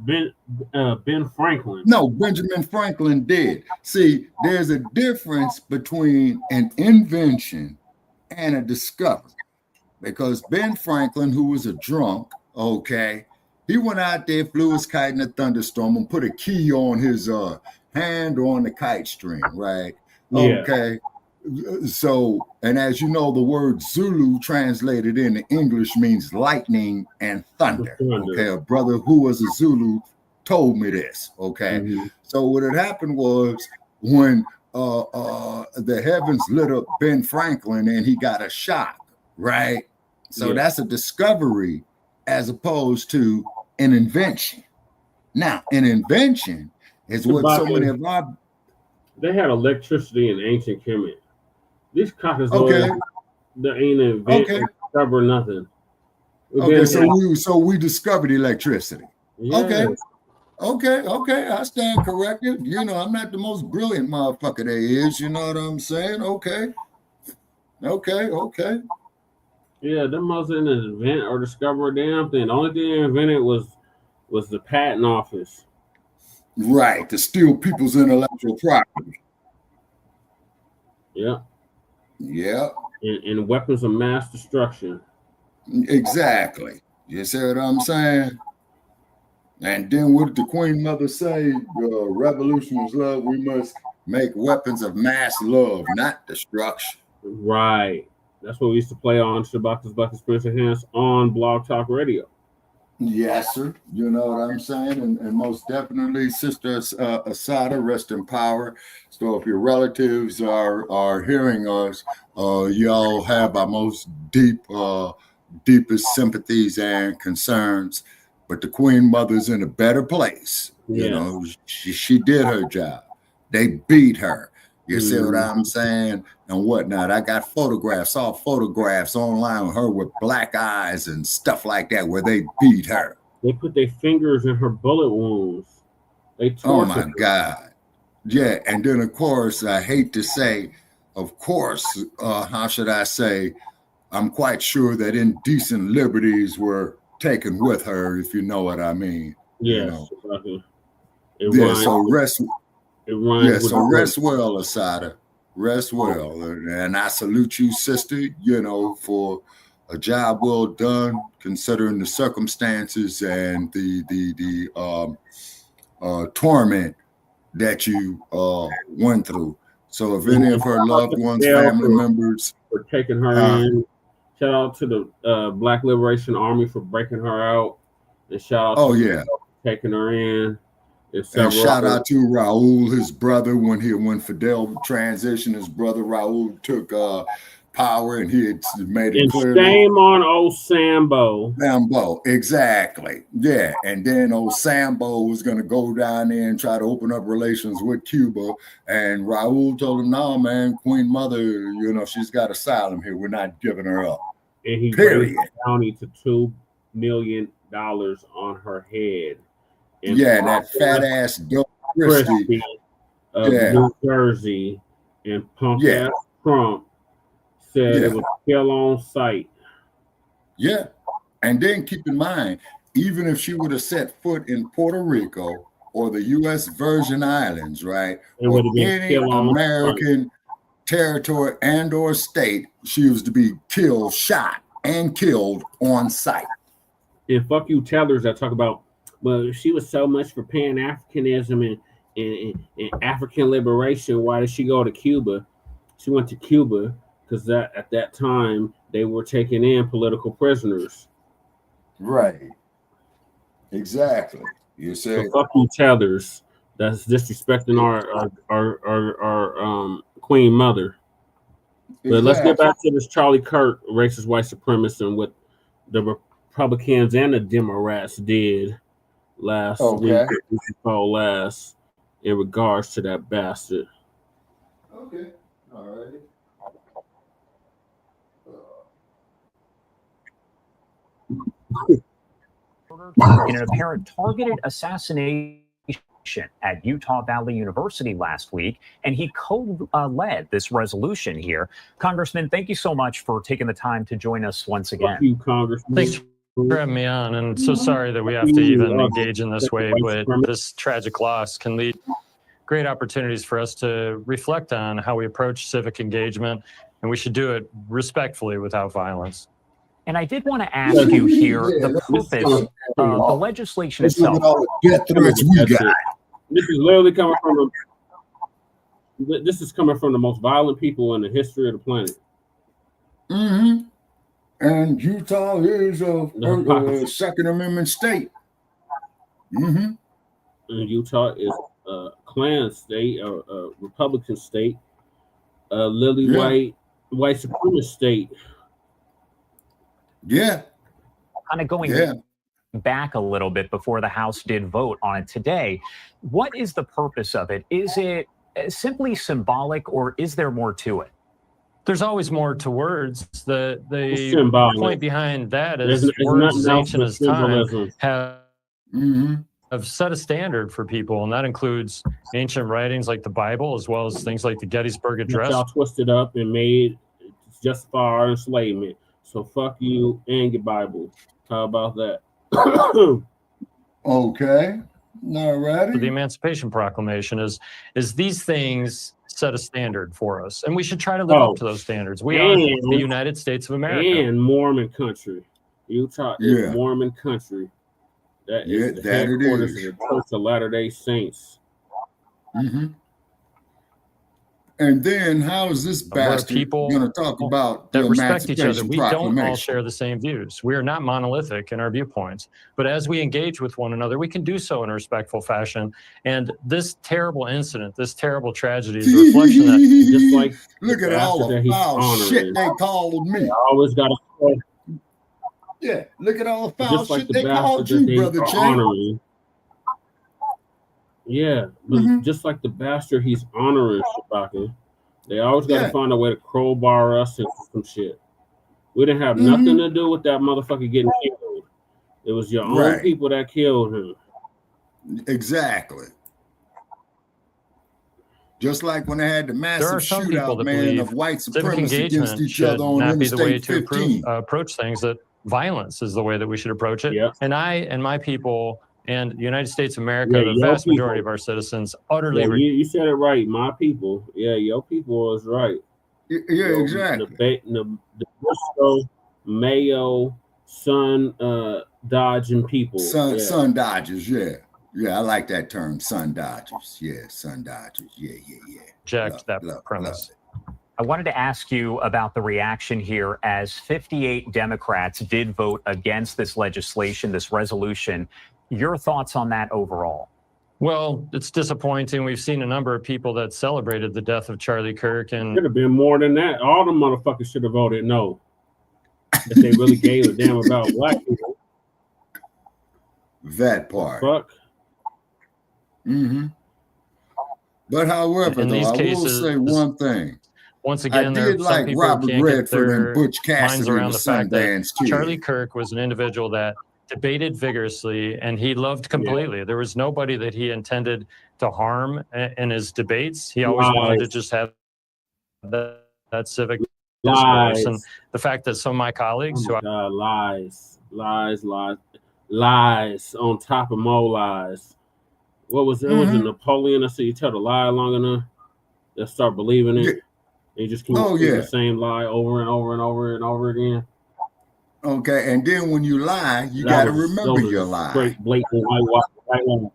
Ben Franklin. No, Benjamin Franklin did. See, there's a difference between an invention and a discovery. Because Ben Franklin, who was a drunk, he went out there, flew his kite in a thunderstorm and put a key on his hand on the kite string, right? Yeah. Okay. So, and as you know, the word Zulu translated into English means lightning and thunder. Okay, a brother who was a Zulu told me this. Okay, so what had happened was when the heavens lit up Ben Franklin and he got a shock, right? So that's a discovery as opposed to an invention. Now, an invention is what so many of our... They had electricity in ancient Kemet. These cockers they ain't invent discover nothing. So we discovered electricity. Yeah. Okay. I stand corrected. You know, I'm not the most brilliant motherfucker there is. You know what I'm saying? Okay. Yeah, them must didn't invent or discover a damn thing. The only thing they invented was the patent office. Right, to steal people's intellectual property. Yeah. Yeah. And weapons of mass destruction. Exactly. You see what I'm saying? And then what did the Queen Mother say? Revolution is love. We must make weapons of mass love, not destruction. Right. That's what we used to play on Shabaka'S Blacc Experience Enhanced on Blogtalk Radio. Yes, sir. You know what I'm saying? And most definitely, Sister Assata, rest in power. So if your relatives are hearing us, y'all have our most deepest sympathies and concerns. But the Queen Mother's in a better place. You know, she did her job. They beat her. You see what I'm saying? And whatnot. I got saw photographs online with her with black eyes and stuff like that where they beat her. They put their fingers in her bullet wounds. They tortured her. Oh my God. Yeah. And then of course, I hate to say, of course, how should I say, I'm quite sure that indecent liberties were taken with her, if you know what I mean. Yes. You know? So rest well, Assata. Rest well. And I salute you, sister, you know, for a job well done, considering the circumstances and the torment that you went through. So if any of her loved ones, family members for taking her in, shout out to the Black Liberation Army for breaking her out, and shout out to taking her in. And shout out to Raul, his brother, when Fidel transitioned, his brother Raul took power, and he had made it clear. Shame on old Sambo. Sambo, exactly. Yeah, and then old Sambo was going to go down there and try to open up relations with Cuba, and Raul told him, "No, man, Queen Mother, you know, she's got asylum here. We're not giving her up." And he raised the bounty to $2 million on her head. And that fat ass Doug Christie of New Jersey and punk ass Trump said it was kill on sight. Yeah. And then keep in mind, even if she would have set foot in Puerto Rico or the U.S. Virgin Islands, right, or any American territory and or state, she was to be shot and killed on sight. And fuck you tellers that talk about, well, she was so much for Pan-Africanism and African liberation. Why did she go to Cuba? She went to Cuba because at that time they were taking in political prisoners. Right. Exactly. You say so fuck you tellers. That's disrespecting our Queen Mother. Exactly. But let's get back to this Charlie Kirk, racist white supremacist, and what the Republicans and the Democrats did last week, in regards to that bastard. Okay. All right. In an apparent targeted assassination at Utah Valley University last week, and he co-led this resolution here. Congressman, thank you so much for taking the time to join us once again. Thank you, Congressman. Thanks for having me on, and so sorry that we have to even engage in this way, but this tragic loss can lead great opportunities for us to reflect on how we approach civic engagement, and we should do it respectfully without violence. And I did want to ask you here the purpose of the legislation itself. This is literally coming from the most violent people in the history of the planet. Mm-hmm. And Utah is a Second Amendment state. Mm-hmm. And Utah is a Klan state, a Republican state, a white supremacist state. Yeah. Kind of going back a little bit before the House did vote on it today. What is the purpose of it? Is it simply symbolic, or is there more to it? There's always more to words. The point behind that is words as ancient as time have set a standard for people, and that includes ancient writings like the Bible, as well as things like the Gettysburg Address. Y'all twisted up and made justify our enslavement. So fuck you and your Bible. How about that? Okay. All right. The Emancipation Proclamation is these things set a standard for us, and we should try to live up to those standards. We are the United States of America. And Mormon country. Utah is Mormon country. That is the headquarters of the Church of Latter-day Saints. Mm-hmm. And then how is this bastard people going to talk about that the respect each other? Emancipation We don't all Proclamation? share the same views. We are not monolithic in our viewpoints. But as we engage with one another, we can do so in a respectful fashion. And this terrible incident, this terrible tragedy is a reflection of that. Just like Look at all the foul shit they called me. I always got to. Yeah, look at all the foul Just like shit the they called bastard that you, they Brother are Jay. honoring. Yeah, but just like the bastard he's honoring, Shabaka, they always got to find a way to crowbar us into some shit. We didn't have nothing to do with that motherfucker getting killed. It was your own people that killed him. Exactly. Just like when they had the There massive are some people shootout, that man, believe of white civic supremacy against engagement each should other on not be the way Interstate to 15. approach things, that violence is the way that we should approach it. And I and my people and the United States of America, the your vast majority people. of our citizens, utterly You said it right. My people. Yeah, your people is right. Yeah, exactly. Nabisco, Mayo, Sun Dodging people. Sun Dodgers, yeah. Yeah, I like that term, Sun Dodgers. Yeah, Sun Dodgers. Yeah. Reject that premise. I wanted to ask you about the reaction here as 58 Democrats did vote against this legislation, this resolution. Your thoughts on that overall? Well, it's disappointing. We've seen a number of people that celebrated the death of Charlie Kirk, and Should have been more than that. All the motherfuckers should have voted no. If they really gave a damn about black people. That part. Fuck. But however, In though, these I will cases, say one thing. Once again, I there are did some like people who Robert can't get Redford their and Butch minds Cassidy around and the the fact that Sundance Kid. Charlie Kirk was an individual that debated vigorously and he loved completely. There was nobody that he intended to harm in his debates. He always wanted to just have that civic discourse. And the fact that some of my colleagues lies on top of more lies. What was it? Was it Napoleon? I said you tell the lie long enough, they'll start believing it. And you just keep saying the same lie over and over and over and over again. Okay, and then when you lie, you got to remember your lie. Straight, blatant white.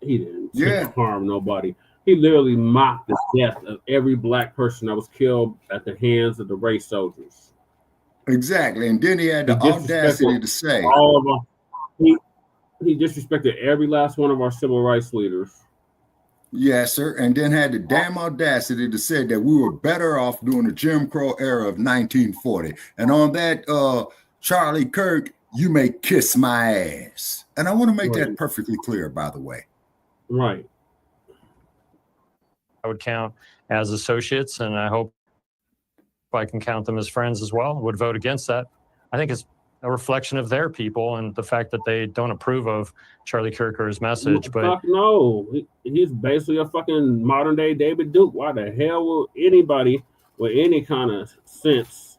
He didn't harm nobody. He literally mocked the death of every black person that was killed at the hands of the race soldiers. Exactly, and then he had the audacity to say, he disrespected every last one of our civil rights leaders. Yes, sir. And then had the damn audacity to say that we were better off during the Jim Crow era of 1940. And on that, Charlie Kirk, you may kiss my ass. And I want to make that perfectly clear, by the way. Right. I would count as associates, and I hope I can count them as friends as well, would vote against that. I think it's a reflection of their people and the fact that they don't approve of Charlie Kirk or his message. But fuck no, he's basically a fucking modern day David Duke. Why the hell will anybody with any kind of sense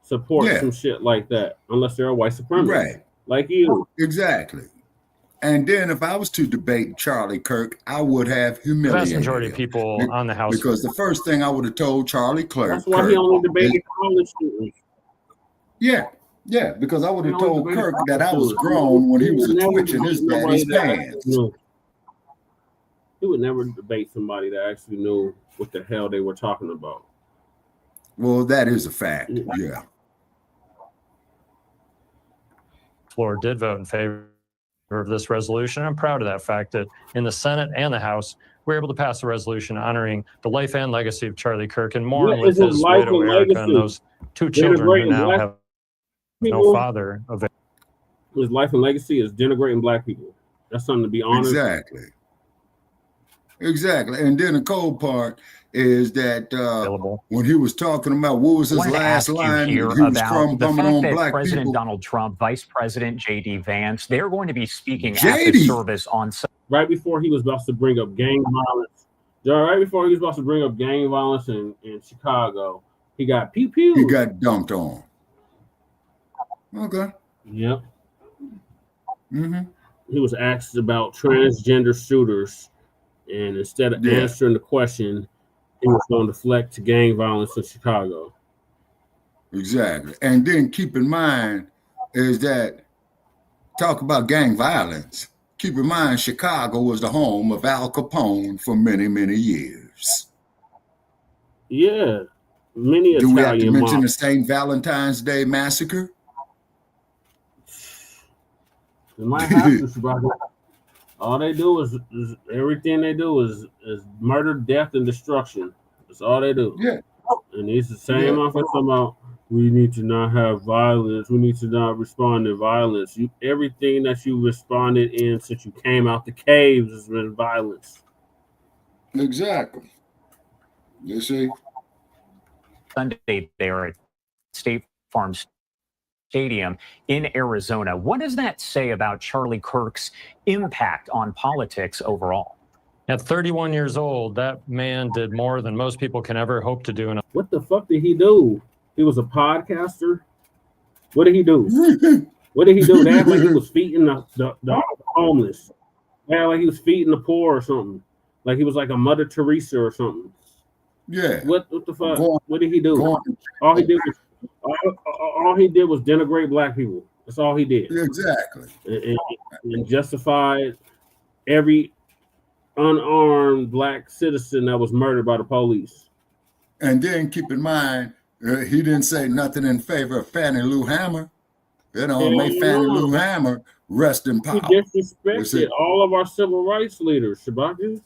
support some shit like that unless they're a white supremacist like you? Exactly. And then if I was to debate Charlie Kirk, I would have humiliated the vast majority of people on the House, because the first thing I would have told Charlie Kirk. That's why he only debated college students. Yeah, because I would have told Kirk that I was grown when he was a twitch in his daddy's pants. He would never debate somebody that actually knew what the hell they were talking about. Well, that is a fact. Yeah. Floor did vote in favor of this resolution. I'm proud of that fact that in the Senate and the House, we were able to pass a resolution honoring the life and legacy of Charlie Kirk and mourn with his widow, Erica, and those two children who now have no father. His life and legacy is denigrating black people. That's something to be honored. Exactly. And then the cold part is that when he was talking about what was his last line, he was about the fact on that black President people. Donald Trump, Vice President J.D. Vance, they're going to be speaking at the service on right before he was about to bring up gang violence. Right before he was about to bring up gang violence in Chicago, he got pew pew. He got dumped on. Okay. Yep. He was asked about transgender shooters, and instead of answering the question, he was going to deflect to gang violence in Chicago. Exactly. And then keep in mind is that talk about gang violence. keep in mind, Chicago was the home of Al Capone for many, many years. Yeah, many Do we have to Italian mention the mobs. St. Valentine's Day massacre? It might have to, Shabaka. All they do is everything they do is murder, death, and destruction. That's all they do. Yeah. And it's the same offense about we need to not have violence. We need to not respond to violence. Everything that you responded in since you came out the caves has been violence. Exactly. You see? Sunday there at State Farm Stadium in Arizona. What does that say about Charlie Kirk's impact on politics overall? At 31 years old, that man did more than most people can ever hope to do. What the fuck did he do? He was a podcaster? What did he do? What did he do? They act like he was feeding the homeless. They act like he was feeding the poor or something. Like he was like a Mother Teresa or something. Yeah. What the fuck? What did he do? All he did was denigrate black people. That's all he did. Exactly. And justified every unarmed black citizen that was murdered by the police. And then keep in mind, he didn't say nothing in favor of Fannie Lou Hamer. You know, may Fannie Lou Hamer rest in power. He disrespected all of our civil rights leaders, Shabaka.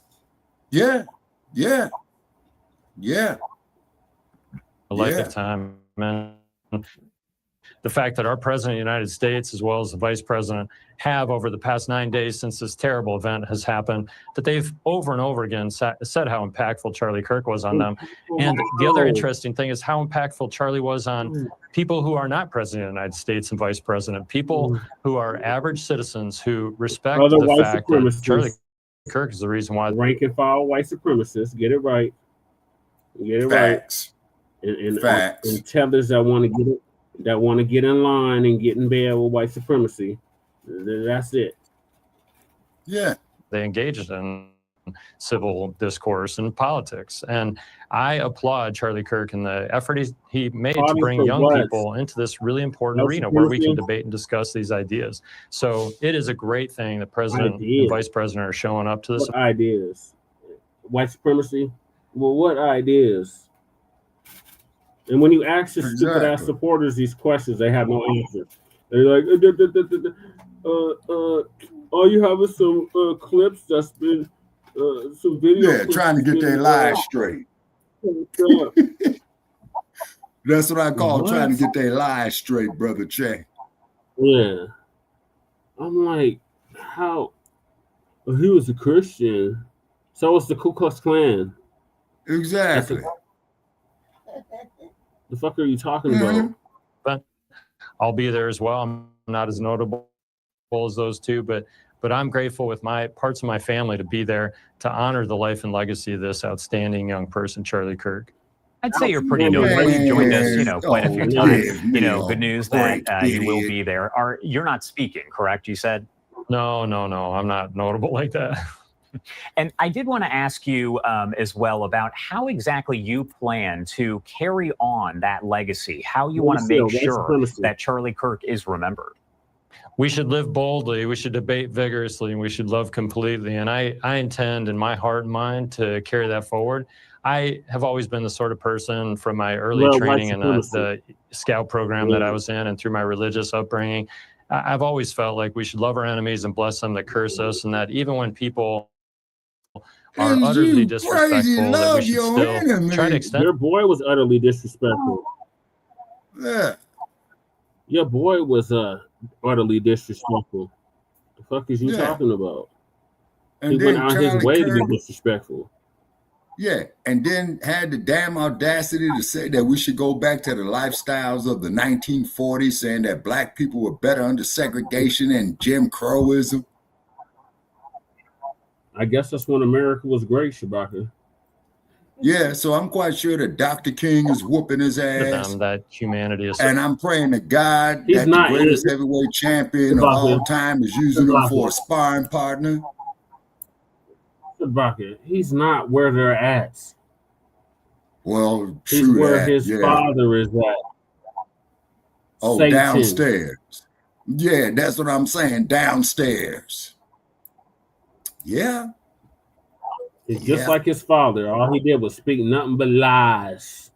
Yeah. A lifetime, man. The fact that our president of the United States, as well as the vice president, have over the past 9 days since this terrible event has happened, that they've over and over again said how impactful Charlie Kirk was on them. And the other interesting thing is how impactful Charlie was on people who are not president of the United States and vice president, people who are average citizens who respect the fact that Charlie Kirk is the reason why. Rank and file white supremacists, get it right. Get it Facts. right. Facts. And tellers that want to get in line and get in bed with white supremacy. That's it. Yeah. They engaged in civil discourse and politics. And I applaud Charlie Kirk and the effort he made to bring young people into this really important arena where we can debate and discuss these ideas. So it is a great thing that President and Vice President are showing up to this. What ideas? White supremacy? Well, what ideas? And when you ask your stupid ass supporters these questions, they have no answer. They're like, all you have is some clips that's been some video. Yeah, trying to get their lies straight. That's what I call trying to get their lies straight, Brother Che. Yeah. I'm like, how? Well, he was a Christian. So was the Ku Klux Klan. Exactly. The fuck are you talking about? But I'll be there as well. I'm not as notable as those two, but I'm grateful with my parts of my family to be there to honor the life and legacy of this outstanding young person, Charlie Kirk. I'd say you're pretty notable. You've joined us, quite a few times. Good news that you will be there. You're not speaking, correct? You said? No. I'm not notable like that. And I did want to ask you as well about how exactly you plan to carry on that legacy, how you want to make sure that Charlie Kirk is remembered. We should live boldly, we should debate vigorously, and we should love completely. And I intend in my heart and mind to carry that forward. I have always been the sort of person from my early training in the scout program that I was in and through my religious upbringing, I've always felt like we should love our enemies and bless them that curse us, and that even when people are utterly disrespectful, that we should still try to extend. Your boy was utterly disrespectful. Yeah. Your boy was utterly disrespectful. The fuck is you talking about? And he went out his way to be disrespectful. Yeah, and then had the damn audacity to say that we should go back to the lifestyles of the 1940s, saying that black people were better under segregation and Jim Crowism. I guess that's when America was great, Shabaka. Yeah, so I'm quite sure that Dr. King is whooping his ass. That humanity is. And I'm praying to God that the greatest heavyweight champion of all time is using him for a sparring partner. Shabaka, he's not where they're at. Well, he's where his father is at. Oh, Satan. Downstairs. Yeah, that's what I'm saying. Downstairs. Yeah. It's just like his father. All he did was speak nothing but lies.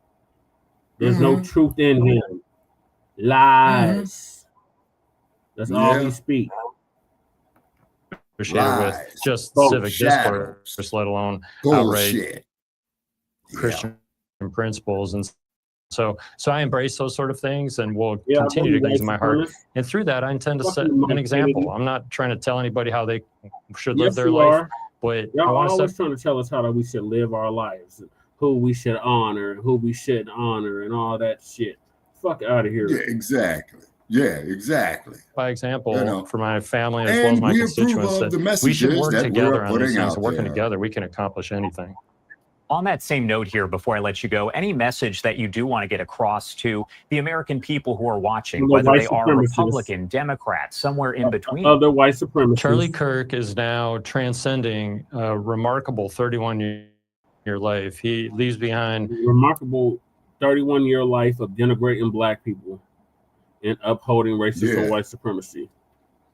There's no truth in him. Lies. That's all he speaks. With just civic discourse, let alone outright Christian principles. And so I embrace those sort of things and will continue to things in my heart. And through that, I intend to set an example. I'm not trying to tell anybody how they should live their life, but y'all are always trying to tell us how we should live our lives, who we should honor, who we shouldn't honor, and all that shit. Fuck out of here. Yeah, exactly. Yeah, exactly. By example, for my family as well as my constituents, that we should work together on these things. Working together, we can accomplish anything. On that same note here, before I let you go, any message that you do want to get across to the American people who are watching, whether they are Republican, Democrat, somewhere in between? Other white supremacists. Charlie Kirk is now transcending a remarkable 31-year life. He leaves behind remarkable 31-year life of denigrating black people and upholding racist and white supremacy.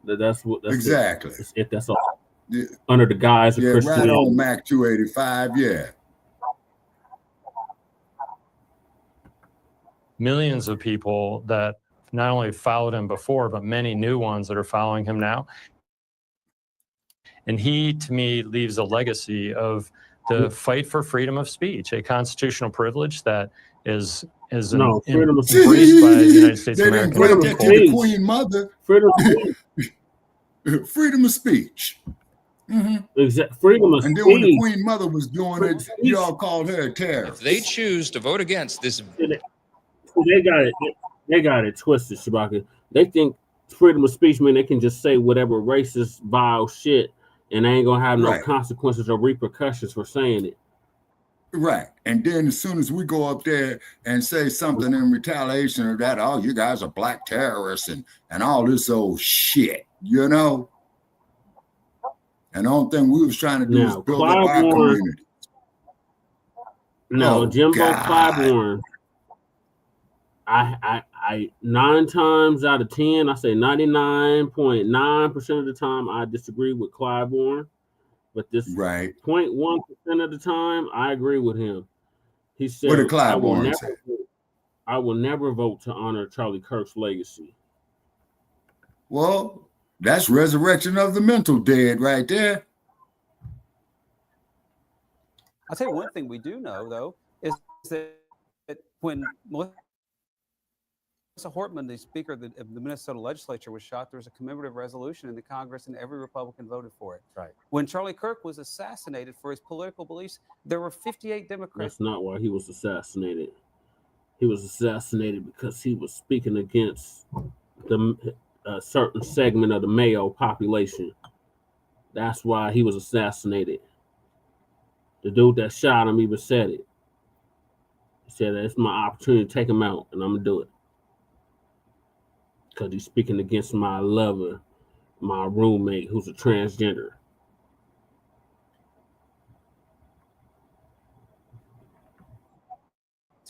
That's exactly it. That's all. Yeah. Under the guise of Christianity. Right on Mac 285. Yeah. Millions of people that not only followed him before, but many new ones that are following him now. And he, to me, leaves a legacy of the fight for freedom of speech, a constitutional privilege that is embraced by the United States of America. Freedom of speech. Queen Mother. Freedom of speech. Freedom of speech. Freedom of and then speech. when the Queen Mother was doing it, you all called her a terrorist. If they choose to vote against this, they got it twisted, Shabaka. They think freedom of speech means they can just say whatever racist, vile shit, and they ain't gonna have no consequences or repercussions for saying it. Right. And then as soon as we go up there and say something in retaliation of that, oh, you guys are black terrorists and all this old shit, you know? And the only thing we was trying to do is build up our community. No, Jimbo Clyburn. I 9 times out of 10, I say 99.9% of the time I disagree with Clyburn. But this 0.1% of the time, I agree with him. He said, what did Clyburn say? I will never vote to honor Charlie Kirk's legacy. Well, that's resurrection of the mental dead right there. I'll tell you one thing we do know, though, is that when Melissa Hortman, the Speaker of the Minnesota Legislature, was shot, there was a commemorative resolution in the Congress, and every Republican voted for it. Right. When Charlie Kirk was assassinated for his political beliefs, there were 58 Democrats. That's not why he was assassinated. He was assassinated because he was speaking against a certain segment of the Mayo population. That's why he was assassinated. The dude that shot him even said it. He said, it's my opportunity to take him out, and I'm going to do it. Because he's speaking against my lover, my roommate, who's a transgender.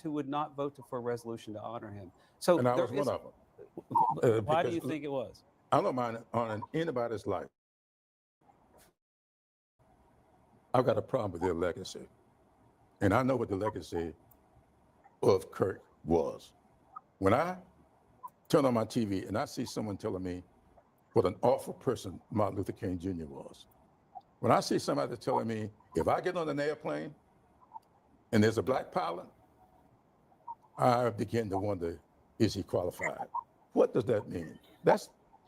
Who would not vote for a resolution to honor him. So and I was one of them. Why do you think it was? I don't mind honoring anybody's life. I've got a problem with their legacy. And I know what the legacy of Kirk was. When I turn on my TV and I see someone telling me what an awful person Martin Luther King Jr. was. When I see somebody telling me, if I get on an airplane and there's a black pilot, I begin to wonder, is he qualified? What does that mean?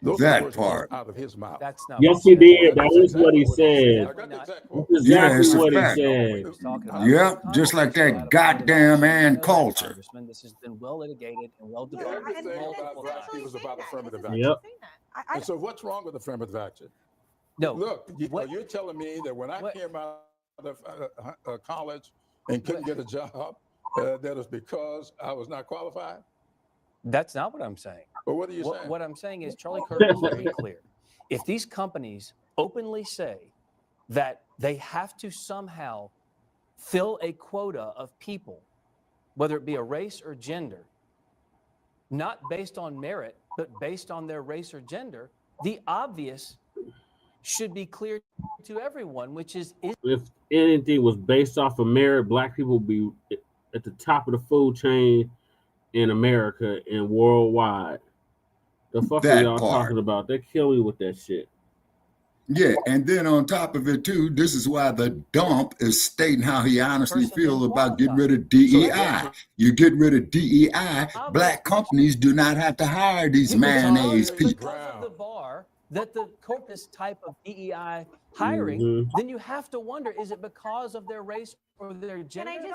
Those that words part out of his mouth. That's not yes, he did. That is what he said. That's exactly what he said. Yep, just like that goddamn and culture. This has been well litigated and well developed. It was about affirmative action. Yep. And so what's wrong with affirmative action? No. Look, you're telling me that when I came out of college and couldn't get a job, that was because I was not qualified? That's not what I'm saying. Well, what are you saying? What I'm saying is Charlie Kirk is very clear. If these companies openly say that they have to somehow fill a quota of people, whether it be a race or gender, not based on merit, but based on their race or gender, the obvious should be clear to everyone, which is If anything was based off of merit, black people would be at the top of the food chain in America and worldwide. The fuck are That y'all part. talking about? They kill me with that shit. Yeah, and then on top of it too, this is why the dump is stating how he honestly feels about getting rid of DEI. You get rid of DEI, black companies do not have to hire these mayonnaise people. because of the bar that the corpus type of DEI hiring, then you have to wonder, is it because of their race or their gender?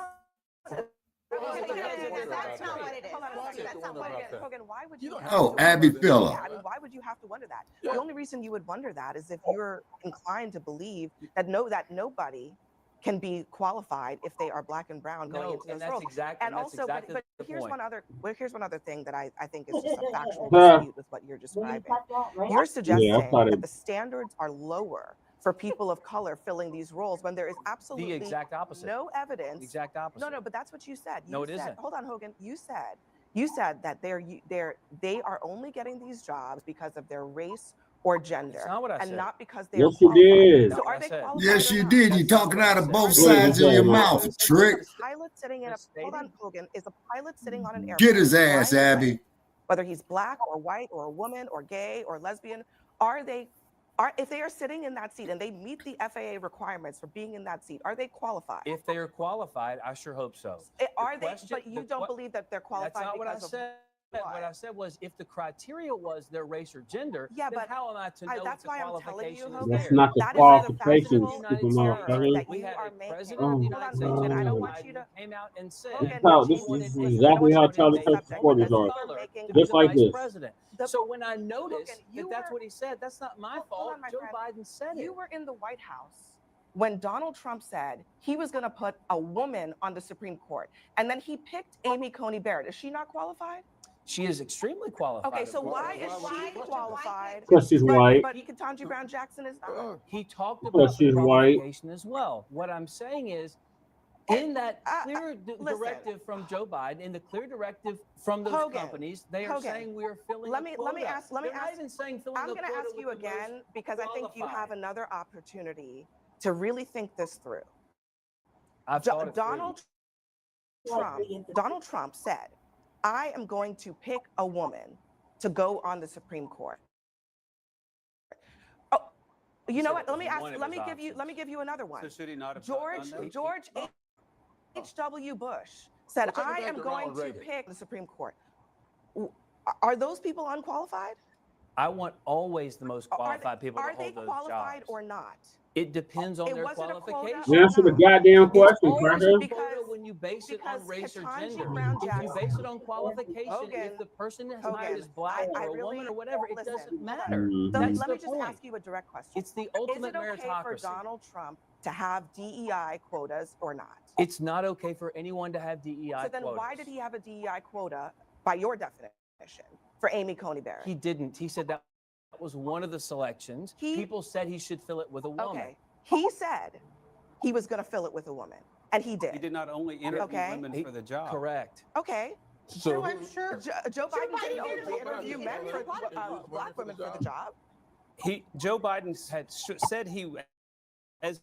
That's not what it is. That's not what it is. Hogan, why would you? Oh, Abby Filler. Yeah, I mean, why would you have to wonder that? The only reason you would wonder that is if you're inclined to believe that nobody can be qualified if they are black and brown going into this role. And also, but here's one other thing that I think is just a factual dispute with what you're describing. You're suggesting that the standards are lower for people of color filling these roles when there is absolutely the exact opposite. No evidence. The exact opposite. No, but that's what you said. No, it isn't. Hold on, Hogan. You said that they are only getting these jobs because of their race or gender, That's not what I and said. not because they're Yes, you did. So are they qualified? Yes, or you not? did. You're talking out of both sides of your mouth, trick. Is a pilot sitting in a hold on, Hogan. Is a pilot sitting on an airplane? Get his ass, flying away, Abby. whether he's black or white or a woman or gay or lesbian, if they are sitting in that seat and they meet the FAA requirements for being in that seat, are they qualified? If they are qualified, I sure hope so. Are they? But you don't believe that they're qualified. That's not what I because said. What I said was, if the criteria was their race or gender, Yeah, then but how am I to know that's if the why I'm telling you, qualification is Hogan, there? That's not the that is qualifications, the stupid factual motherfucker. that We you had are a making. president of the United States, Hogan, I don't Joe want Biden, you to came out and said, Hogan, This is exactly how Charlie Kirk supporters are. Just like this. president. So when I noticed that that's what he said, that's not my fault. Joe Biden said it. You were in the White House when Donald Trump said he was going to put a woman on the Supreme Court, and then he picked Amy Coney Barrett. Is she not qualified? She is extremely qualified. Okay, so why is she qualified? Because she's white. But Ketanji Brown Jackson is not. He talked Because about the she's white. qualification as well. What I'm saying is, in that clear directive from Joe Biden, in the clear directive from those Hogan, companies, they are Hogan, saying we are filling let a me quota. ask. They're not even saying filling I'm a going to quota ask you with the again most because I think you have qualified. another opportunity to really think this through. I've thought it Donald Trump said, "I am going to pick a woman to go on the Supreme Court." Oh, you know what? Let me give you another one. So should he not have George H.W. Bush said, "I am going to pick the Supreme Court." Are those people unqualified? I want always the most qualified people to Are they hold those qualified jobs. or not? It depends on It their wasn't a quota qualifications. Answer the goddamn question, It's cracker. always a quota when you base it on race or Ketanji gender. Brown If you Jackson- base it on qualification, Hogan, if the person is Hogan, hired as black I or a really- woman or whatever, it listen, doesn't matter. Mhm. That's Let the me just point. ask you a direct question. It's the ultimate Is it okay for meritocracy. Donald Trump to have DEI quotas or not? It's not okay for anyone to have DEI So then quotas. why did he have a DEI quota, by your definition, for Amy Coney Barrett? He didn't. He said that was one of the selections. People said he should fill it with a woman. Okay. He said he was going to fill it with a woman, and he did. He did not only interview women for the job. Correct. Okay. So I'm sure Joe Biden didn't only interview men for black women for the job. Joe Biden had said as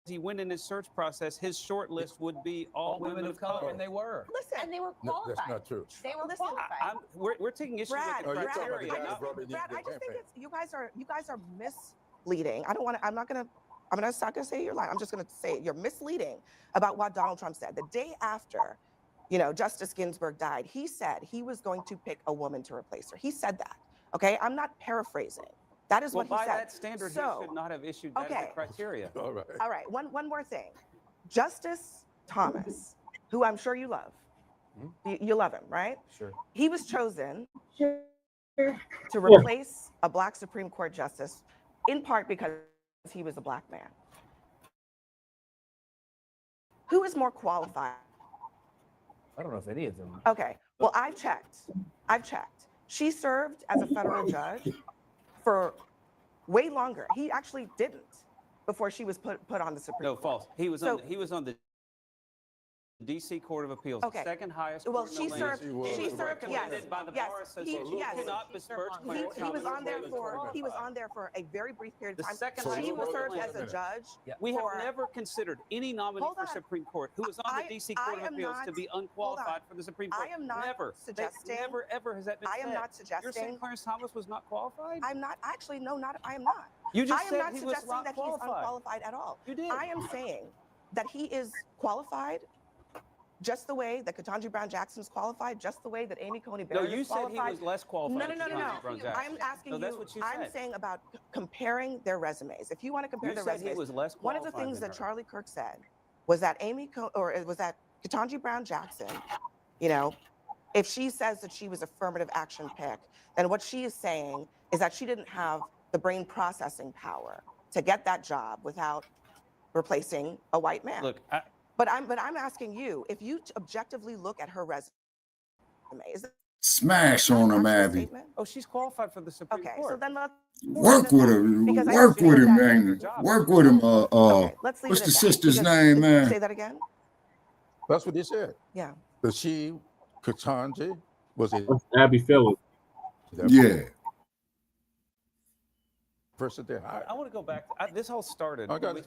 he went in his search process, his short list would be all women of color, and they were. Listen, And they were No, qualified. that's not true. They were qualified. We're taking issues Brad, with the Brad, criteria. I just think it's you guys are misleading. I'm not gonna say you're lying. I'm just gonna say you're misleading about what Donald Trump said. The day after, Justice Ginsburg died, he said he was going to pick a woman to replace her. He said that. Okay, I'm not paraphrasing. That is what he by said. that standard, So, he should not have issued that as a criteria. All right. all right, one more thing. Justice Thomas, who I'm sure you love. You love him, right? Sure. He was chosen to replace a black Supreme Court justice, in part because he was a black man. Who is more qualified? I don't know if any of them. Okay, well, I've checked. She served as a federal judge for way longer. He actually didn't before she was put on the Supreme Court. No, false. He was on the D.C. Court of Appeals, Okay. the second highest Well, court she in the land. served. She served. Recommended by the Bar Association. Yes. Cannot besmirch He was on there for. He was on there for a very brief period of time. She was served as a judge. We have never considered any nominee for Supreme Court who was on the D.C. Court of Appeals to be unqualified for the Supreme Court. I am not suggesting. Never, ever has that been said. I am not suggesting. You're saying Clarence Thomas was not qualified? I'm not. Actually, no, not. I am not. You just I am said not he was suggesting not that he's unqualified at all. You did. I am saying that he is qualified just the way that Ketanji Brown Jackson is qualified, just the way that Amy Coney Barrett is qualified. No, you said he was less qualified. No. I'm asking you. That's what you said. I'm saying about comparing their resumes. If you want to compare their resumes, he was less one of the things that Charlie Kirk said was that Ketanji Brown Jackson, you know, if she says that she was affirmative action pick, then what she is saying is that she didn't have the brain processing power to get that job without replacing a white man. Look, But I'm asking you, if you objectively look at her resume, is that Smash on him, Abby. Oh, she's qualified for the Supreme Court. Okay, so then let's Work with him. Work with him, man. Work with him. let's leave What's it the at that, sister's because- name, man? Say that again. That's what he said. Yeah. But Ketanji, was it? Abby Phillips. Yeah. Person there. I want to go back. This all started. I got- we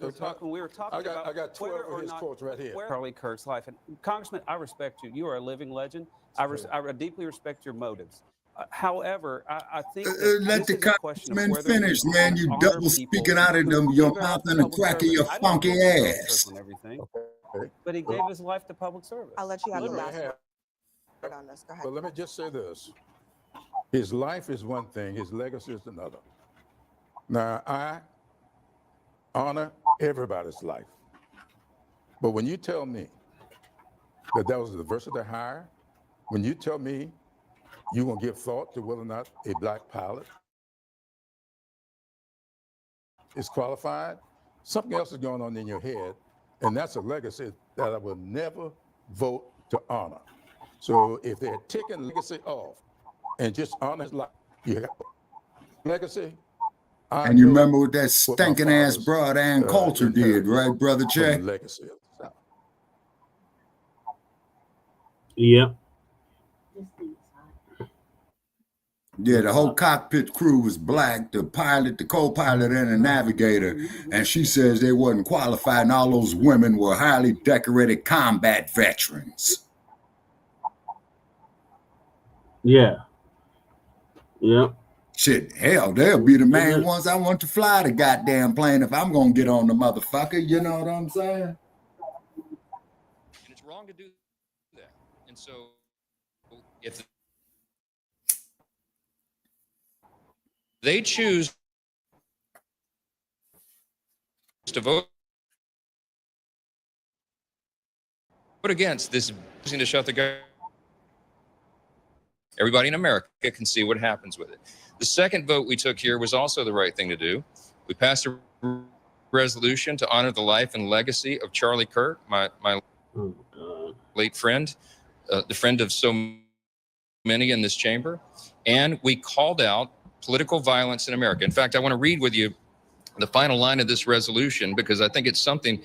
were talking I got about 12 whether of or his not quotes right here. Charlie Kirk's life. And Congressman, I respect you. You are a living legend. I deeply respect your motives. However, I think Let the congressman whether finish, we man. You honor double people speaking out of who them, your give mouth out to and the public crack of service. your I don't funky know Charlie Kirk ass. and everything, but he gave his life to public service. I'll let you have the Literally. last word on this. Go ahead. But let me just say this. His life is one thing, his legacy is another. Now, I honor everybody's life. But when you tell me that was a versatile hire, when you tell me you're going to give thought to whether or not a black pilot is qualified, something else is going on in your head, and that's a legacy that I will never vote to honor. So if they're taking legacy off and just honor his life, you have legacy. And you remember what that stinking ass broad Ann Coulter did, right, Brother Che? Legacy. Yep. Yeah, the whole cockpit crew was black, the pilot, the co-pilot, and the navigator. And she says they wasn't qualified, and all those women were highly decorated combat veterans. Yeah. Yep. Shit, hell, they'll be the main ones I want to fly the goddamn plane if I'm gonna get on the motherfucker. You know what I'm saying? And it's wrong to do that. And so if they choose to vote against this, to shut the government, everybody in America can see what happens with it. The second vote we took here was also the right thing to do. We passed a resolution to honor the life and legacy of Charlie Kirk, my late friend, the friend of so many in this chamber. And we called out political violence in America. In fact, I want to read with you the final line of this resolution because I think it's something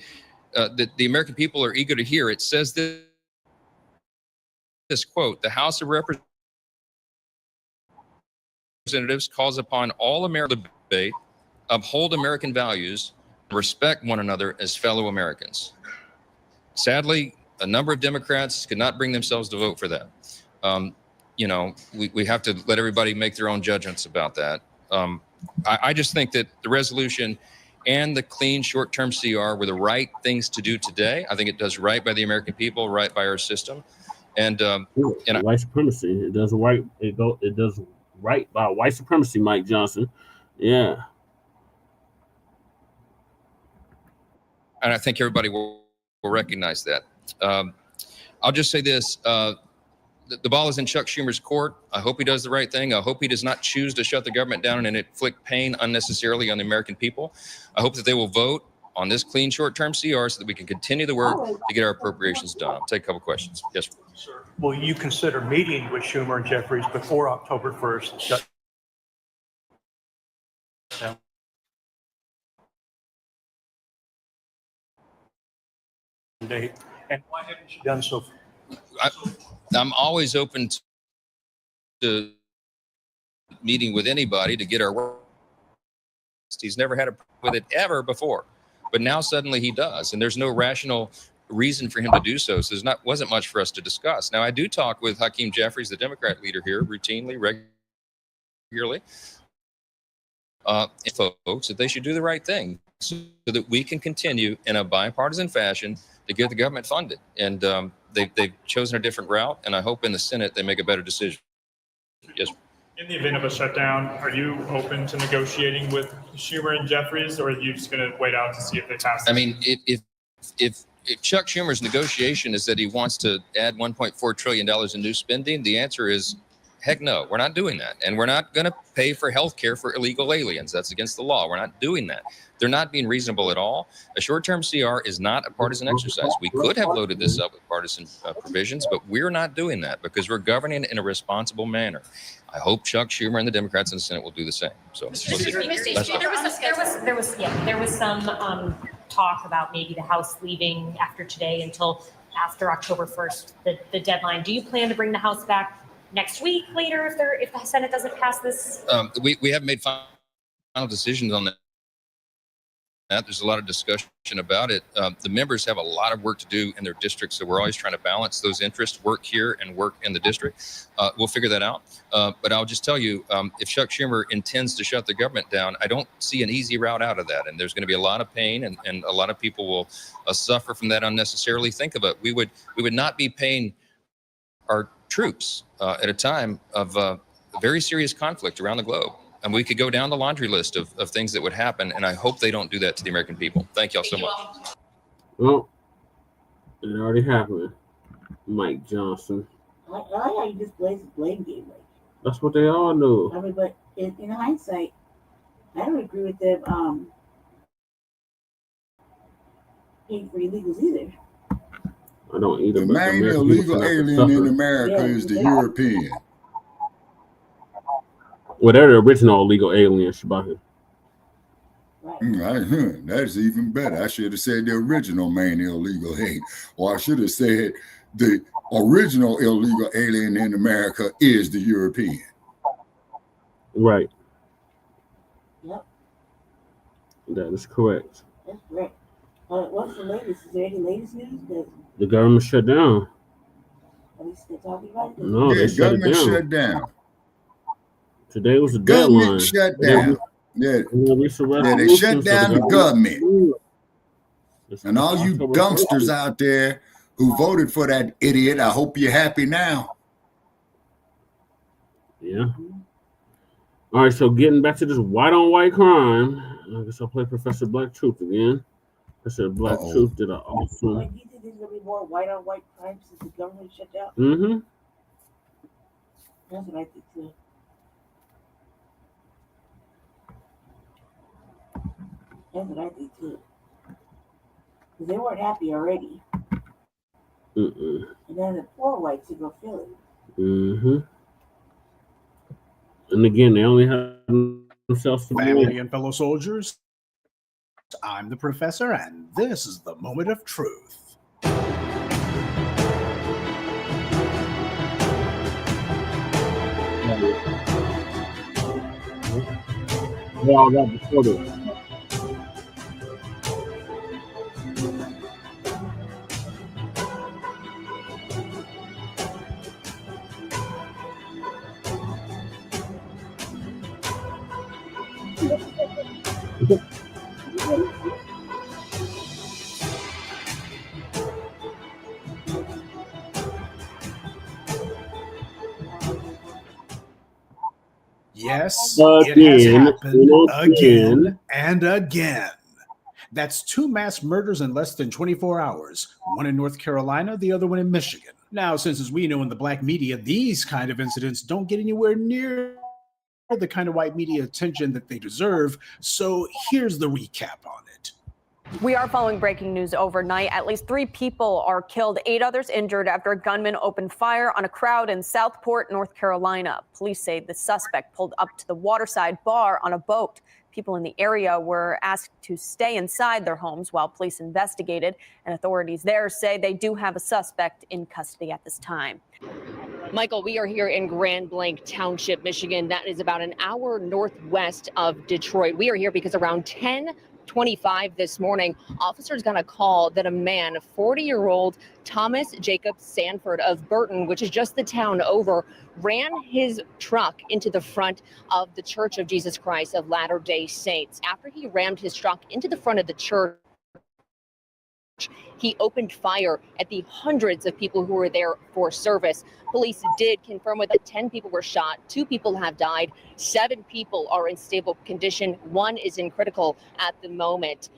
that the American people are eager to hear. It says this quote, "The House of Representatives calls upon all American to debate, uphold American values, and respect one another as fellow Americans." Sadly, a number of Democrats could not bring themselves to vote for that. You know, we have to let everybody make their own judgments about that. I just think that the resolution and the clean short-term CR were the right things to do today. I think it does right by the American people, right by our system, and white supremacy. It does right. It does right by white supremacy, Mike Johnson. Yeah. And I think everybody will recognize that. I'll just say this. The ball is in Chuck Schumer's court. I hope he does the right thing. I hope he does not choose to shut the government down and inflict pain unnecessarily on the American people. I hope that they will vote on this clean short-term CR so that we can continue the work to get our appropriations done. I'll take a couple questions. Yes, sir. Will you consider meeting with Schumer and Jeffries before October 1st? Shut down? Date And why haven't you done so? I'm always open to meeting with anybody to get our work. He's never had a problem with it ever before, but now suddenly he does, and there's no rational reason for him to do so. So wasn't much for us to discuss. Now I do talk with Hakeem Jeffries, the Democrat leader here, routinely, regularly, folks, that they should do the right thing so that we can continue in a bipartisan fashion to get the government funded. And they've chosen a different route, and I hope in the Senate they make a better decision. Yes. In the event of a shutdown, are you open to negotiating with Schumer and Jeffries, or are you just going to wait out to see if they pass this? I mean, if Chuck Schumer's negotiation is that he wants to add $1.4 trillion in new spending, the answer is, heck no, we're not doing that. And we're not going to pay for health care for illegal aliens. That's against the law. We're not doing that. They're not being reasonable at all. A short-term CR is not a partisan exercise. We could have loaded this up with partisan provisions, but we're not doing that because we're governing in a responsible manner. I hope Chuck Schumer and the Democrats in the Senate will do the same. So we'll see. There was some talk about maybe the House leaving after today until after October 1st, the deadline. Do you plan to bring the House back next week, later, if the Senate doesn't pass this? We haven't made final decisions on that. There's a lot of discussion about it. The members have a lot of work to do in their districts, so we're always trying to balance those interests, work here and work in the district. We'll figure that out. But I'll just tell you, if Chuck Schumer intends to shut the government down, I don't see an easy route out of that. And there's going to be a lot of pain, and a lot of people will suffer from that unnecessarily. Think of it. We would not be paying our troops at a time of a very serious conflict around the globe. And we could go down the laundry list of things that would happen, and I hope they don't do that to the American people. Thank y'all so much. Well, it already happened. Mike Johnson. I like how you just plays the blame game. Like, that's what they all do. I mean, but in hindsight, I don't agree with them paying for illegals either. I don't either. The main illegal alien in America is the European. Well, they're the original illegal alien, Shabaka. That's even better. I should have said the original main illegal alien. Or I should have said the original illegal alien in America is the European. Right. Yep. That is correct. That's correct. What's the latest? Is there any latest news? The government shut down. Are we still talking about it? No, they shut it down. Shut down. Today was the deadline. Government shut down. Yeah, they shut down the government. And all you dumpsters out there who voted for that idiot, I hope you're happy now. Yeah. All right, so getting back to this white on white crime, I guess I'll play Professor Black Truth again. Professor Black Truth did an awesome. Like, do you think there's going to be more white on white crime since the government shut down? Mm-hmm. That's what I think too. That's what I think too. Because they weren't happy already. Mm-mm. And then the poor whites would go feel it. Mm-hmm. And again, they only have themselves to family and fellow soldiers. I'm the professor, and this is the moment of truth. Well, that before this. Yes, it has happened again and again. That's 2 mass murders in less than 24 hours, one in North Carolina, the other one in Michigan. Now, since as we know in the black media, these kind of incidents don't get anywhere near the kind of white media attention that they deserve, so here's the recap on it. We are following breaking news overnight. At least 3 people are killed, 8 others injured after a gunman opened fire on a crowd in Southport, North Carolina. Police say the suspect pulled up to the waterside bar on a boat. People in the area were asked to stay inside their homes while police investigated, and authorities there say they do have a suspect in custody at this time. Michael, we are here in Grand Blanc Township, Michigan. That is about an hour northwest of Detroit. We are here because around 10:25 this morning, officers got a call that a man, 40-year-old Thomas Jacob Sanford of Burton, which is just the town over, ran his truck into the front of the Church of Jesus Christ of Latter-day Saints. After he rammed his truck into the front of the church, he opened fire at the hundreds of people who were there for service. Police did confirm that 10 people were shot, 2 people have died, 7 people are in stable condition, 1 is in critical at the moment.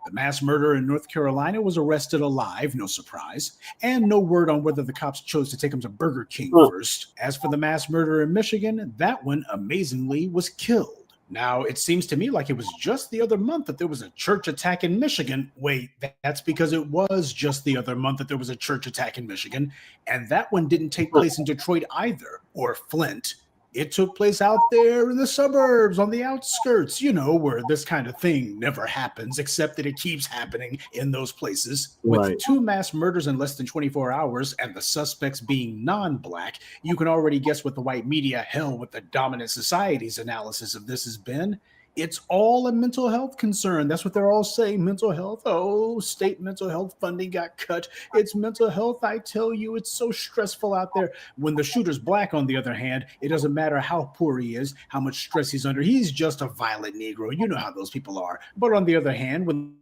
The mass murderer in North Carolina was arrested alive, no surprise, and no word on whether the cops chose to take him to Burger King first. As for the mass murderer in Michigan, that one amazingly was killed. Now, it seems to me like it was just the other month that there was a church attack in Michigan. Wait, that's because it was just the other month that there was a church attack in Michigan, and that one didn't take place in Detroit either, or Flint. It took place out there in the suburbs, on the outskirts, you know, where this kind of thing never happens, except that it keeps happening in those places. With 2 mass murders in less than 24 hours and the suspects being non-Black, you can already guess what the white media, hell, with the dominant society's analysis of this has been. It's all a mental health concern. That's what they're all saying. Mental health. Oh, state mental health funding got cut. It's mental health. I tell you, it's so stressful out there. When the shooter's Black, on the other hand, it doesn't matter how poor he is, how much stress he's under. He's just a violent Negro. You know how those people are. But on the other hand, when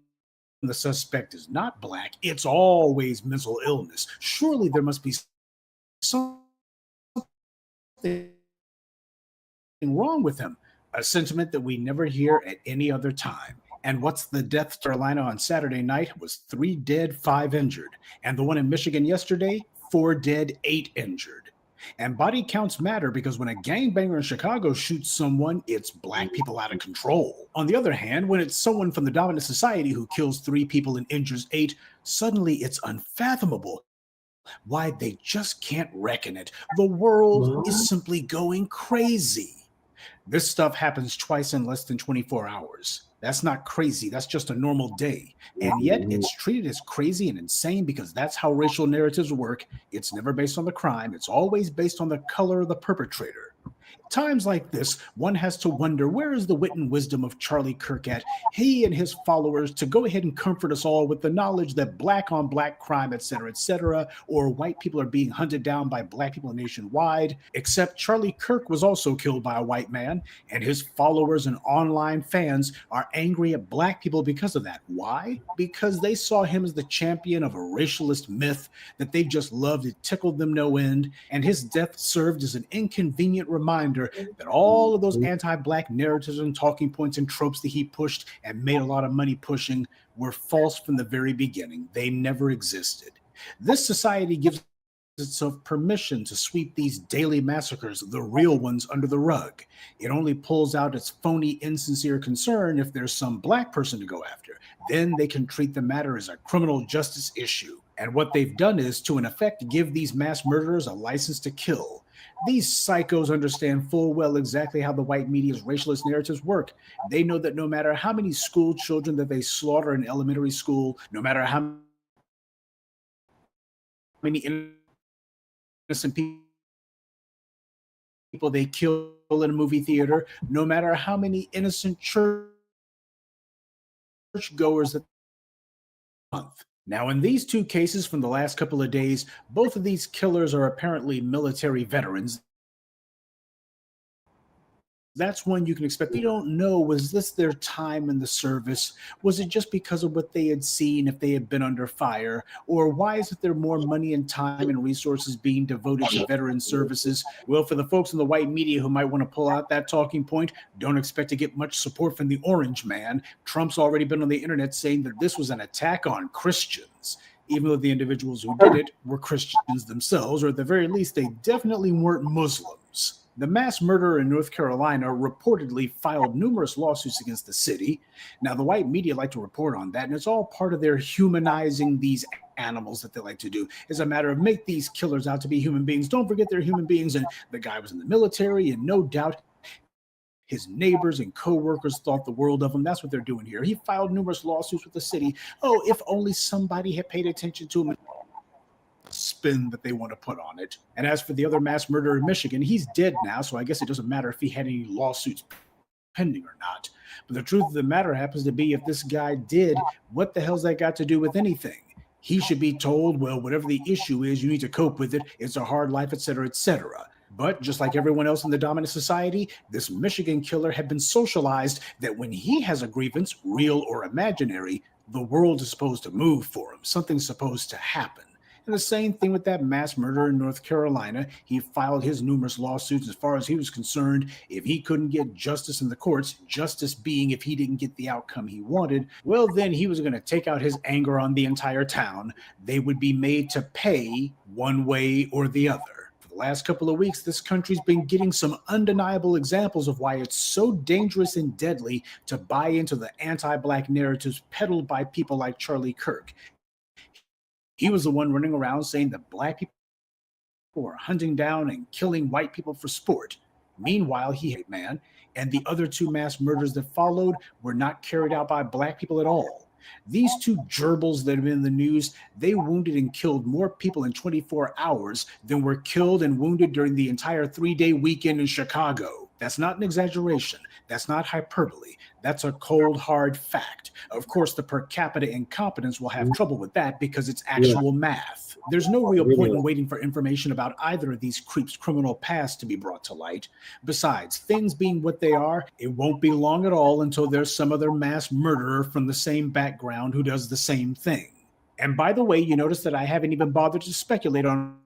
the suspect is not Black, it's always mental illness. Surely there must be something wrong with him. A sentiment that we never hear at any other time. And what's the death in Carolina on Saturday night was 3 dead, 5 injured. And the one in Michigan yesterday, 4 dead, 8 injured. And body counts matter because when a gangbanger in Chicago shoots someone, it's Black people out of control. On the other hand, when it's someone from the dominant society who kills 3 people and injures 8, suddenly it's unfathomable why they just can't reckon it. The world is simply going crazy. This stuff happens twice in less than 24 hours. That's not crazy. That's just a normal day. And yet it's treated as crazy and insane because that's how racial narratives work. It's never based on the crime. It's always based on the color of the perpetrator. Times like this, one has to wonder, where is the wit and wisdom of Charlie Kirk at? He and his followers to go ahead and comfort us all with the knowledge that Black on Black crime, etc., or white people are being hunted down by Black people nationwide, except Charlie Kirk was also killed by a white man, and his followers and online fans are angry at Black people because of that. Why? Because they saw him as the champion of a racialist myth that they just loved. It tickled them no end, and his death served as an inconvenient reminder that all of those anti-Black narratives and talking points and tropes that he pushed and made a lot of money pushing were false from the very beginning. They never existed. This society gives itself permission to sweep these daily massacres, the real ones, under the rug. It only pulls out its phony, insincere concern if there's some Black person to go after. Then they can treat the matter as a criminal justice issue. And what they've done is, to in effect, give these mass murderers a license to kill. These psychos understand full well exactly how the white media's racialist narratives work. They know that no matter how many school children that they slaughter in elementary school, no matter how many innocent people they kill in a movie theater, no matter how many innocent church goers that month. Now, in these 2 cases from the last couple of days, both of these killers are apparently military veterans. That's one you can expect. We don't know, was this their time in the service? Was it just because of what they had seen if they had been under fire? Or why is it there more money and time and resources being devoted to veteran services? Well, for the folks in the white media who might want to pull out that talking point, don't expect to get much support from the orange man. Trump's already been on the internet saying that this was an attack on Christians, even though the individuals who did it were Christians themselves, or at the very least, they definitely weren't Muslims. The mass murderer in North Carolina reportedly filed numerous lawsuits against the city. Now, the white media like to report on that, and it's all part of their humanizing these animals that they like to do. It's a matter of make these killers out to be human beings. Don't forget they're human beings, and the guy was in the military, and no doubt His neighbors and co-workers thought the world of him. That's what they're doing here. He filed numerous lawsuits with the city. Oh, if only somebody had paid attention to him. Spin that they want to put on it. And as for the other mass murderer in Michigan, he's dead now, so I guess it doesn't matter if he had any lawsuits pending or not. But the truth of the matter happens to be, if this guy did, what the hell's that got to do with anything? He should be told, well, whatever the issue is, you need to cope with it. It's a hard life, etc., etc. But just like everyone else in the dominant society, this Michigan killer had been socialized that when he has a grievance, real or imaginary, the world is supposed to move for him. Something's supposed to happen. And the same thing with that mass murderer in North Carolina. He filed his numerous lawsuits. As far as he was concerned, if he couldn't get justice in the courts, justice being if he didn't get the outcome he wanted, well, then he was going to take out his anger on the entire town. They would be made to pay one way or the other. For the last couple of weeks, this country's been getting some undeniable examples of why it's so dangerous and deadly to buy into the anti-Black narratives peddled by people like Charlie Kirk. He was the one running around saying that Black people were hunting down and killing white people for sport. Meanwhile, he, man, and the other two mass murders that followed were not carried out by Black people at all. These two gerbils that have been in the news, they wounded and killed more people in 24 hours than were killed and wounded during the entire 3-day weekend in Chicago. That's not an exaggeration. That's not hyperbole. That's a cold, hard fact. Of course, the per capita incompetence will have trouble with that because it's actual math. There's no real point in waiting for information about either of these creeps' criminal past to be brought to light. Besides, things being what they are, it won't be long at all until there's some other mass murderer from the same background who does the same thing. And by the way, you notice that I haven't even bothered to speculate on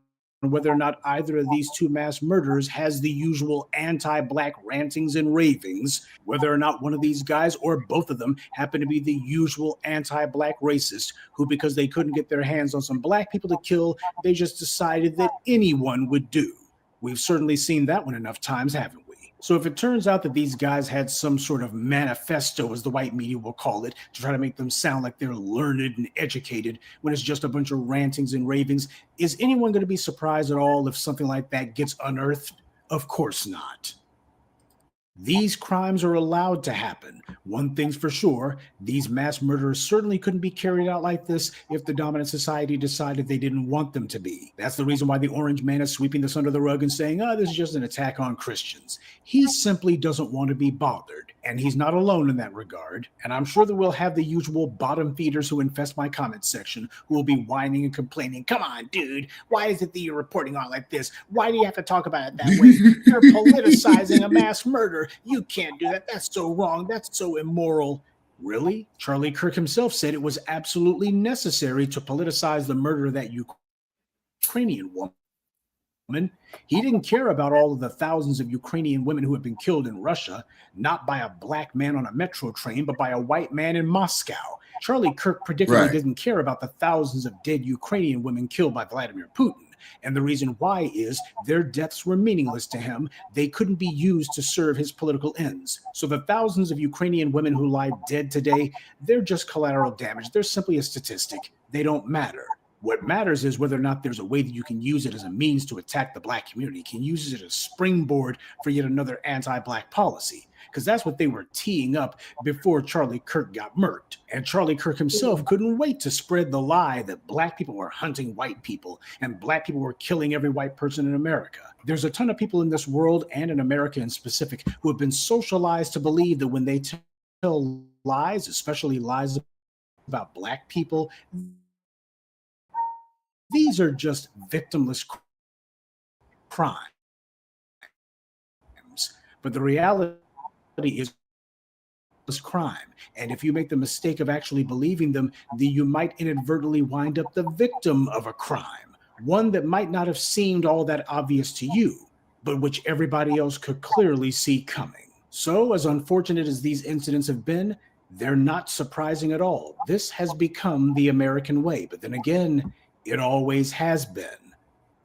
whether or not either of these two mass murderers has the usual anti-Black rantings and ravings, whether or not one of these guys or both of them happen to be the usual anti-Black racist who, because they couldn't get their hands on some Black people to kill, they just decided that anyone would do. We've certainly seen that one enough times, haven't we? So if it turns out that these guys had some sort of manifesto, as the white media will call it, to try to make them sound like they're learned and educated when it's just a bunch of rantings and ravings, is anyone going to be surprised at all if something like that gets unearthed? Of course not. These crimes are allowed to happen. One thing's for sure, these mass murderers certainly couldn't be carried out like this if the dominant society decided they didn't want them to be. That's the reason why the Orange Man is sweeping this under the rug and saying, oh, this is just an attack on Christians. He simply doesn't want to be bothered, and he's not alone in that regard. And I'm sure that we'll have the usual bottom feeders who infest my comment section who will be whining and complaining. Come on, dude, why is it that you're reporting on like this? Why do you have to talk about it that way? You're politicizing a mass murder. You can't do that. That's so wrong. That's so immoral. Really? Charlie Kirk himself said it was absolutely necessary to politicize the murder of that Ukrainian woman. He didn't care about all of the thousands of Ukrainian women who had been killed in Russia, not by a Black man on a metro train, but by a white man in Moscow. Charlie Kirk particularly didn't care about the thousands of dead Ukrainian women killed by Vladimir Putin. And the reason why is their deaths were meaningless to him. They couldn't be used to serve his political ends. So the thousands of Ukrainian women who lie dead today, they're just collateral damage. They're simply a statistic. They don't matter. What matters is whether or not there's a way that you can use it as a means to attack the Black community, can use it as a springboard for yet another anti-Black policy. Because that's what they were teeing up before Charlie Kirk got murked. And Charlie Kirk himself couldn't wait to spread the lie that Black people were hunting white people and Black people were killing every white person in America. There's a ton of people in this world and in America in specific who have been socialized to believe that when they tell lies, especially lies about Black people, these are just victimless crimes. But the reality is crime. And if you make the mistake of actually believing them, then you might inadvertently wind up the victim of a crime, one that might not have seemed all that obvious to you, but which everybody else could clearly see coming. So, as unfortunate as these incidents have been, they're not surprising at all. This has become the American way. But then again, it always has been.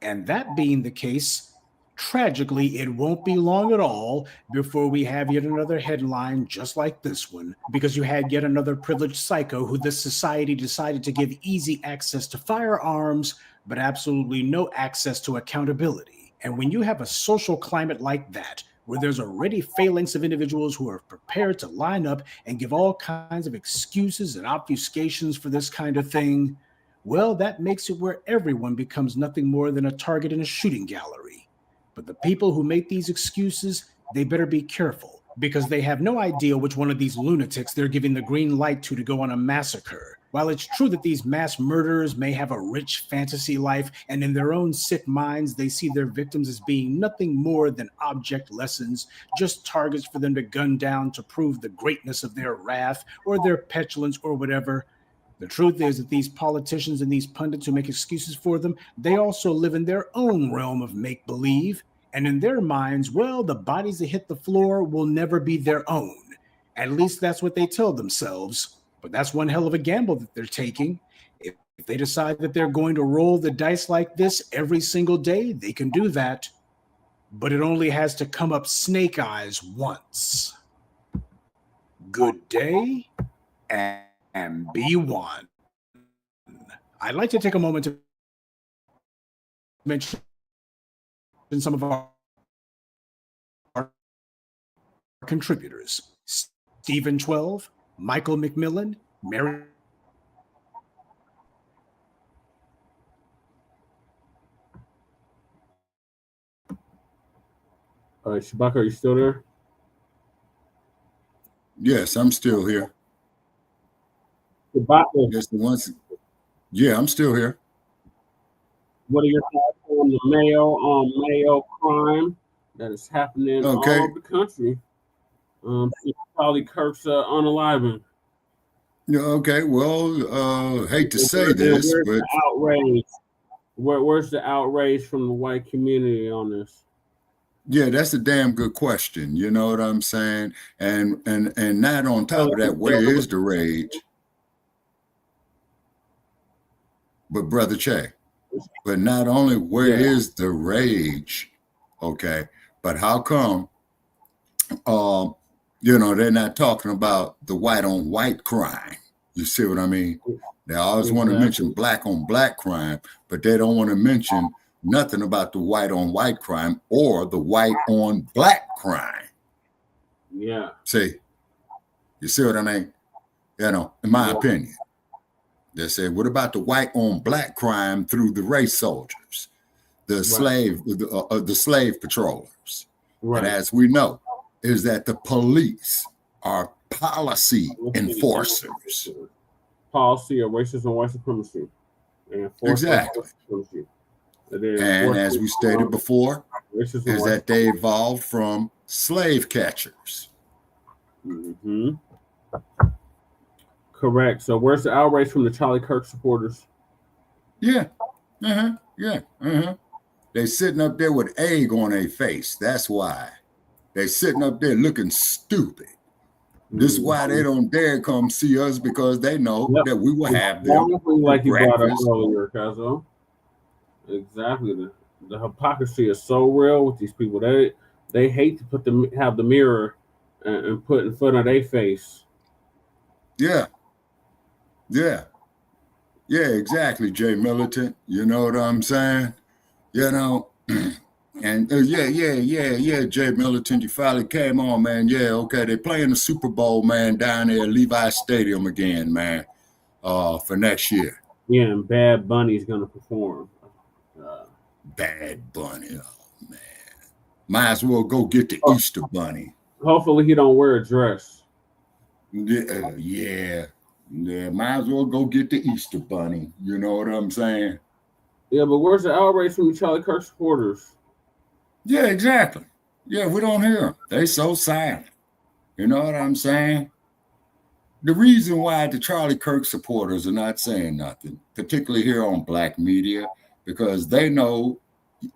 And that being the case, tragically, it won't be long at all before we have yet another headline just like this one, because you had yet another privileged psycho who this society decided to give easy access to firearms, but absolutely no access to accountability. And when you have a social climate like that, where there's already phalanx of individuals who are prepared to line up and give all kinds of excuses and obfuscations for this kind of thing, well, that makes it where everyone becomes nothing more than a target in a shooting gallery. But the people who make these excuses, they better be careful, because they have no idea which one of these lunatics they're giving the green light to go on a massacre. While it's true that these mass murderers may have a rich fantasy life, and in their own sick minds, they see their victims as being nothing more than object lessons, just targets for them to gun down to prove the greatness of their wrath or their petulance or whatever. The truth is that these politicians and these pundits who make excuses for them, they also live in their own realm of make-believe. And in their minds, well, the bodies that hit the floor will never be their own. At least that's what they tell themselves. But that's one hell of a gamble that they're taking. If they decide that they're going to roll the dice like this every single day, they can do that. But it only has to come up snake eyes once. Good day and be one. I'd like to take a moment to mention some of our contributors: Stephen 12, Michael McMillan, Mary. Shabaka, are you still there? Yes, I'm still here. Shabaka. Yes, the ones. Yeah, I'm still here. What are your thoughts on the male crime that is happening all over the country? Charlie Kirk's unaliving. Yeah, okay. Well, hate to say this, where's but the outrage? Where's the outrage from the white community on this? yeah, that's a damn good question. You know what I'm saying? And not on top of that, where is the rage? But Brother Che, but not only where is the rage, okay, but how come, they're not talking about the white on white crime. You see what I mean? They always want to mention black on black crime, but they don't want to mention nothing about the white on white crime or the white on black crime. Yeah. See, you see what I mean? In my opinion. They said, what about the white on black crime through the race soldiers, the slave patrollers? Right. And as we know, is that the police are policy enforcers. Policy of racism and white supremacy. Exactly. And as we stated before, is that they evolved from slave catchers. Mm-hmm. Correct. So where's the outrage from the Charlie Kirk supporters? Yeah. They sitting up there with egg on their face. That's why. They sitting up there looking stupid. This is why they don't dare come see us, because they know that we will have them. Like you brought up earlier, Kazo. Exactly. The hypocrisy is so real with these people. They hate to have the mirror and put in front of their face. Yeah, exactly, Jay Militant. You know what I'm saying? And Jay Militant, you finally came on, man. Yeah, okay, they're playing the Super Bowl, man, down there at Levi Stadium again, man, for next year. Yeah, and Bad Bunny's gonna perform. Bad Bunny, oh man, might as well go get the Easter Bunny. Hopefully, he don't wear a dress. Yeah, might as well go get the Easter Bunny. You know what I'm saying? Yeah, but where's the outrage from the Charlie Kirk supporters? Yeah, exactly. Yeah, we don't hear them. They so silent. You know what I'm saying? The reason why the Charlie Kirk supporters are not saying nothing, particularly here on Black media, because they know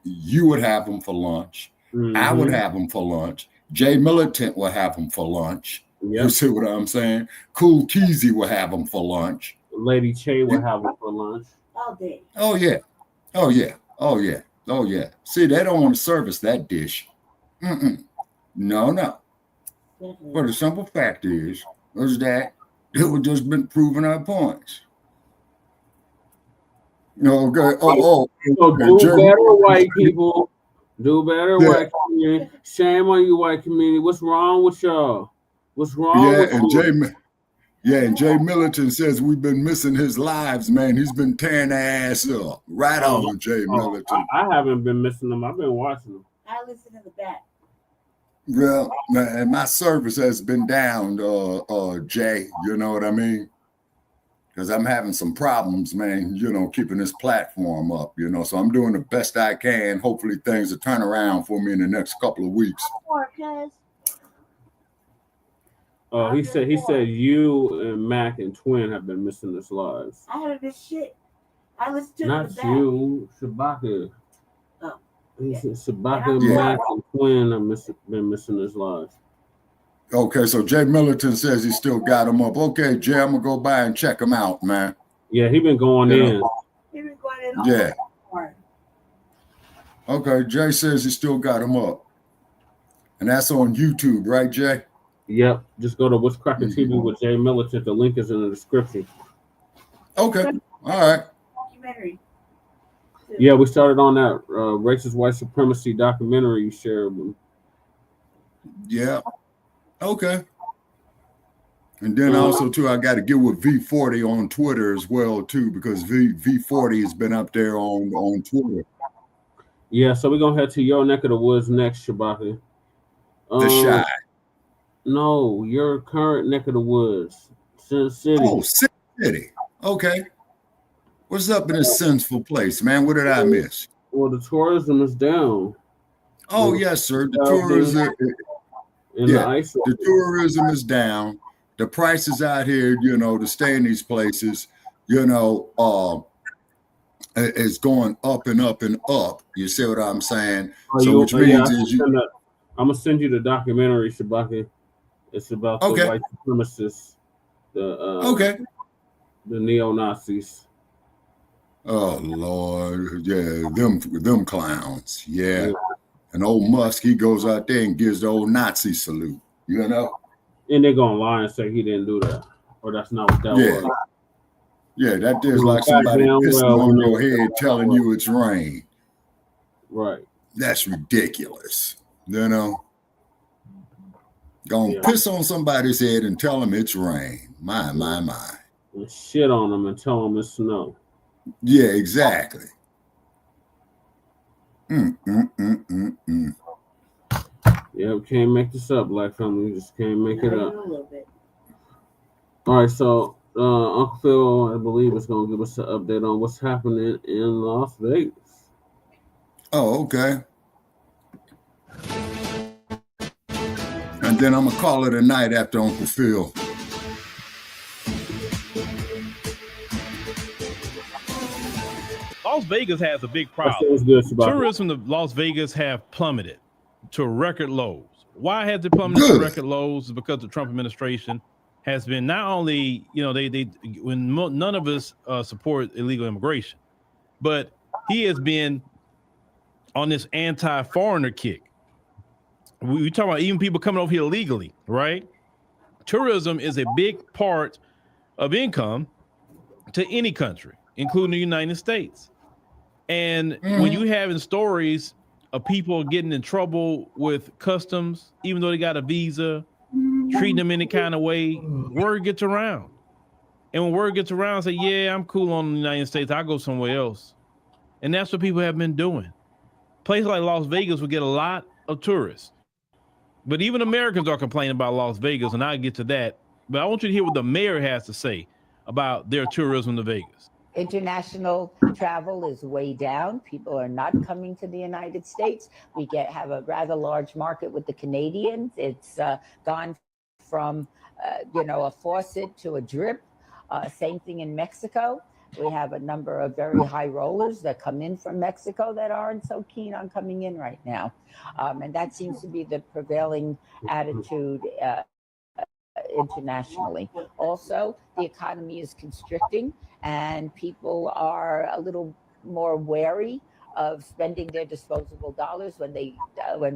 you would have them for lunch. Mm-hmm. I would have them for lunch. Jay Militant will have them for lunch. Yep. You see what I'm saying? Cool Keezy will have them for lunch. Lady Che will have them for lunch. All day. Oh, yeah. See, they don't want to service that dish. No. But the simple fact is that we've just been proving our points. So do better, white people. Do better, Yeah. white community. Shame on you, white community. What's wrong with y'all? What's wrong with and you? Jay Militant says we've been missing his lives, man. He's been tearing their ass up. Right on, Jay Militant. I haven't been missing them. I've been watching them. I listen to the back. Well, and my service has been down, Jay. You know what I mean? Because I'm having some problems, man, keeping this platform up, so I'm doing the best I can. Hopefully things will turn around for me in the next couple of weeks. Oh, he said you and Mac and Twin have been missing this lives. I heard this shit. I listened to Not the back. you, Shabaka. Oh, He said Shabaka, Mac, and Twin have been missing his lives. Okay, so Jay Militant says he still got him up. Okay, Jay, I'm gonna go by and check him out, man. Yeah, he been going in. He been going in. Yeah. Okay, Jay says he still got him up. And that's on YouTube, right, Jay? Yep. Just go to What's Cracking TV with Jay Militant. The link is in the description. Okay. All right. Documentary. Yeah, we started on that racist white supremacy documentary you shared with me. Yeah. Okay. And then also too, I got to get with V40 on Twitter as well too, because V40 has been up there on Twitter. Yeah, so we're gonna head to your neck of the woods next, Shabaka. The Shy. No, your current neck of the woods, Sin City. Oh, Sin City. Okay. What's up in this sinful place, man? What did I miss? Well, the tourism is down. Oh, yes, sir. The tourism. The tourism is down. The prices out here, to stay in these places, is going up and up and up. You see what I'm saying? Which means I'm gonna send you the documentary, Shabaka. It's about the white supremacists, the neo-Nazis. Oh Lord, yeah, them clowns, yeah. And old Musk, he goes out there and gives the old Nazi salute, And they're gonna lie and say he didn't do that, or that's not what that was. Yeah, that is like somebody pissing on your head telling you it's rain. Right. That's ridiculous. Gonna piss on somebody's head and tell them it's rain. My. And shit on them and tell them it's snow. Yeah, exactly. Yeah, we can't make this up, Black family. We just can't make it up. All right, so Uncle Phil, I believe, is going to give us an update on what's happening in Las Vegas. Oh, okay. And then I'm going to call it a night after Uncle Phil. Las Vegas has a big problem. Tourism to Las Vegas have plummeted to record lows. Why has it plummeted to record lows? Because the Trump administration has been not only, none of us support illegal immigration, but he has been on this anti-foreigner kick. We talk about even people coming over here illegally, right? Tourism is a big part of income to any country, including the United States. And when you having stories of people getting in trouble with customs, even though they got a visa, treating them any kind of way, word gets around. And when word gets around, say, yeah, I'm cool on the United States, I'll go somewhere else. And that's what people have been doing. Places like Las Vegas will get a lot of tourists. But even Americans are complaining about Las Vegas, and I'll get to that. But I want you to hear what the mayor has to say about their tourism to Vegas. International travel is way down. People are not coming to the United States. We have a rather large market with the Canadians. It's gone from, a faucet to a drip. Same thing in Mexico. We have a number of very high rollers that come in from Mexico that aren't so keen on coming in right now. And that seems to be the prevailing attitude internationally. Also, the economy is constricting and people are a little more wary of spending their disposable dollars when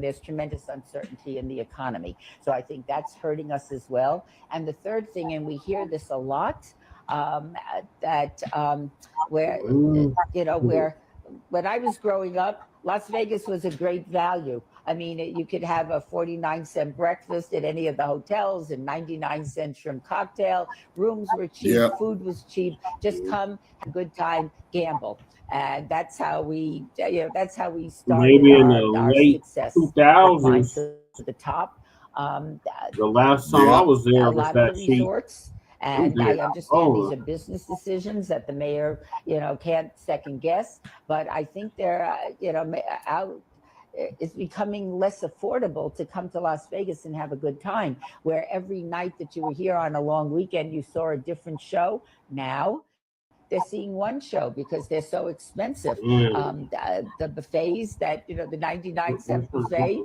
there's tremendous uncertainty in the economy. So I think that's hurting us as well. And the third thing, and we hear this a lot, where when I was growing up, Las Vegas was a great value. I mean, you could have a 49-cent breakfast at any of the hotels and 99-cent shrimp cocktail. Rooms were cheap, food was cheap. Just come, have a good time, gamble. And that's how we, that's how we started maybe in the our late success. 2000s. To the top. The last time I was there was that cheap. Resorts. And I understand these are business decisions that the mayor, can't second guess. But I think they're, it's becoming less affordable to come to Las Vegas and have a good time. Where every night that you were here on a long weekend, you saw a different show. Now they're seeing one show because they're so expensive. The buffets that, the 99-cent buffet.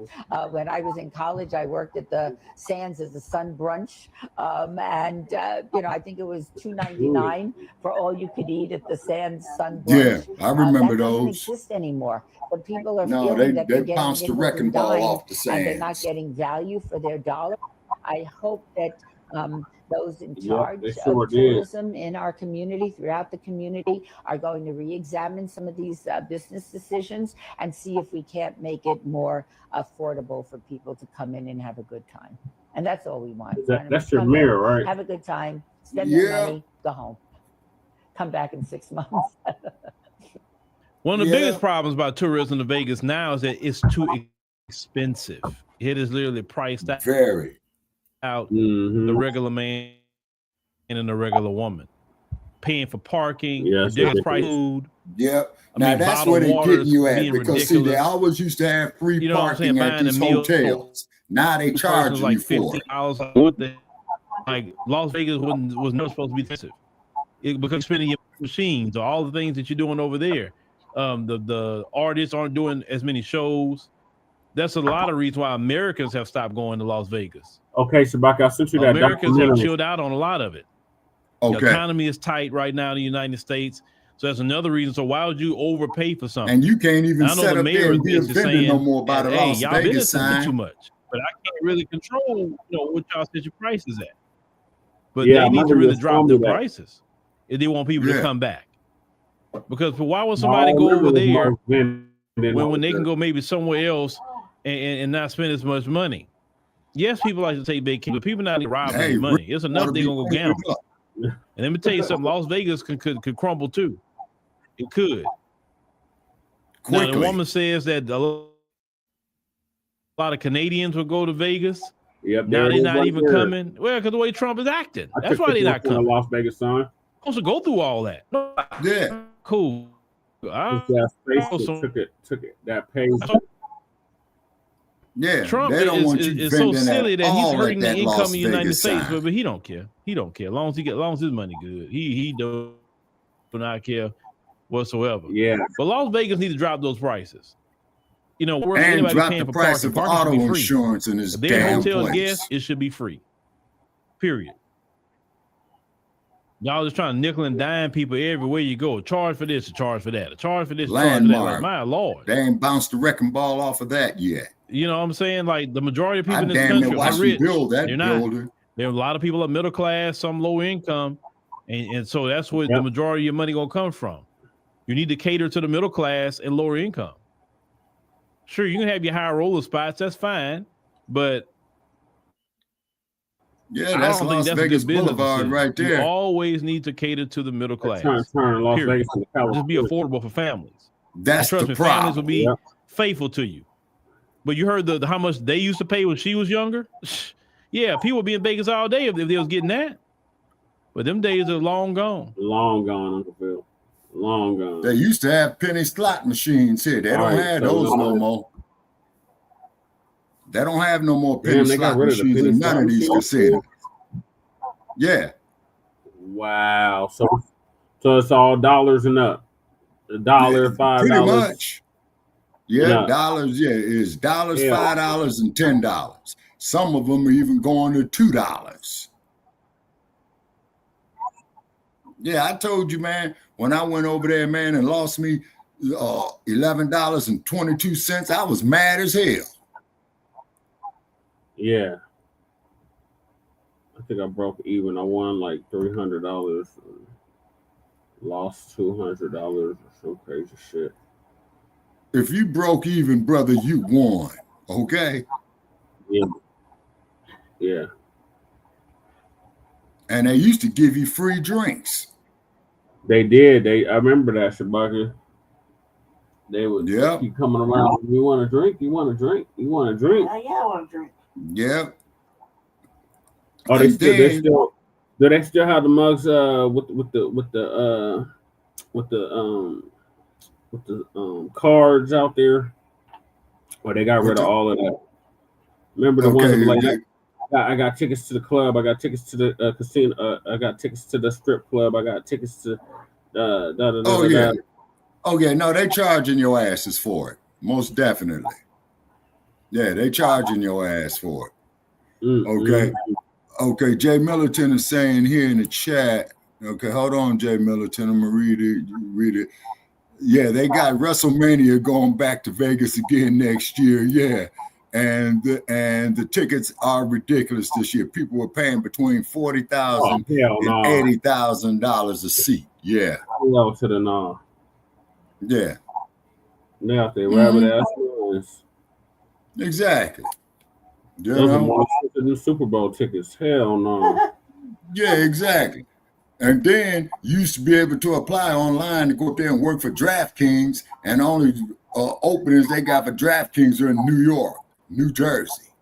When I was in college, I worked at the Sands as a sun brunch. I think it was $2.99 for all you could eat at the Sands sun brunch. Yeah, I remember that those. Doesn't exist anymore. But people are No, feeling that they they're bounced the getting wrecking ball off the and they're not Sands. getting value for their dollar. I hope that those in charge they sure of tourism in our community, throughout the community, are going to re-examine some of these business decisions and see if we can't make it more affordable for people to come in and have a good time. And that's all we want. That's your mayor, right? Have a good time, spend their money, go home. Come back in 6 months. One of the biggest problems about tourism to Vegas now is that it's too expensive. It is literally priced out. Out the regular man and the regular woman, paying for parking, ridiculous price food. Yep. Now that's where they're getting you at, because see, they always used to have free parking at these hotels. Now they charge you like for it. $50. Like Las Vegas was never supposed to be expensive. Because spending your machines or all the things that you're doing over there. The artists aren't doing as many shows. That's a lot of reasons why Americans have stopped going to Las Vegas. Okay, Shabaka, I sent you that. Americans have chilled out on a lot of it. Okay. The economy is tight right now in the United States. So that's another reason. So why would you overpay for something? And you can't even set up there and be a vendor no more by the Las Vegas sign. Too much, but I can't really control, what y'all set your prices at. But they need to really drop their prices if they want people to come back. Because why would somebody go over there when they can go maybe somewhere else and not spend as much money? Yes, people like to take vacations, but people not robbing their money. It's enough they're gonna go gamble. And let me tell you something: Las Vegas could crumble too. It could. Now the woman says that a lot of Canadians will go to Vegas. Yep. Now they're not even coming. Well, because the way Trump is acting, that's why they're not coming. Las Vegas sign. Supposed to go through all that. Yeah. Cool. Took it. That page. Yeah, Trump is so silly that he's hurting the income of the United States, but he don't care. He don't care. As long as his money good, he do not care whatsoever. Yeah. But Las Vegas need to drop those prices. And drop the price of auto insurance in this damn hotel place. Guests, it should be free. Period. Y'all just trying to nickel and dime people everywhere you go. Charge for this, a charge for that, a charge for this, Landmark. Like, my Lord. They ain't bounced the wrecking ball off of that yet. You know what I'm saying? Like the majority of people in this damn country are rich. Build that They're not. building. There are a lot of people are middle class, some low income, and so that's where the majority of your money gonna come from. You need to cater to the middle class and lower income. Sure, you can have your high roller spots, that's fine, but that's Las Vegas Boulevard right there. You always need to cater to the middle class. Turn Las Vegas to just be affordable for families. That's trust the me, problem. families will be faithful to you. But you heard the how much they used to pay when she was younger? Yeah, people would be in Vegas all day if they was getting that. But them days are long gone. Long gone, Uncle Phil. Long gone. They used to have penny slot machines here. They don't have those no more. They don't have no more penny slot machines in none of these casinos. Yeah. Wow. So it's all dollars and up. $1, $5. Pretty much. Yeah, dollars. Yeah, it's dollars, $5, and $10. Some of them are even going to $2. Yeah, I told you, man, when I went over there, man, and lost me $11.22, I was mad as hell. Yeah. I think I broke even. I won like $300, lost $200 or some crazy shit. if you broke even, brother, you won. Okay. Yeah. Yeah. And they used to give you free drinks. They did. I remember that, Shabaka. They would keep coming around. You want a drink? You want a drink? You want a drink? Yeah, I want a drink. Yeah. Oh, they still do they still have the mugs with the cards out there? Or they got rid of all of that? Remember the ones that were like, I got tickets to the club. I got tickets to the casino. I got tickets to the strip club. I got tickets to Oh yeah, no, they charging your asses for it. Most definitely. Yeah, they charging your ass for it. Okay. Okay, Jay Milliton is saying here in the chat. Okay, hold on, Jay Milliton. I'm gonna read it. Yeah, they got WrestleMania going back to Vegas again next year. Yeah. And the tickets are ridiculous this year. People were paying between $40,000 and $80,000 a seat. Yeah. Hello to the no. Yeah. Now they rabbit ass ones. Exactly. You Those are know? more expensive than Super Bowl tickets. Hell no. Yeah, exactly. And then you used to be able to apply online to go up there and work for DraftKings, and only openings they got for DraftKings are in New York, New Jersey.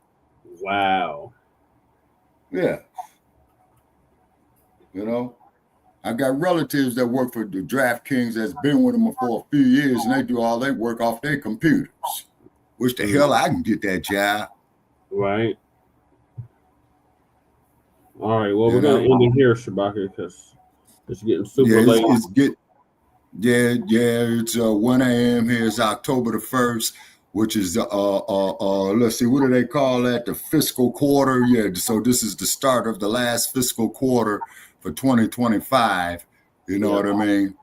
Wow. Yeah. You know, I got relatives that work for the DraftKings that's been with them for a few years, and they do all their work off their computers. Wish the hell I can get that job. Right. All right. Well, we're gonna end it here, Shabaka, because it's getting super late. It's 1 a.m. here. It's October the 1st, which is let's see, what do they call that? The fiscal quarter. Yeah. So this is the start of the last fiscal quarter for 2025. You know what I mean?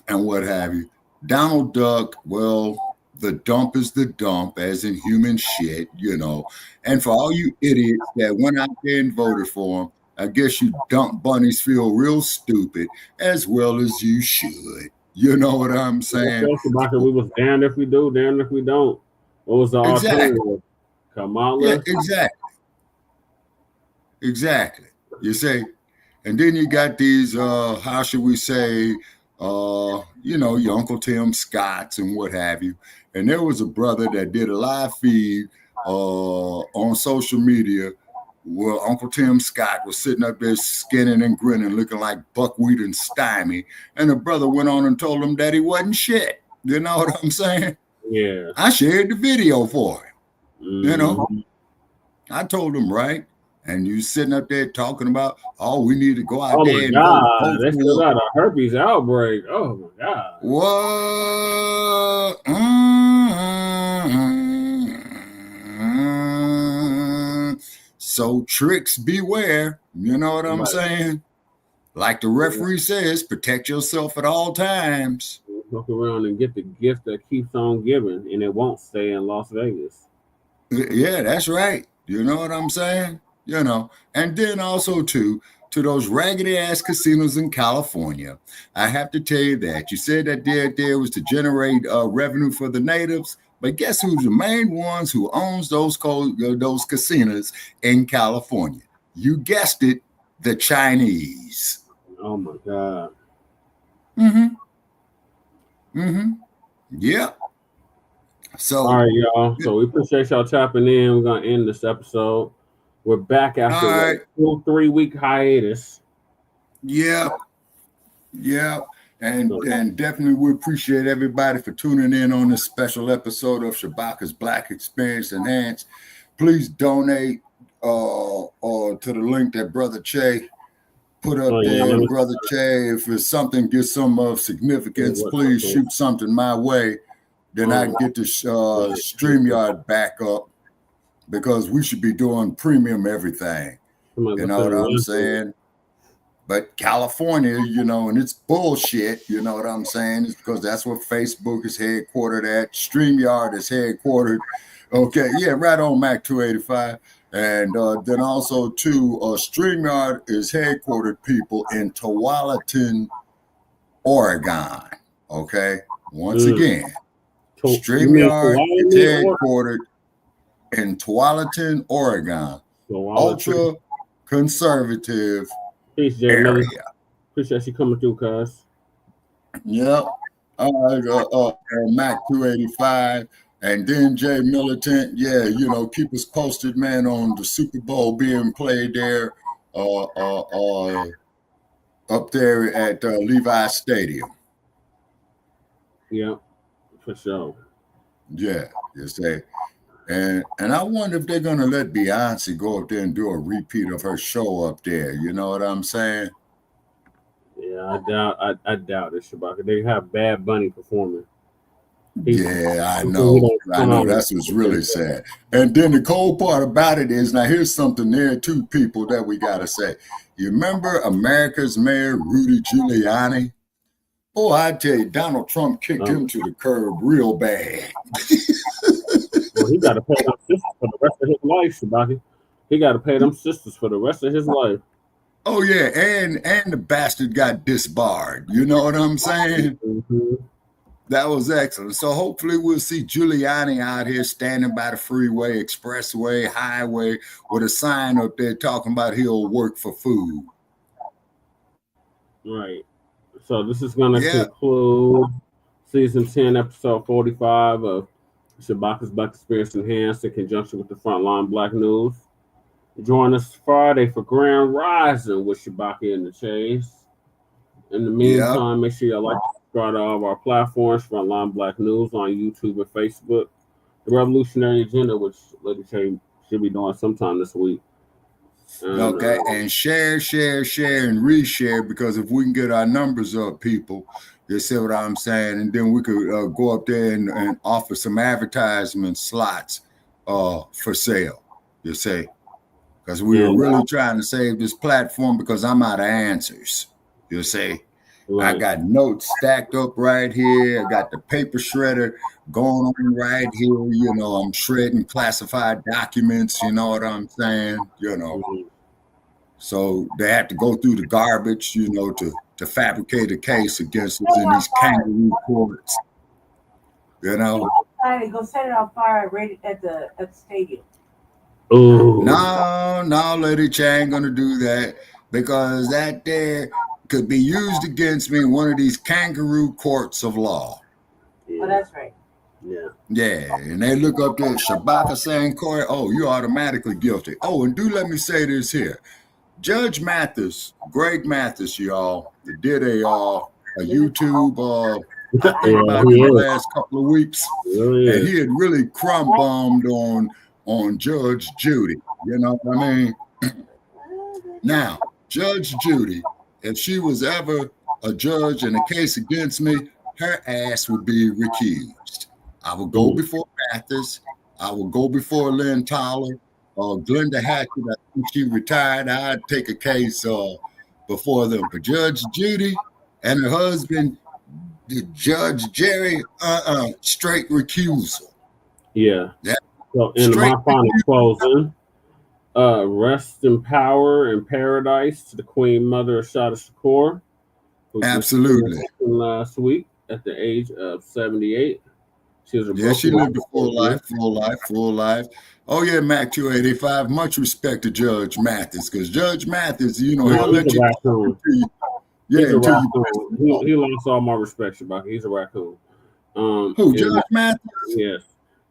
And what have you. Donald Duck, well, the dump is the dump, as in human shit, you know. And for all you idiots that went out there and voted for him, I guess you dump bunnies feel real stupid, as well as you should. You know what I'm saying? We was damned if we do, damned if we don't. What was the alternative? Kamala? Yeah, exactly. Exactly. You say, and then you got these, how should we say, you know, your Uncle Tim Scotts and what have you. And there was a brother that did a live feed on social media where Uncle Tim Scott was sitting up there skinning and grinning, looking like buckwheat and stymie. And the brother went on and told him that he wasn't shit. You know what I'm saying? Yeah. I shared the video for him. You know, I told him, right? And you sitting up there talking about, oh, we need to go out there and vote. They still got a herpes outbreak. Oh my God. What? So tricks beware. You know what I'm saying? Like the referee says, protect yourself at all times. Look around and get the gift that keeps on giving, and it won't stay in Las Vegas. Yeah, that's right. You know what I'm saying? You know, and then also to those raggedy ass casinos in California, I have to tell you that you said that there was to generate revenue for the natives, but guess who's the main ones who owns those casinos in California? You guessed it, the Chinese. Oh my God. Yeah. So all right, y'all. So we appreciate y'all tapping in. We're gonna end this episode. We're back after a 2-3 week hiatus. Yeah. And definitely we appreciate everybody for tuning in on this special episode of Shabaka'S Blacc Experience Enhanced. Please donate to the link that Brother Che put up there. Brother Che, if it's something gets some of significance, please shoot something my way. Then I can get the StreamYard back up, because we should be doing premium everything. You know what I'm saying? But California, you know, and it's bullshit, you know what I'm saying? It's because that's where Facebook is headquartered at. StreamYard is headquartered. Okay, yeah, right on Mac 285. And then also, too, StreamYard is headquartered, people, in Tualatin, Oregon. Okay? Once again, Streamyard is headquartered in Tualatin, Oregon. Ultra conservative area. Appreciate you coming through, cuz. Yep. Mac 285. And then Jay Militant, keep us posted, man, on the Super Bowl being played there up there at Levi Stadium. Yeah, for sure. Yeah, you say. And I wonder if they're gonna let Beyonce go up there and do a repeat of her show up there. You know what I'm saying? Yeah, I doubt it, Shabaka. They have Bad Bunny performing. I know. That's what's really sad. And then the cold part about it is, now here's something there too, people, that we gotta say. You remember America's Mayor Rudy Giuliani? Oh, I tell you, Donald Trump kicked him to the curb real bad. Well, he got to pay them sisters for the rest of his life, Shabaki. He got to pay them sisters for the rest of his life. Oh yeah, and the bastard got disbarred. You know what I'm saying? Mm-hmm. That was excellent. So hopefully we'll see Giuliani out here standing by the freeway, expressway, highway, with a sign up there talking about he'll work for food. Right. So this is going to conclude season 10, episode 45 of Shabaka'S Blacc Experience Enhanced in conjunction with the Front Line Blacc News. Join us Friday for Grand Rising with Shabaka in the Chase. In the meantime, make sure you like to subscribe to all of our platforms, Front Line Blacc News on YouTube and Facebook. The Revolutionary Agenda, which Lady J should be doing sometime this week. And share, and reshare, because if we can get our numbers up, people, you see what I'm saying? And then we could go up there and offer some advertisement slots for sale, you see? Because we are really trying to save this platform because I'm out of answers, you see? Right. I got notes stacked up right here. I got the paper shredder going on right here. You know, I'm shredding classified documents. You know what I'm saying? You know, so they have to go through the garbage, you know, to fabricate a case against us in these kangaroo courts. You know, go set it on fire right at the stadium. Ooh. No, Lady Ch ain't gonna do that, because that there could be used against me in one of these kangaroo courts of law. Oh, that's right. Yeah, and they look up there, Shabaka saying, Corey, oh, you're automatically guilty. Oh, and do let me say this here. Judge Mathis, Greg Mathis, y'all, did a YouTube about the last couple of weeks. And he had really crumb bombed on Judge Judy. You know what I mean? Now, Judge Judy, if she was ever a judge in a case against me, her ass would be recused. I would go before Mathis. I would go before Lynn Toller or Glenda Hatchett. I think she retired. I'd take a case before them. But Judge Judy and her husband, Judge Jerry, straight recusal. Yeah. So in my final closing, rest in power and paradise to the Queen Mother Assata Shakur. Absolutely. Last week at the age of 78. She lived a full life. Oh yeah, Mac 285. Much respect to Judge Mathis, because Judge Mathis, you know, he'll let you. He's a raccoon. He lost all my respect, Shabaka. He's a raccoon. Who, Judge Mathis? Yes.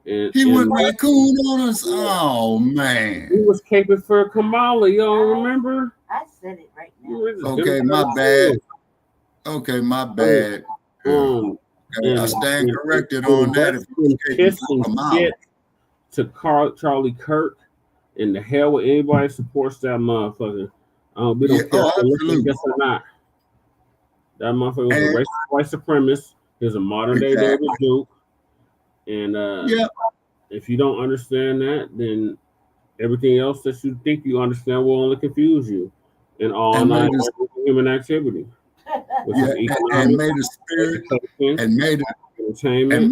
And he went raccoon on us. Oh man. He was caping for Kamala. Y'all remember? I said it right now. Okay, my bad. I stand corrected on that. To Charlie Kirk, and the hell with anybody supports that motherfucker. We don't care if guess or not. That motherfucker was a racist white supremacist. He's a modern day David Duke. And if you don't understand that, then everything else that you think you understand will only confuse you in all human activity. And made the spirit and made entertainment,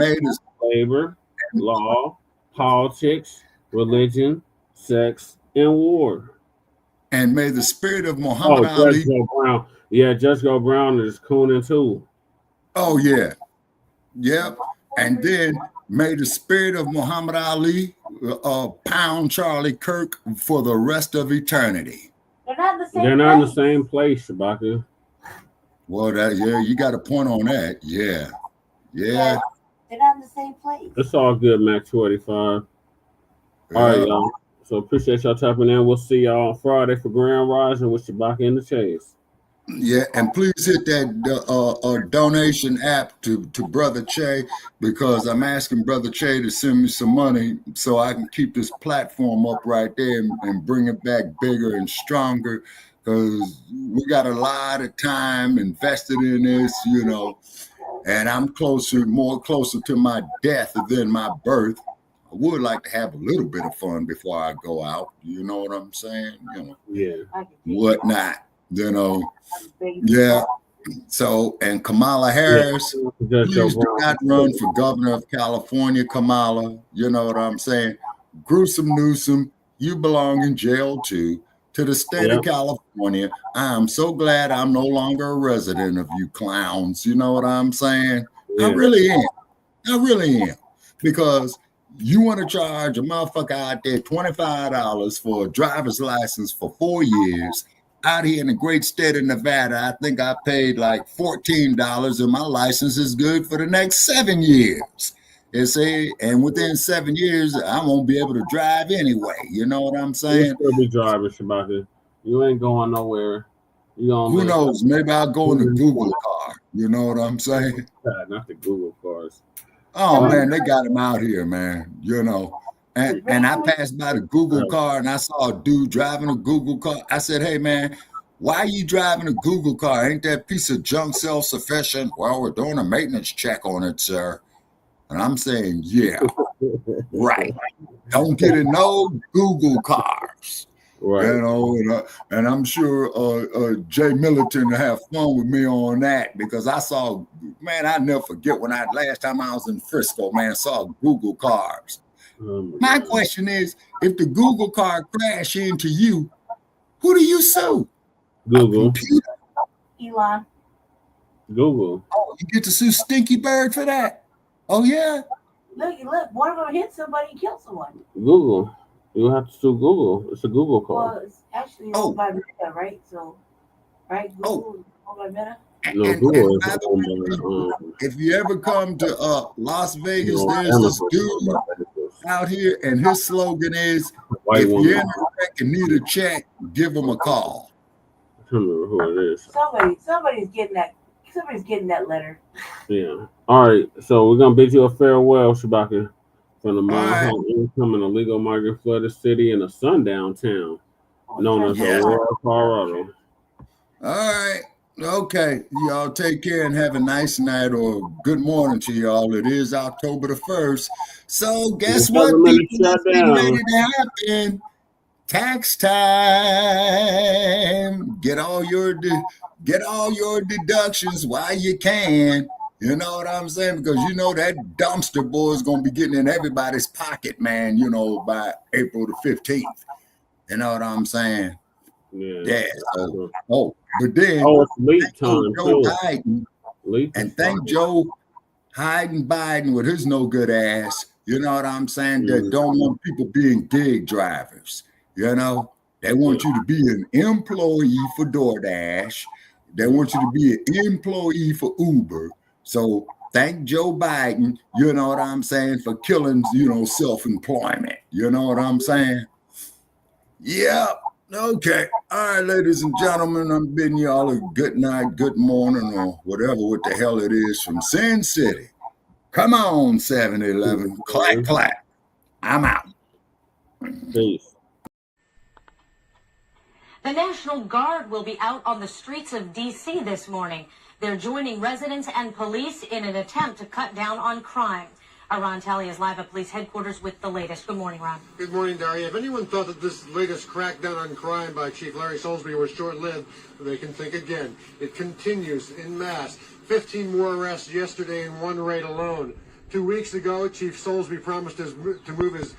labor, law, politics, religion, sex, and war. And may the spirit of Muhammad Ali. Judge Joe Brown. Yeah, Judge Joe Brown is cooning too. Oh yeah. Yep. And then May the spirit of Muhammad Ali pound Charlie Kirk for the rest of eternity. They're not in the same They're not in the same place, Shabaka. Well, you got a point on that. Yeah. They're not in the same place. It's all good, Mac 285. Yeah. All right, y'all. So appreciate y'all tapping in. We'll see y'all on Friday for Grand Rising with Shabaka in the Chase. Yeah, and please hit that donation app to Brother Che, because I'm asking Brother Che to send me some money so I can keep this platform up right there and bring it back bigger and stronger, because we got a lot of time invested in this, you know, and I'm more closer to my death than my birth. I would like to have a little bit of fun before I go out. You know what I'm saying? You know, yeah. Whatnot, you know. Yeah. So, and Kamala Harris, please do not run for governor of California, Kamala. You know what I'm saying? Gruesome Newsom, you belong in jail too. To the state of California, I'm so glad I'm no longer a resident of you clowns. You know what I'm saying? I really am. I really am. Because you want to charge a motherfucker out there $25 for a driver's license for 4 years. Out here in the great state of Nevada, I think I paid like $14 and my license is good for the next 7 years. You see, and within 7 years, I won't be able to drive anyway. You know what I'm saying? You'll still be driving, Shabaka. You ain't going nowhere. Who knows? Maybe I'll go in a Google car. You know what I'm saying? Not the Google cars. Oh, man, they got them out here, man. You know. And I passed by the Google car and I saw a dude driving a Google car. I said, hey, man, why are you driving a Google car? Ain't that piece of junk self-sufficient? Well, we're doing a maintenance check on it, sir. And I'm saying, yeah, right. Don't get in no Google cars. Right. You know, and I'm sure Jay Militant will have fun with me on that, because I saw, man, I never forget when last time I was in Frisco, man, saw Google cars. My question is, if the Google car crash into you, who do you sue? Google. Elon. Google. Oh, you get to sue Stinky Bird for that? Oh, yeah? Look, one of them hit somebody and killed someone. Google. You have to sue Google. It's a Google car. Well, it's actually owned by Meta, right? So, right? Google owned by Meta? No, Google is owned by, if you ever come to Las Vegas, there's this dude out here, and his slogan is, if you're in a wreck and need a check, give him a call. I don't remember who it is. Somebody's getting that. Somebody's getting that letter. Yeah. All right. So we're gonna bid you a farewell, Shabaka, from the Mile incoming illegal migrant flooded city in a sundown town known as Aurora, Colorado. All right. Okay. Y'all take care and have a nice night or good morning to y'all. It is October the 1st. So guess what? People, ready to happen. Tax time. Get all your deductions while you can. You know what I'm saying? Because you know that dumpster boy is going to be getting in everybody's pocket, man, you know, by April the 15th. You know what I'm saying? Yeah. So, but then it's late time, Joe Biden, and thank Joe Biden with his no good ass. You know what I'm saying? That don't want people being gig drivers. You know, they want you to be an employee for DoorDash. They want you to be an employee for Uber. So thank Joe Biden, you know what I'm saying, for killing, you know, self-employment. You know what I'm saying? Yep. Okay. All right, ladies and gentlemen, I'm bidding y'all a good night, good morning, or whatever what the hell it is from Sin City. Come on, 7-Eleven. Clack, clack. I'm out. Peace. The National Guard will be out on the streets of D.C. this morning. They're joining residents and police in an attempt to cut down on crime. Ron Talley is live at police headquarters with the latest. Good morning, Ron. Good morning, Daria. If anyone thought that this latest crackdown on crime by Chief Larry Soulsby was short-lived, they can think again. It continues in mass. 15 more arrests yesterday in one raid alone. 2 weeks ago, Chief Soulsby promised to move his